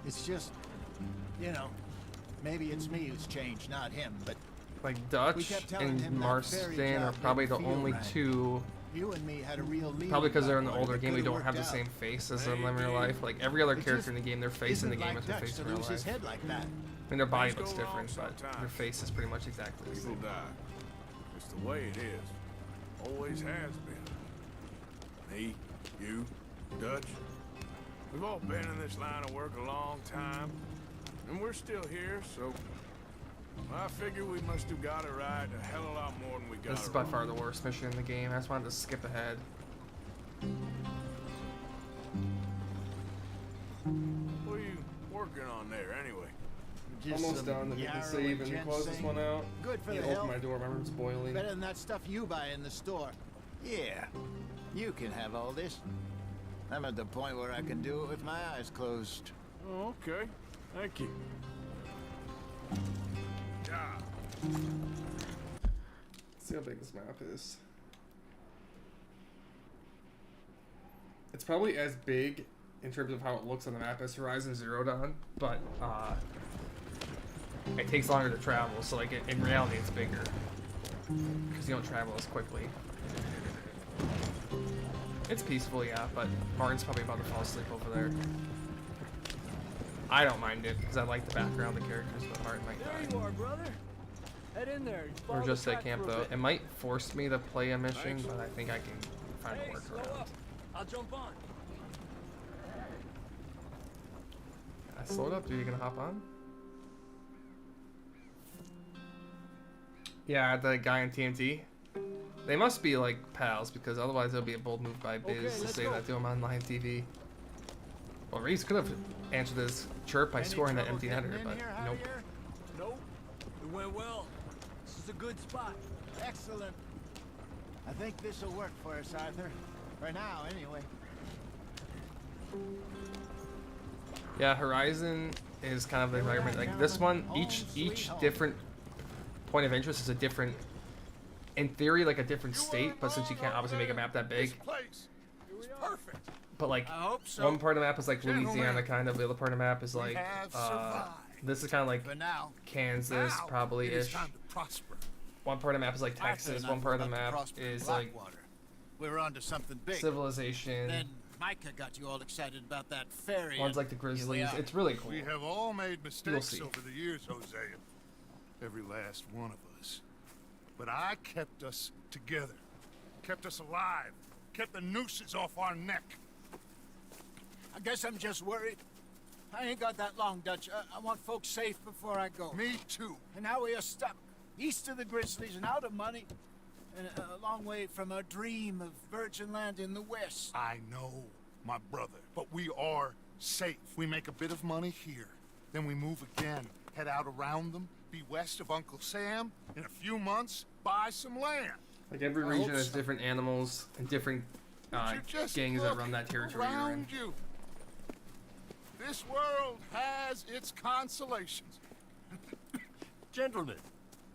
It's just, you know, maybe it's me who's changed, not him, but Like we Dutch kept telling and him that fairy Marston are job probably the didn't feel only right. two. you and me had a real lead. Probably because they're in the about older it. game, It they could've don't have the worked same out. face as them in real life. Like every other It character in just the game, their face in the isn't game like is their Dutch face to in real lose his life. head like that. I mean, their body Things looks go wrong different, but sometimes. their face is pretty much exactly the People same. die. It's the way it is. Always has been. Me, you, Dutch. We've all been in this line of work a long time. And we're still here, so I figure we must have got it right a hell of a lot more than we got This is it by wrong. far the worst mission in the game. I just wanted to skip ahead. What are you working on there, anyway? Just Almost some done. If we can yarrow save and close this ginseng. one out. Good for You the open health. my door. Remember, it's boiling. Better than that stuff you buy in the store. Yeah, you can have all this. I'm at the point where I can do it with my eyes closed. Oh, okay. Thank you. Let's see how big this map is. It's probably as big in terms of how it looks on the map as Horizon Zero Dawn, but it takes longer to travel, so like in reality it's bigger. Because you don't travel as quickly. It's peaceful, yeah, but Martin's probably about to fall asleep over there. I don't mind it, because I like the background of the characters, but Martin might There die. you are, brother. Head in there. Or just at camp though. It might force me to play a mission, but I think I can find a workaround. I'll jump on. I slowed up, dude. You gonna hop on? Yeah, the guy in TNT. They must be like pals, because otherwise it would be a bold move by Biz to say that to him on live TV. Well, Reese could have answered this chirp by scoring that empty netter, but nope. Nope. It went well. This is a good spot. Excellent. I think this will work for us, Arthur. For now, anyway. Yeah, Horizon is kind of the environment like this one. Each different point of interest is a different, in theory, like a different state. But since you can't obviously make a map that big, Perfect. but like I hope so. one part of the map is like Gentlemen, Louisiana, kind of. The other part of the map is we like have survived. this is kind of like For now. Kansas, Now, probably it is ish. time to prosper. One part of the map is like Texas. Arthur One and I part of the were about to map prosper in is like Blackwater. We were onto something big. civilization. Then Micah got you all excited about that ferry. One's and like the here we Grizzlies. are. It's really cool. We have all made mistakes see. over the years, Hosea. Every last one of us. But I kept us together. Kept us alive. Kept the nooses off our neck. I guess I'm just worried. I ain't got that long, Dutch. I want folks safe before I go. Me too. And now we are stuck east of the Grizzlies and out of money, and a long way from our dream of virgin land in the west. I know, my brother. But we are safe. We make a bit of money here. Then we move again. Head out around them. Be west of Uncle Sam. In a few months, buy some land. Like every I region hope has so. different animals and different You just gangs that look run that territory you're in. around you. This world has its consolations. Gentlemen,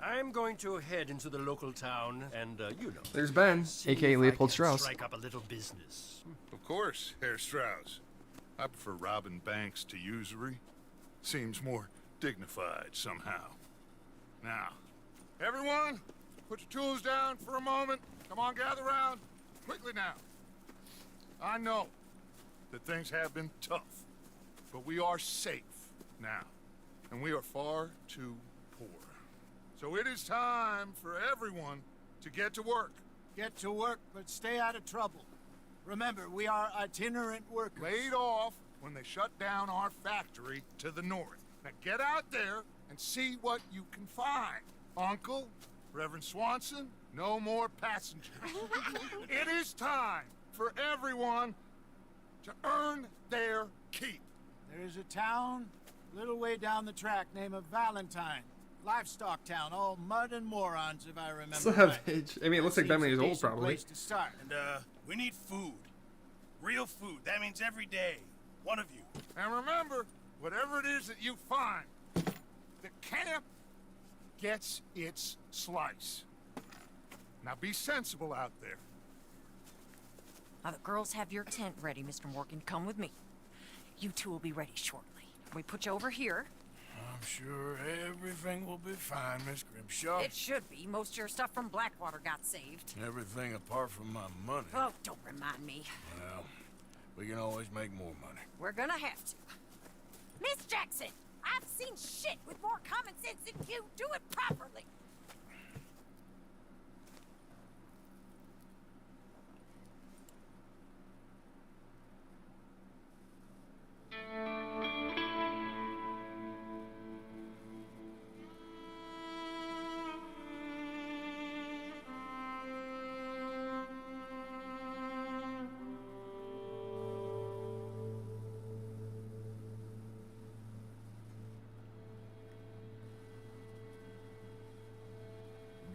I'm going to head into the local town and, you know. There's Ben, see aka if I Leopold can Strauss. Strike up a little business. Of course, Herr Strauss. I prefer robbing banks to usury. Seems more dignified somehow. Now, everyone, put your tools down for a moment. Come on, gather round. Quickly now. I know that things have been tough. but we are safe now. And we are far too poor. So it is time for everyone to get to work. Get to work, but stay out of trouble. Remember, we are itinerant workers. Laid off when they shut down our factory to the north. Now get out there and see what you can find. Uncle, Reverend Swanson, no more passengers. It is time for everyone to earn their keep. There is a town a little way down the track named Valentine. Livestock town, all mud and morons, if I remember Savage. I mean, it looks like that many years old, probably. Place to start. And, we need food. Real food. That means every day. One of you. And remember, whatever it is that you find, the camp gets its slice. Now be sensible out there. Now the girls have your tent ready, Mr. Morgan. Come with me. You two will be ready shortly. We put you over here. I'm sure everything will be fine, Miss Grimshaw. It should be. Most of your stuff from Blackwater got saved. Everything apart from my money. Oh, don't remind me. Well, we can always make more money. We're gonna have to. Miss Jackson, I've seen shit with more common sense than you. Do it properly.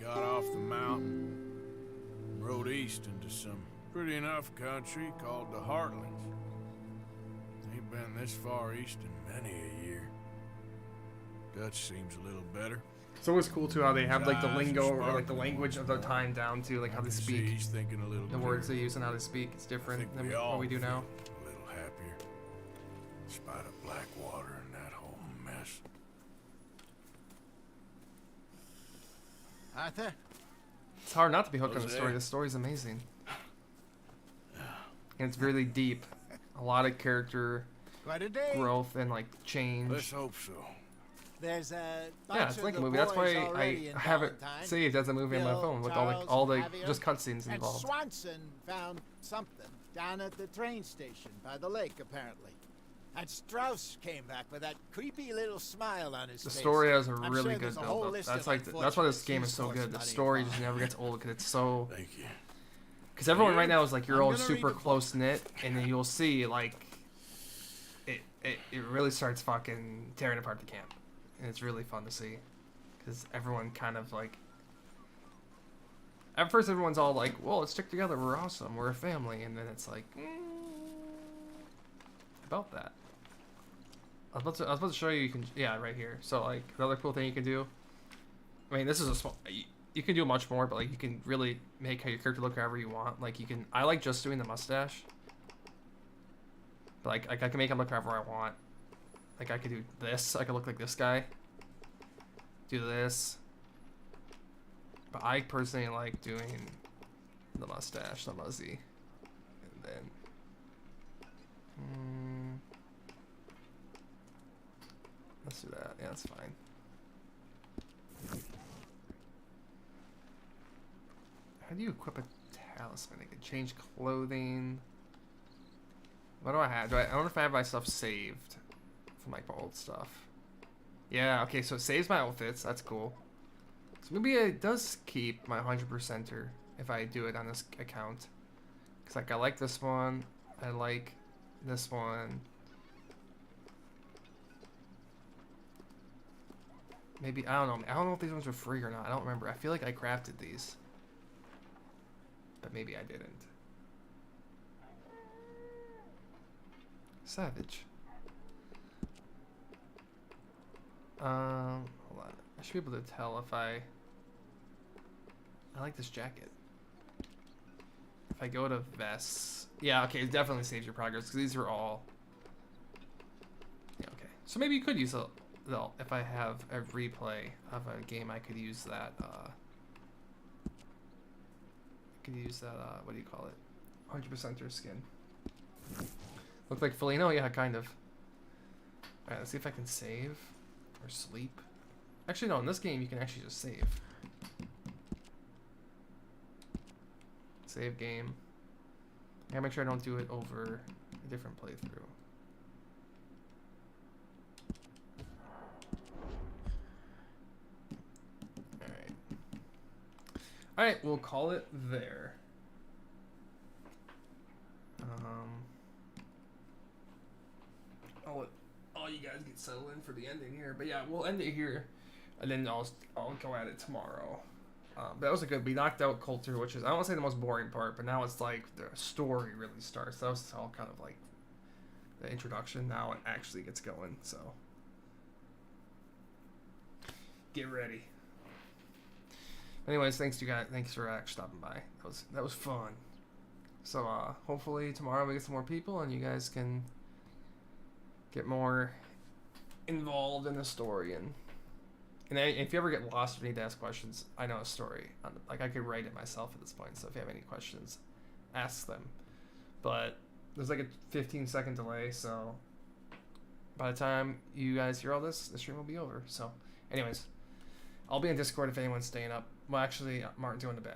Got off the mountain, rode east into some pretty enough country called the Heartlands. Ain't been this far east in many a year. Dutch seems a little better. It's always cool too how they have like the lingo or like the language of the time down to like how they speak. He's thinking a little the words they use and how they speak. It's different than what we do now. A little happier, in spite of Blackwater and that whole mess. Arthur? It's hard not to be hooked on the story. The story's amazing. And it's really deep. A lot of character Quite a day. growth and like change. Let's hope so. There's a bunch Yeah, it's of like a the movie. That's boys why already I in have it Valentine. saved as a movie on my Bill, phone with Charles, all the Javier, just cutscenes and involved. Swanson found something down at the train station by the lake, apparently. And Strauss came back with that creepy little smile on his The face. story has a I'm really sure good there's a whole build up. list That's of like that's why this game is so unfortunate good. The seesorts story not just even never gets old because it's so. Thank you. Because everyone right now is like you're I'm all gonna super read the close knit, and then you'll see like it really starts fucking tearing apart the camp, and it's really fun to see because everyone kind of like. At first, everyone's all like, "Well, let's stick together. We're awesome. We're a family," and then it's like, about that. I was about to show you. You can, yeah, right here. So like another cool thing you can do. I mean, this is a small. You can do much more, but like you can really make how your character look however you want. Like you can. I like just doing the mustache. But like I can make him look however I want. Like I could do this. I could look like this guy. Do this. But I personally like doing the mustache, the muzzy, and then. Let's do that. Yeah, that's fine. How do you equip a talisman? I can change clothing. What do I have? I wonder if I have my stuff saved from like my old stuff. Yeah, okay, so it saves my outfits. That's cool. So maybe it does keep my 100%er if I do it on this account. Because like I like this one. I like this one. Maybe, I don't know. I don't know if these ones are free or not. I don't remember. I feel like I crafted these. But maybe I didn't. Savage. Hold on. I should be able to tell if I like this jacket. If I go to vests. Yeah, okay, it definitely saves your progress because these are all. Yeah, okay. So maybe you could use a. Well, if I have a replay of a game, I could use that. I could use that. What do you call it? 100%er skin. Look like Felino? Yeah, kind of. Alright, let's see if I can save or sleep. Actually, no, in this game you can actually just save. Save game. I gotta make sure I don't do it over a different playthrough. Alright, we'll call it there. I'll let all you guys get settled in for the ending here. But yeah, we'll end it here. And then I'll go at it tomorrow. That was a good. We knocked out Coulter, which is, I don't want to say the most boring part, but now it's like the story really starts. That was all kind of like the introduction. Now it actually gets going. So get ready. Anyways, thanks to you guys. Thanks for stopping by. That was fun. So hopefully tomorrow we get some more people and you guys can get more involved in the story. And if you ever get lost or need to ask questions, I know a story. Like I could write it myself at this point. So if you have any questions, ask them. But there's like a 15-second delay. So by the time you guys hear all this, the stream will be over. So anyways, I'll be in Discord if anyone's staying up. Well, actually, Martin's going to bed.